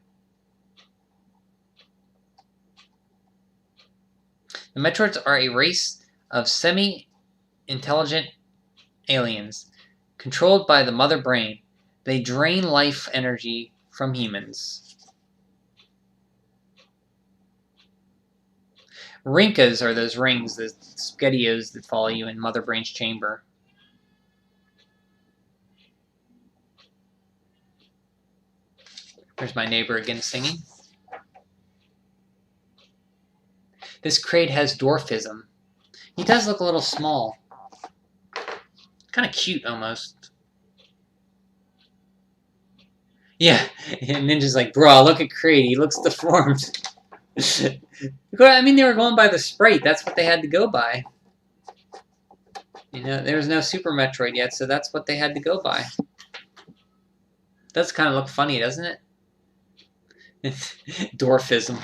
The Metroids are a race of semi-intelligent aliens controlled by the Mother Brain. They drain life energy from humans. Rinkas are those rings, the spaghettios that follow you in Mother Brain's chamber. There's my neighbor again singing. This Kraid has dwarfism. He does look a little small. Kind of cute, almost. Yeah, and Ninja's like, bro, look at Kraid. He looks deformed. I mean, they were going by the sprite. That's what they had to go by. You know, there was no Super Metroid yet, so that's what they had to go by. Does kind of look funny, doesn't it? Dwarfism.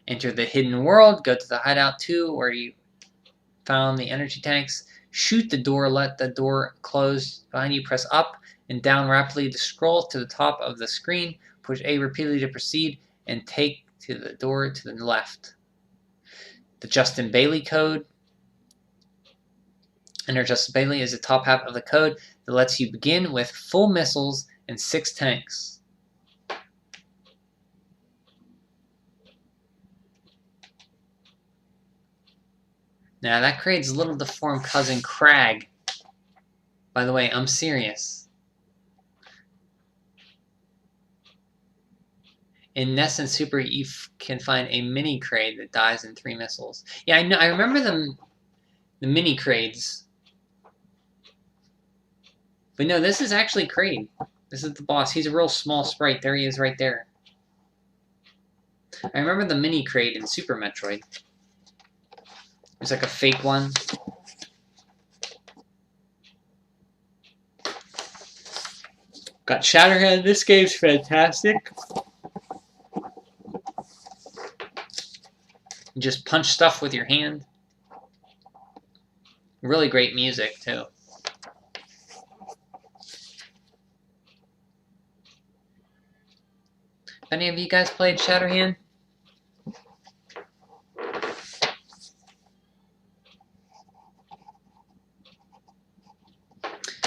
Enter the hidden world. Go to the hideout 2 where you found the energy tanks. Shoot the door. Let the door close behind you. Press up and down rapidly to scroll to the top of the screen. Push A repeatedly to proceed and take to the door to the left. The Justin Bailey code. Interjustibility is the top half of the code that lets you begin with full missiles and 6 tanks. Now that creates little deformed cousin Crag. By the way, I'm serious. In Nes and Super, you can find a mini Kraid that dies in 3 missiles. Yeah, I know. I remember the mini Kraids. But no, this is actually Kraid. This is the boss. He's a real small sprite. There he is right there. I remember the mini Kraid in Super Metroid. There's like a fake one. Got Shatterhead. This game's fantastic. You just punch stuff with your hand. Really great music, too. Any of you guys played Shatterhand?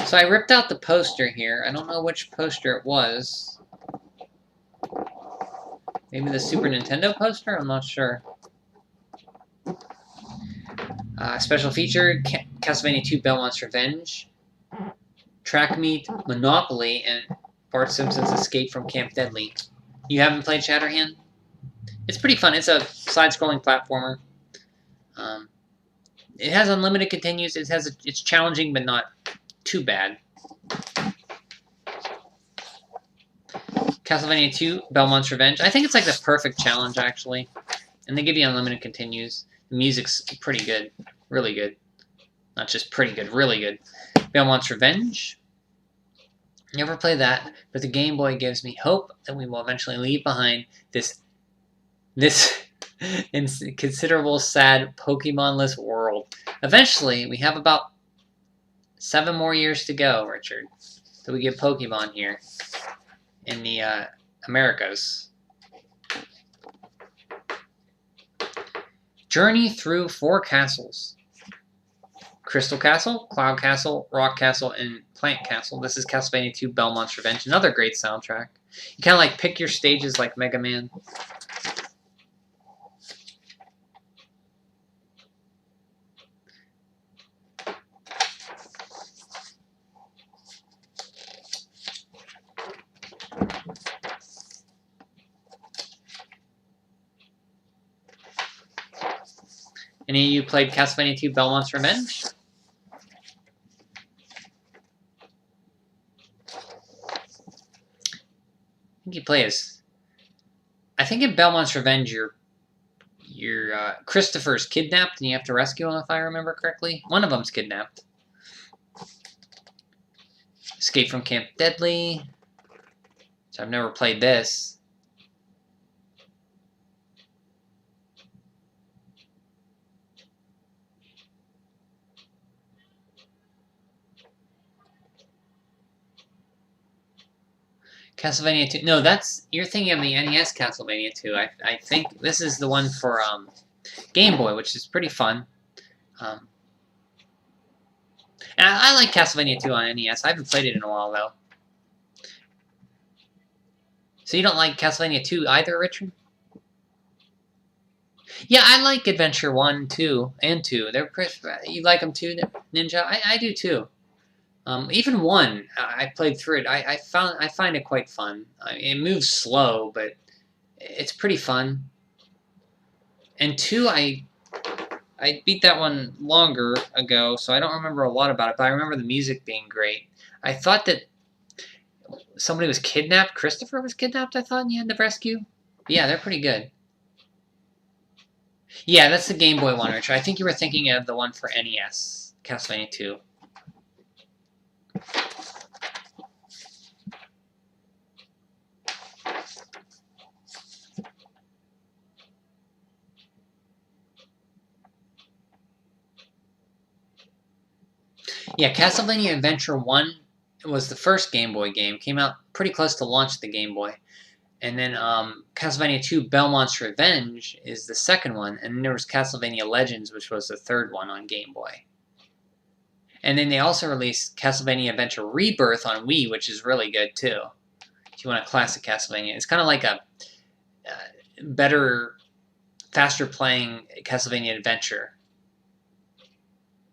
So I ripped out the poster here. I don't know which poster it was. Maybe the Super Nintendo poster? I'm not sure. Special feature, Castlevania 2 Belmont's Revenge, Track Meet, Monopoly, and Bart Simpson's Escape from Camp Deadly. You haven't played Shatterhand? It's pretty fun. It's a side-scrolling platformer. It has unlimited continues. It's challenging, but not too bad. Castlevania 2 Belmont's Revenge. I think it's like the perfect challenge, actually. And they give you unlimited continues. The music's pretty good. Really good. Not just pretty good, really good. Belmont's Revenge. Never played that, but the Game Boy gives me hope that we will eventually leave behind this considerable, sad, Pokemon-less world. Eventually, we have about 7 more years to go, Richard, till we get Pokemon here in the Americas. Journey through 4 castles. Crystal Castle, Cloud Castle, Rock Castle, and Plant Castle. This is Castlevania 2 Belmont's Revenge. Another great soundtrack. You kind of like pick your stages like Mega Man. Any of you played Castlevania 2 Belmont's Revenge? I think you play as... I think in Belmont's Revenge, Christopher's kidnapped and you have to rescue him, if I remember correctly. One of them's kidnapped. Escape from Camp Deadly. So I've never played this. Castlevania 2. No, you're thinking of the NES Castlevania 2. I think this is the one for Game Boy, which is pretty fun. And I like Castlevania 2 on NES. I haven't played it in a while, though. So you don't like Castlevania 2 either, Richard? Yeah, I like Adventure 1, 2, and 2. You like them too, Ninja? I do too. Even 1, I played through it. I find it quite fun. It moves slow, but it's pretty fun. And 2, I beat that one longer ago, so I don't remember a lot about it, but I remember the music being great. I thought that somebody was kidnapped. Christopher was kidnapped, I thought, and you had to rescue. But yeah, they're pretty good. Yeah, that's the Game Boy one, Richard. I think you were thinking of the one for NES, Castlevania 2. Yeah, Castlevania Adventure 1 was the first Game Boy game. Came out pretty close to launch the Game Boy. And then Castlevania 2 Belmont's Revenge is the second one. And then there was Castlevania Legends, which was the third one on Game Boy. And then they also released Castlevania Adventure Rebirth on Wii, which is really good too. If you want a classic Castlevania, it's kind of like a better, faster playing Castlevania Adventure.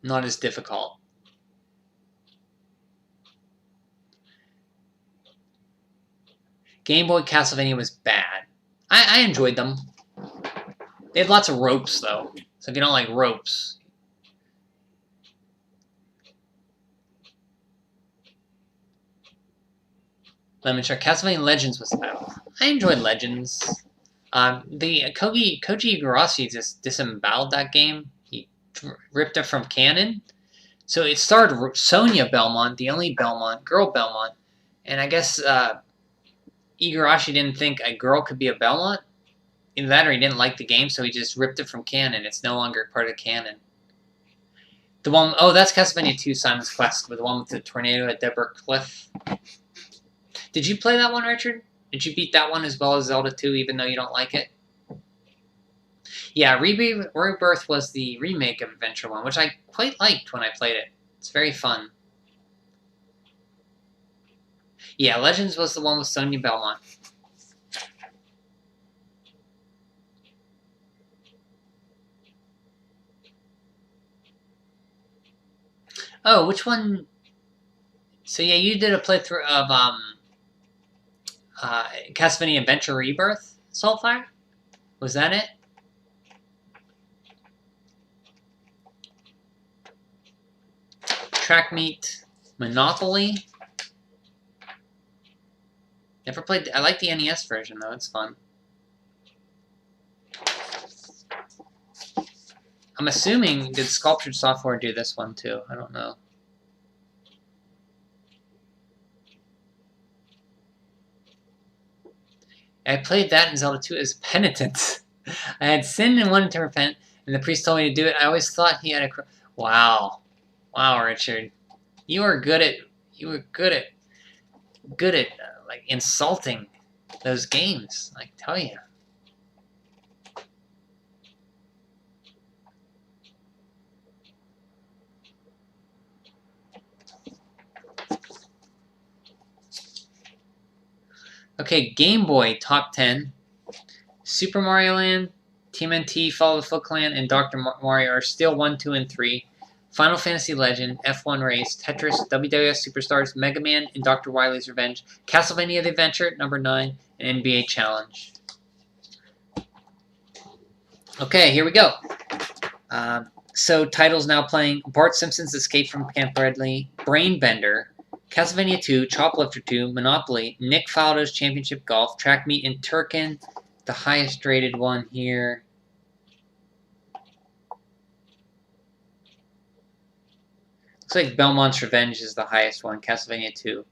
Not as difficult. Game Boy Castlevania was bad. I enjoyed them. They had lots of ropes though, so if you don't like ropes. Lemon Shark. Castlevania Legends was bad. I enjoyed Legends. The Koji Igarashi just disemboweled that game. He ripped it from canon. So it starred Sonia Belmont, the only Belmont, girl Belmont. And I guess Igarashi didn't think a girl could be a Belmont. Either that or he didn't like the game, so he just ripped it from canon. It's no longer part of canon. The one, oh, that's Castlevania 2 Simon's Quest, with the one with the tornado at Deborah Cliff. Did you play that one, Richard? Did you beat that one as well as Zelda 2, even though you don't like it? Yeah, Rebirth was the remake of Adventure 1, which I quite liked when I played it. It's very fun. Yeah, Legends was the one with Sonia Belmont. Oh, which one? So yeah, you did a playthrough of Castlevania Adventure Rebirth, Soulfire? Was that it? Track Meet, Monopoly. Never played. I like the NES version though. It's fun. I'm assuming did Sculptured Software do this one too? I don't know. I played that in Zelda 2 as penitent. I had sinned and wanted to repent, and the priest told me to do it. I always thought he had a... Wow. Wow, Richard. You were good at... like, insulting those games, I tell you. Okay, Game Boy Top 10. Super Mario Land, TMNT, Follow the Foot Clan, and Dr. Mario are still 1, 2, and 3. Final Fantasy Legend, F1 Race, Tetris, WWF Superstars, Mega Man, and Dr. Wily's Revenge, Castlevania The Adventure, number 9, and NBA Challenge. Okay, here we go. So titles now playing: Bart Simpson's Escape from Camp Bradley, Brain Bender, Castlevania 2, Choplifter 2, Monopoly, Nick Faldo's Championship Golf, Track Meet, and Turken, the highest rated one here. Looks like Belmont's Revenge is the highest one, Castlevania 2.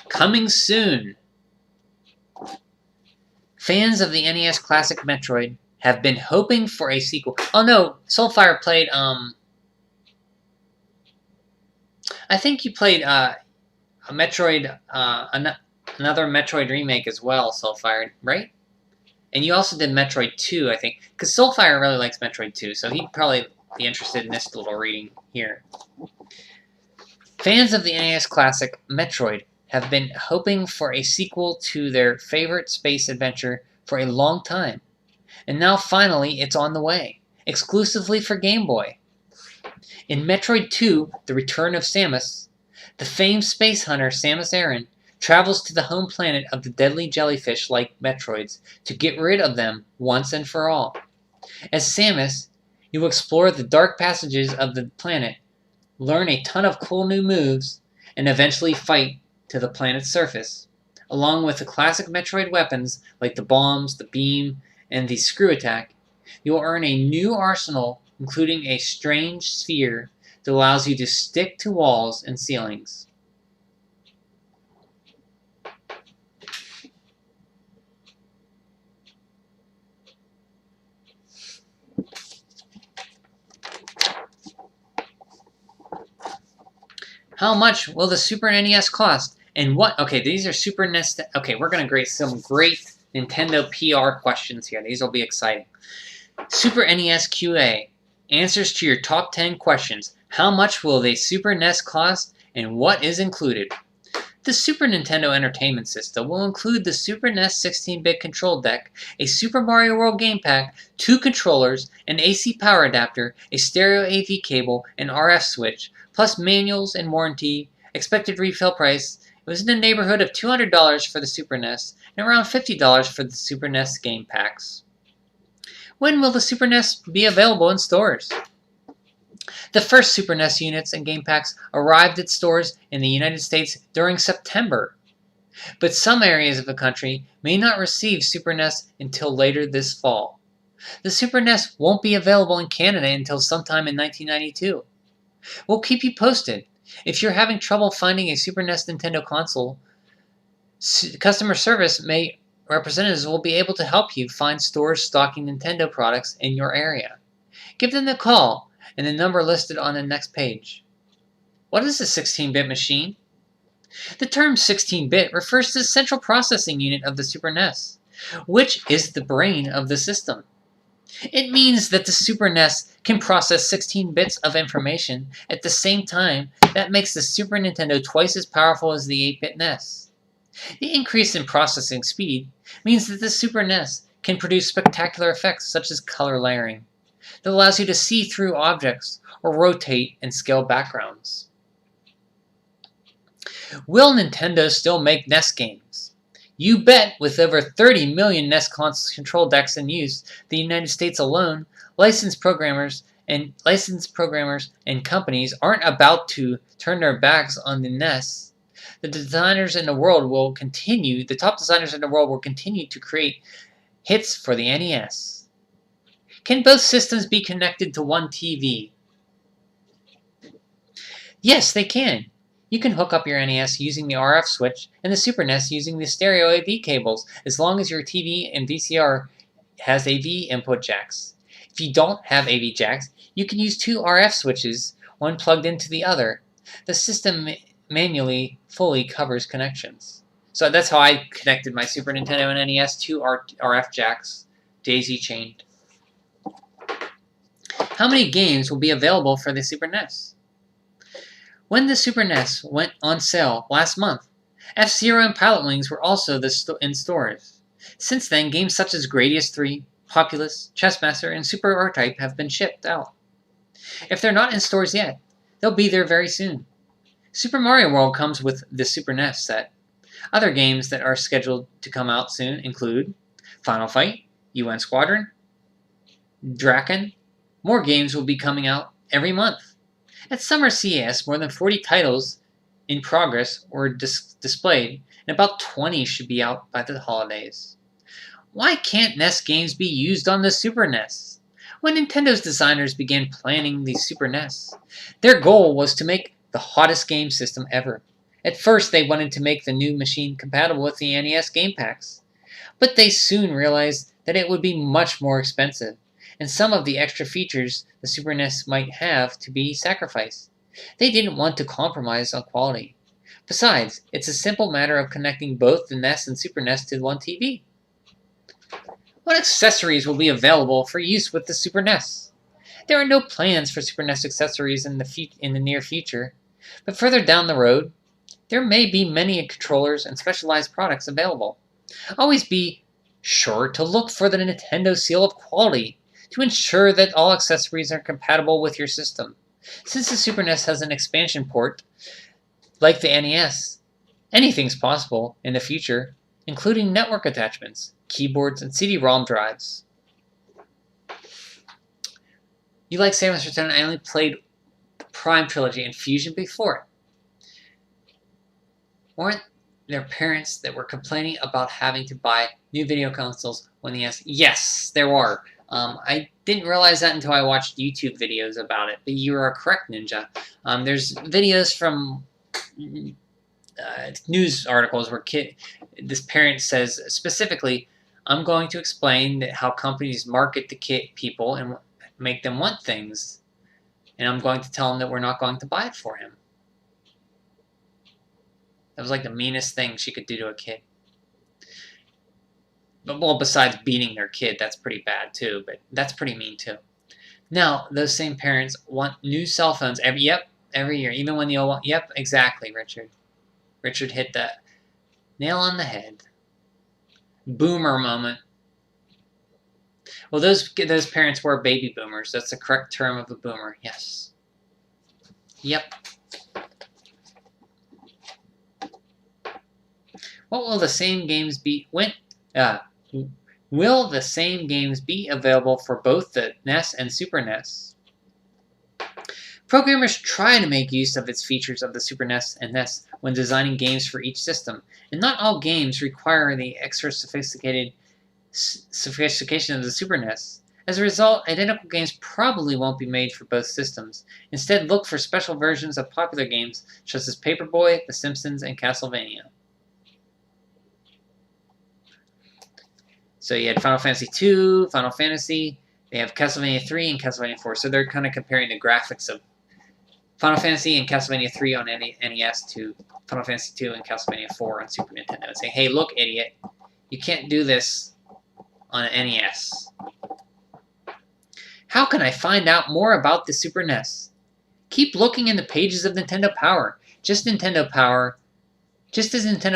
Coming soon! Fans of the NES classic Metroid have been hoping for a sequel. Oh no, Soulfire played, I think you played a Metroid, another Metroid remake as well, Soulfire, right? And you also did Metroid 2, I think. Because Soulfire really likes Metroid 2, so he'd probably be interested in this little reading here. Fans of the NES classic Metroid have been hoping for a sequel to their favorite space adventure for a long time. And now finally it's on the way, exclusively for Game Boy. In Metroid 2, The Return of Samus, the famed space hunter Samus Aran travels to the home planet of the deadly jellyfish-like Metroids to get rid of them once and for all. As Samus, you will explore the dark passages of the planet, learn a ton of cool new moves, and eventually fight to the planet's surface. Along with the classic Metroid weapons like the bombs, the beam, and the screw attack, you will earn a new arsenal, including a strange sphere that allows you to stick to walls and ceilings. How much will the Super NES cost? And what? Okay, these are Super NES. Okay, we're going to grade some great Nintendo PR questions here. These will be exciting. Super NES QA. Answers to your top 10 questions. How much will the Super NES cost, and what is included? The Super Nintendo Entertainment System will include the Super NES 16-bit control deck, a Super Mario World game pack, 2 controllers, an AC power adapter, a stereo AV cable, an RF switch, plus manuals and warranty. Expected retail price, it was in the neighborhood of $200 for the Super NES and around $50 for the Super NES game packs. When will the Super NES be available in stores? The first Super NES units and game packs arrived at stores in the United States during September, but some areas of the country may not receive Super NES until later this fall. The Super NES won't be available in Canada until sometime in 1992. We'll keep you posted. If you're having trouble finding a Super NES Nintendo console, customer service representatives will be able to help you find stores stocking Nintendo products in your area. Give them a call and the number listed on the next page. What is a 16-bit machine? The term 16-bit refers to the central processing unit of the Super NES, which is the brain of the system. It means that the Super NES can process 16 bits of information at the same time. That makes the Super Nintendo twice as powerful as the 8-bit NES. The increase in processing speed means that the Super NES can produce spectacular effects such as color layering that allows you to see through objects or rotate and scale backgrounds. Will Nintendo still make NES games? You bet. With over 30 million NES control decks in use, the United States alone, licensed programmers and companies aren't about to turn their backs on the NES. The top designers in the world will continue to create hits for the NES. Can both systems be connected to one TV? Yes, they can. You can hook up your NES using the RF switch and the Super NES using the stereo AV cables, as long as your TV and VCR has AV input jacks. If you don't have AV jacks, you can use 2 RF switches, one plugged into the other. The system manually fully covers connections. So that's how I connected my Super Nintendo and NES, 2 RF jacks, daisy-chained. How many games will be available for the Super NES? When the Super NES went on sale last month, F-Zero and Pilot Wings were also in stores. Since then, games such as Gradius 3, Populous, Chessmaster, and Super R-Type have been shipped out. If they're not in stores yet, they'll be there very soon. Super Mario World comes with the Super NES set. Other games that are scheduled to come out soon include Final Fight, UN Squadron, Draken. More games will be coming out every month. At Summer CES, more than 40 titles in progress were displayed, and about 20 should be out by the holidays. Why can't NES games be used on the Super NES? When Nintendo's designers began planning the Super NES, their goal was to make the hottest game system ever. At first, they wanted to make the new machine compatible with the NES game packs, but they soon realized that it would be much more expensive, and some of the extra features the Super NES might have to be sacrificed. They didn't want to compromise on quality. Besides, it's a simple matter of connecting both the NES and Super NES to one TV. What accessories will be available for use with the Super NES? There are no plans for Super NES accessories in the near future, but further down the road, there may be many controllers and specialized products available. Always be sure to look for the Nintendo seal of quality to ensure that all accessories are compatible with your system. Since the Super NES has an expansion port, like the NES, anything's possible in the future, including network attachments, keyboards, and CD-ROM drives. You like Samus Return? I only played the Prime Trilogy and Fusion before it. Weren't there parents that were complaining about having to buy new video consoles when they asked? Yes, there were. I didn't realize that until I watched YouTube videos about it, but you are correct, Ninja. There's videos from news articles where this parent says specifically, I'm going to explain that how companies market to people and make them want things, and I'm going to tell them that we're not going to buy it for him. That was like the meanest thing she could do to a kid. But, well, besides beating their kid, that's pretty bad too, but that's pretty mean too. Now, those same parents want new cell phones every year, even when the old one. Yep, exactly, Richard. Richard hit the nail on the head. Boomer moment. Well, those parents were baby boomers. That's the correct term of a boomer. Yes. Yep. What will the same games be will the same games be available for both the NES and Super NES? Programmers try to make use of its features of the Super NES and NES when designing games for each system, and not all games require the extra sophistication of the Super NES. As a result, identical games probably won't be made for both systems. Instead, look for special versions of popular games such as Paperboy, The Simpsons, and Castlevania. So you had Final Fantasy II, Final Fantasy, they have Castlevania 3 and Castlevania 4. So they're kind of comparing the graphics of Final Fantasy and Castlevania 3 on NES to Final Fantasy 2 and Castlevania 4 on Super Nintendo and saying, hey, look, idiot, you can't do this on an NES. How can I find out more about the Super NES? Keep looking in the pages of Nintendo Power. Just as Nintendo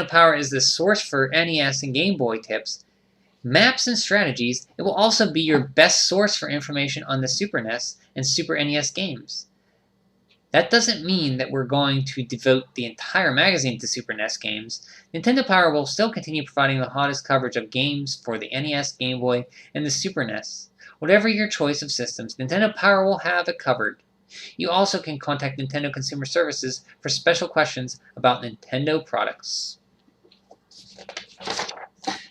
Power is the source for NES and Game Boy tips, maps and strategies, it will also be your best source for information on the Super NES and Super NES games. That doesn't mean that we're going to devote the entire magazine to Super NES games. Nintendo Power will still continue providing the hottest coverage of games for the NES, Game Boy, and the Super NES. Whatever your choice of systems, Nintendo Power will have it covered. You also can contact Nintendo Consumer Services for special questions about Nintendo products.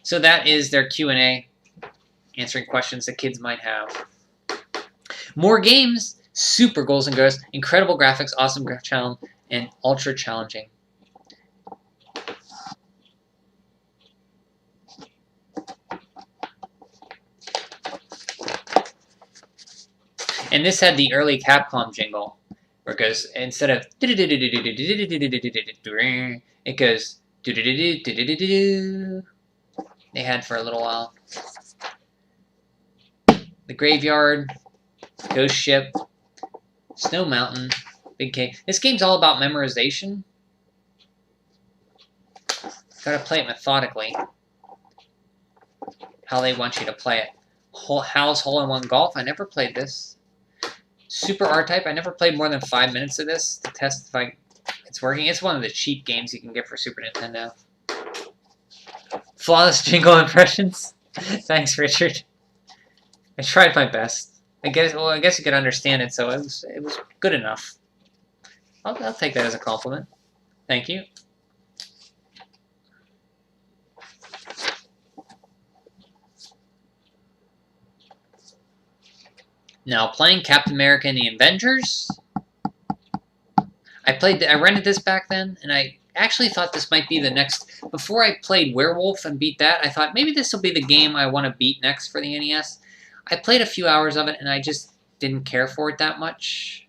So that is their Q&A, answering questions that kids might have. More games, super goals and ghosts, incredible graphics, awesome challenge, and ultra challenging. And this had the early Capcom jingle, where it goes, instead of it goes they had for a little while. The Graveyard, Ghost Ship, Snow Mountain, Big Cave. This game's all about memorization. Gotta play it methodically. How they want you to play it. Hal's Hole-in-One Golf. I never played this. Super R-Type. I never played more than 5 minutes of this to test if it's working. It's one of the cheap games you can get for Super Nintendo. Flawless jingle impressions. Thanks, Richard. I tried my best. I guess you could understand it, so it was good enough. I'll take that as a compliment. Thank you. Now, playing Captain America and the Avengers. I rented this back then, and I actually thought this might be the next. Before I played Werewolf and beat that, I thought maybe this will be the game I want to beat next for the NES. I played a few hours of it, and I just didn't care for it that much.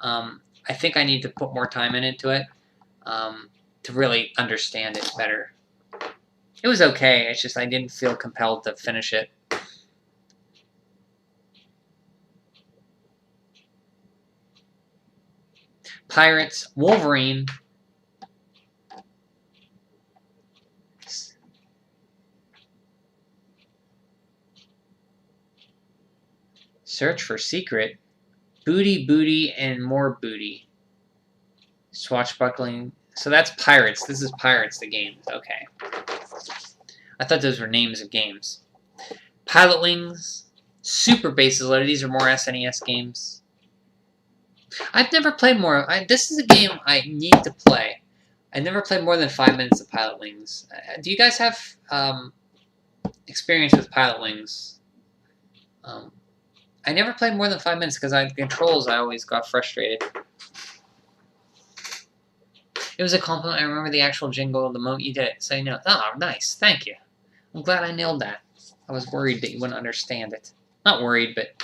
I think I need to put more time into it to really understand it better. It was okay, it's just I didn't feel compelled to finish it. Pirates, Wolverine. Search for secret. Booty, booty, and more booty. Swashbuckling. So that's Pirates. This is Pirates, the game. Okay. I thought those were names of games. Pilot Wings. Super Bases Loaded. These are more SNES games. I've never played more. This is a game I need to play. I never played more than 5 minutes of Pilot Wings. Do you guys have experience with Pilot Wings? I never played more than 5 minutes because the controls, I always got frustrated. It was a compliment. I remember the actual jingle the moment you did it. So you know, oh, nice. Thank you. I'm glad I nailed that. I was worried that you wouldn't understand it. Not worried, but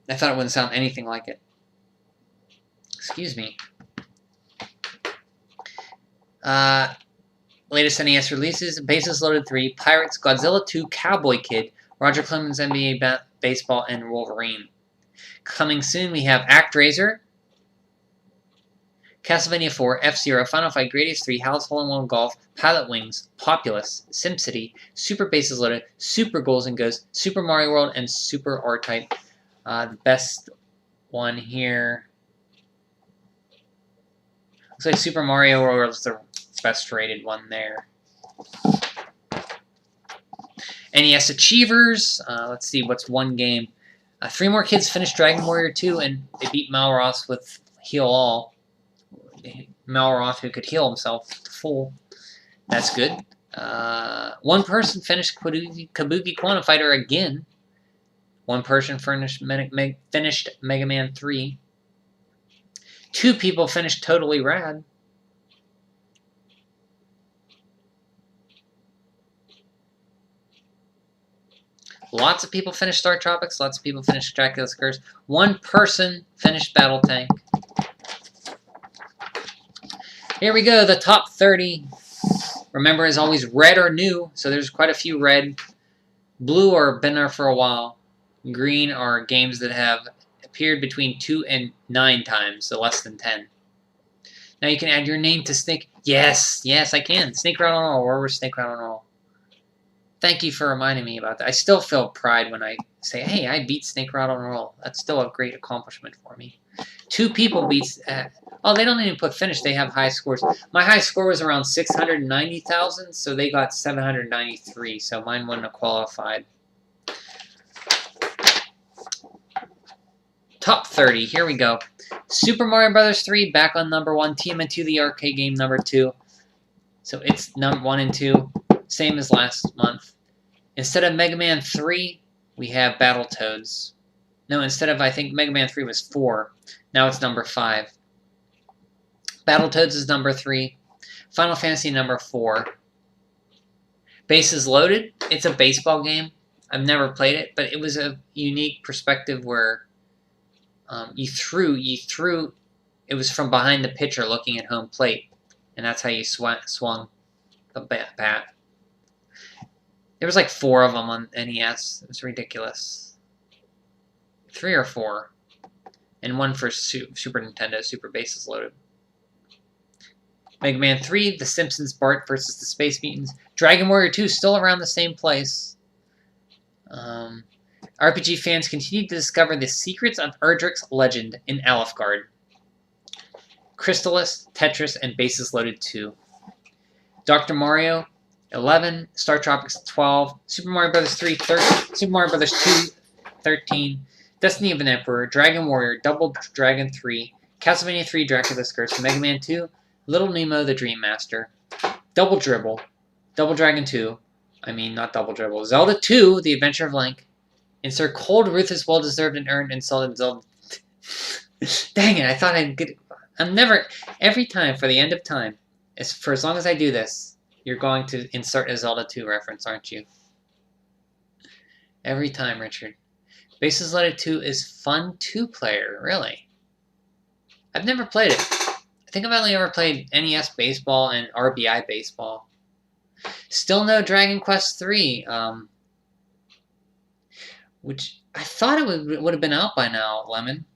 I thought it wouldn't sound anything like it. Excuse me. Latest NES releases: Bases Loaded 3, Pirates, Godzilla 2, Cowboy Kid, Roger Clemens NBA Baseball, and Wolverine. Coming soon, we have ActRaiser, Castlevania 4, F-Zero, Final Fight, Gradius 3, Howl's Hole in One Golf, Pilot Wings, Populous, SimCity, Super Bases Loaded, Super Ghouls and Ghosts, Super Mario World, and Super R-Type. The best one here. Looks like Super Mario World is the best rated one there. NES Achievers. Let's see, what's one game? 3 more kids finished Dragon Warrior 2, and they beat Malroth with Heal All. Malroth, who could heal himself to full. That's good. 1 person finished Kabuki Quantum Fighter again. 1 person finished Mega Man 3. 2 people finished Totally Rad. Lots of people finished Star Tropics. Lots of people finished Dracula's Curse. 1 person finished Battle Tank. Here we go, the top 30. Remember, as always, red or new. So there's quite a few red. Blue are been there for a while. Green are games that have appeared between 2 and 9 times, so less than 10. Now you can add your name to Snake. Yes, I can. Snake Rattle and Roll. Where was Snake Rattle and Roll? Thank you for reminding me about that. I still feel pride when I say, hey, I beat Snake Rattle and Roll. That's still a great accomplishment for me. 2 people beat... oh, they don't even put finish. They have high scores. My high score was around 690,000, so they got 793, so mine wouldn't have qualified. Top 30, here we go. Super Mario Bros. 3, back on number 1. TMN2, the arcade game, number 2. So it's number 1 and 2, same as last month. Instead of Mega Man 3, we have Battletoads. No, instead of, I think Mega Man 3 was 4. Now it's number 5. Battletoads is number 3. Final Fantasy number 4. Bases Loaded. It's a baseball game. I've never played it, but it was a unique perspective where you threw. It was from behind the pitcher looking at home plate, and that's how you swung the bat. There was like 4 of them on NES. It was ridiculous. 3 or 4, and 1 for Super Nintendo. Super Bases Loaded. Mega Man 3, The Simpsons, Bart versus the Space Mutants. Dragon Warrior 2, still around the same place. RPG fans continue to discover the secrets of Erdrick's legend in Alefgard. Crystallis, Tetris, and Bases Loaded 2. Dr. Mario, 11. Star Tropics, 12. Super Mario Bros. 3, 13. Super Mario Bros. 2, 13. Destiny of an Emperor, Dragon Warrior, Double Dragon 3. Castlevania 3, Dracula's Curse. Mega Man 2, Little Nemo, the Dream Master. Double Dribble, Double Dragon 2. I mean, not Double Dribble. Zelda 2, The Adventure of Link. Insert Cold Ruth well-deserved and earned insulted Zelda. Dang it, I thought I'd get... I'm never... Every time, for the end of time, for as long as I do this, you're going to insert a Zelda 2 reference, aren't you? Every time, Richard. Bases Loaded 2 is fun 2-player, really. I've never played it. I think I've only ever played NES Baseball and RBI Baseball. Still no Dragon Quest 3, which I thought it would have been out by now, Lemon.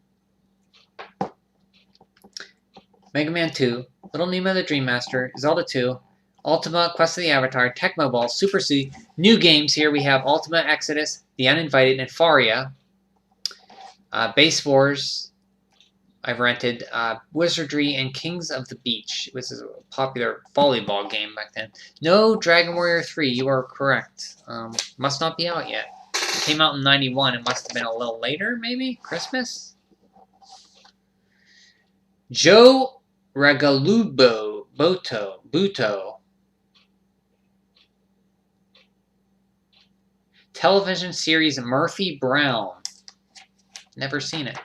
Mega Man 2, Little Nemo the Dream Master, Zelda 2, Ultima, Quest of the Avatar, Tecmo Ball, Super C. New games here we have Ultima Exodus, The Uninvited, and Faria. Base Wars, I've rented. Wizardry and Kings of the Beach. It was a popular volleyball game back then. No Dragon Warrior 3, you are correct. Must not be out yet. It came out in 91. It must have been a little later, maybe? Christmas? Joe Buto. Television series Murphy Brown. Never seen it.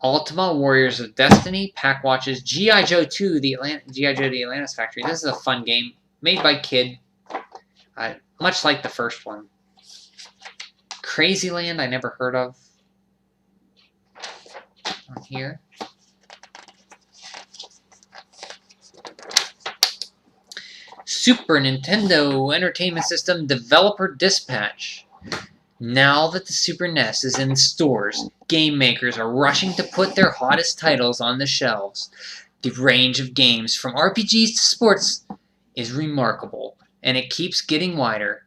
Ultima Warriors of Destiny, Pack Watches, G.I. Joe 2, G.I. Joe the Atlantis Factory. This is a fun game made by Kid, much like the first one. Crazy Land, I never heard of. On here. Super Nintendo Entertainment System Developer Dispatch. Now that the Super NES is in stores, game makers are rushing to put their hottest titles on the shelves. The range of games, from RPGs to sports, is remarkable, and it keeps getting wider,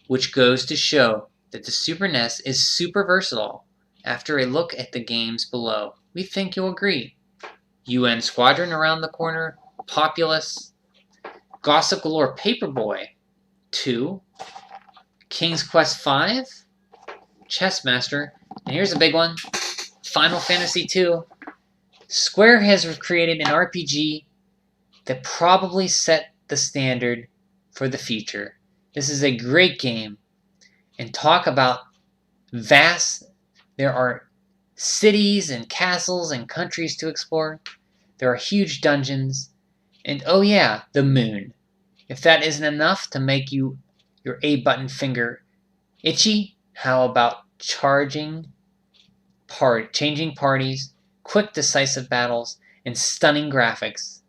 which goes to show that the Super NES is super versatile. After a look at the games below, we think you'll agree. UN Squadron around the corner, Populous, Gossip Galore Paperboy 2, King's Quest V, Chessmaster, and here's a big one, Final Fantasy II. Square has created an RPG that probably set the standard for the future. This is a great game. And talk about vast. There are cities and castles and countries to explore. There are huge dungeons. And oh yeah, the moon. If that isn't enough to make your A-button finger itchy, how about changing parties, quick decisive battles, and stunning graphics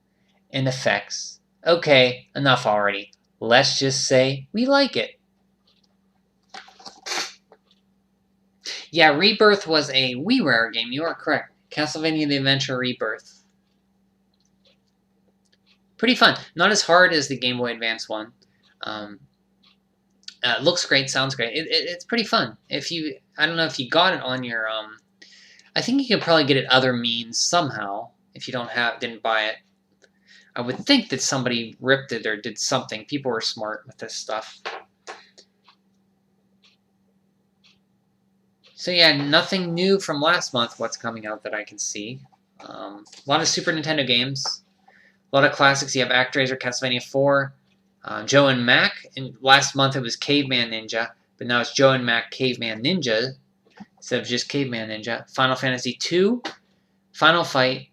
and effects? Okay, enough already. Let's just say we like it. Yeah, Rebirth was a WiiWare game. You are correct. Castlevania the Adventure Rebirth. Pretty fun. Not as hard as the Game Boy Advance one. Looks great, sounds great. It's pretty fun. I don't know if you got it on your I think you can probably get it other means somehow if you didn't buy it. I would think that somebody ripped it or did something. People were smart with this stuff. So yeah, nothing new from last month. What's coming out that I can see? A lot of Super Nintendo games. A lot of classics. You have ActRaiser, Castlevania 4, Joe and Mac. And last month it was Caveman Ninja, but now it's Joe and Mac Caveman Ninja instead of just Caveman Ninja. Final Fantasy 2, Final Fight,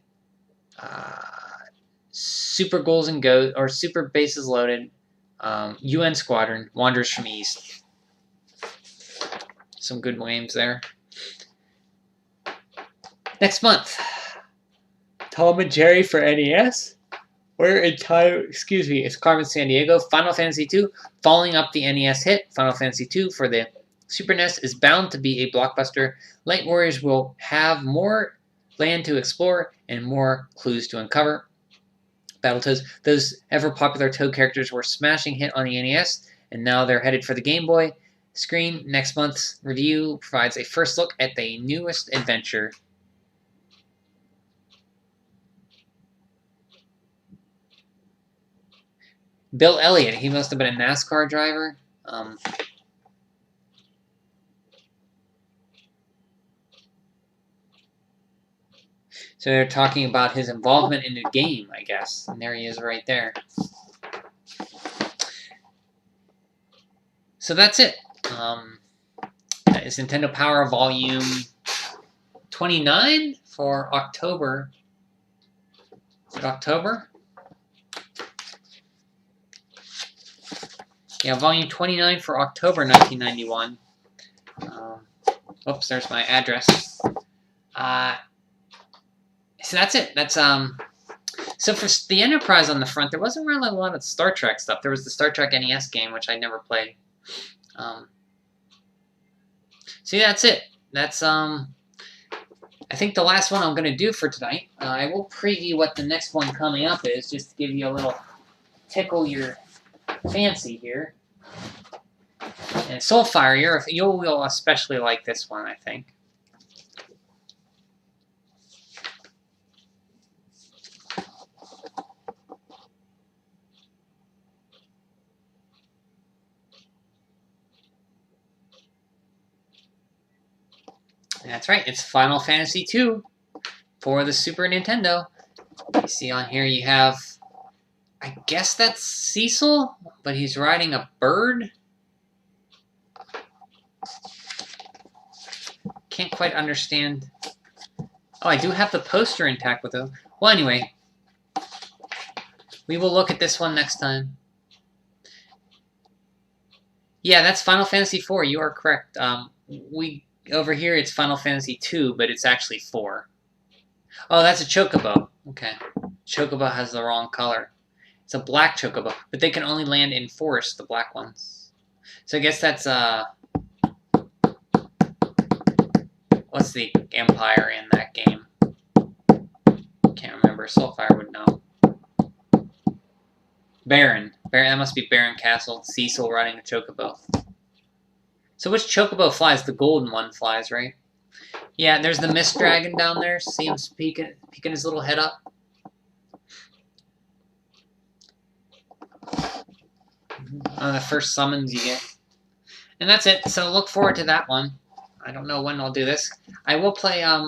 Super Goals and Go or Super Bases Loaded, UN Squadron, Wanderers from East. Some good games there. Next month, Tom and Jerry for NES. We're in time. Excuse me. It's Carmen Sandiego. Final Fantasy II, following up the NES hit. Final Fantasy II for the Super NES is bound to be a blockbuster. Light Warriors will have more land to explore and more clues to uncover. Battletoads, those ever popular Toad characters were a smashing hit on the NES, and now they're headed for the Game Boy screen. Next month's review provides a first look at the newest adventure. Bill Elliott, he must have been a NASCAR driver. So they're talking about his involvement in the game, I guess. And there he is right there. So that's it. That is Nintendo Power Volume 29 for October. Is it October? Yeah, Volume 29 for October 1991. Oops, there's my address. So that's it. That's So for the Enterprise on the front, there wasn't really a lot of Star Trek stuff. There was the Star Trek NES game, which I never played. See, that's it. That's I think the last one I'm going to do for tonight. I will preview what the next one coming up is, just to give you a little tickle your fancy here. And Soulfire, you'll especially like this one, I think. That's right, it's Final Fantasy II for the Super Nintendo. You see on here you have, I guess that's Cecil, but he's riding a bird. Can't quite understand. Oh, I do have the poster intact with it. Well, anyway, we will look at this one next time. Yeah, that's Final Fantasy IV. You are correct. Over here it's Final Fantasy II, but it's actually 4. Oh, that's a Chocobo. Okay. Chocobo has the wrong color. It's a black Chocobo, but they can only land in forest, the black ones. So I guess that's What's the Empire in that game? Can't remember. Soulfire would know. Baron. Baron. That must be Baron Castle. Cecil riding a chocobo. So which chocobo flies? The golden one flies, right? Yeah, there's the Mist Dragon down there. See him peeking his little head up. One of the first summons you get. And that's it. So look forward to that one. I don't know when I'll do this. I will play, I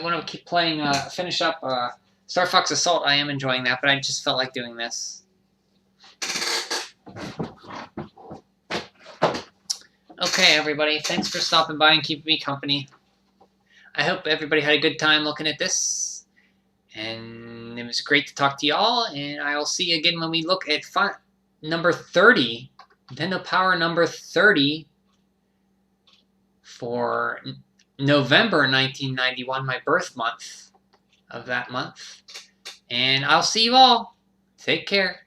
want to keep playing, finish up Star Fox Assault. I am enjoying that, but I just felt like doing this. Okay, everybody. Thanks for stopping by and keeping me company. I hope everybody had a good time looking at this. And it was great to talk to y'all. And I will see you again when we look at number 30. Nintendo Power number 30 for November 1991, my birth month of that month. And I'll see you all. Take care.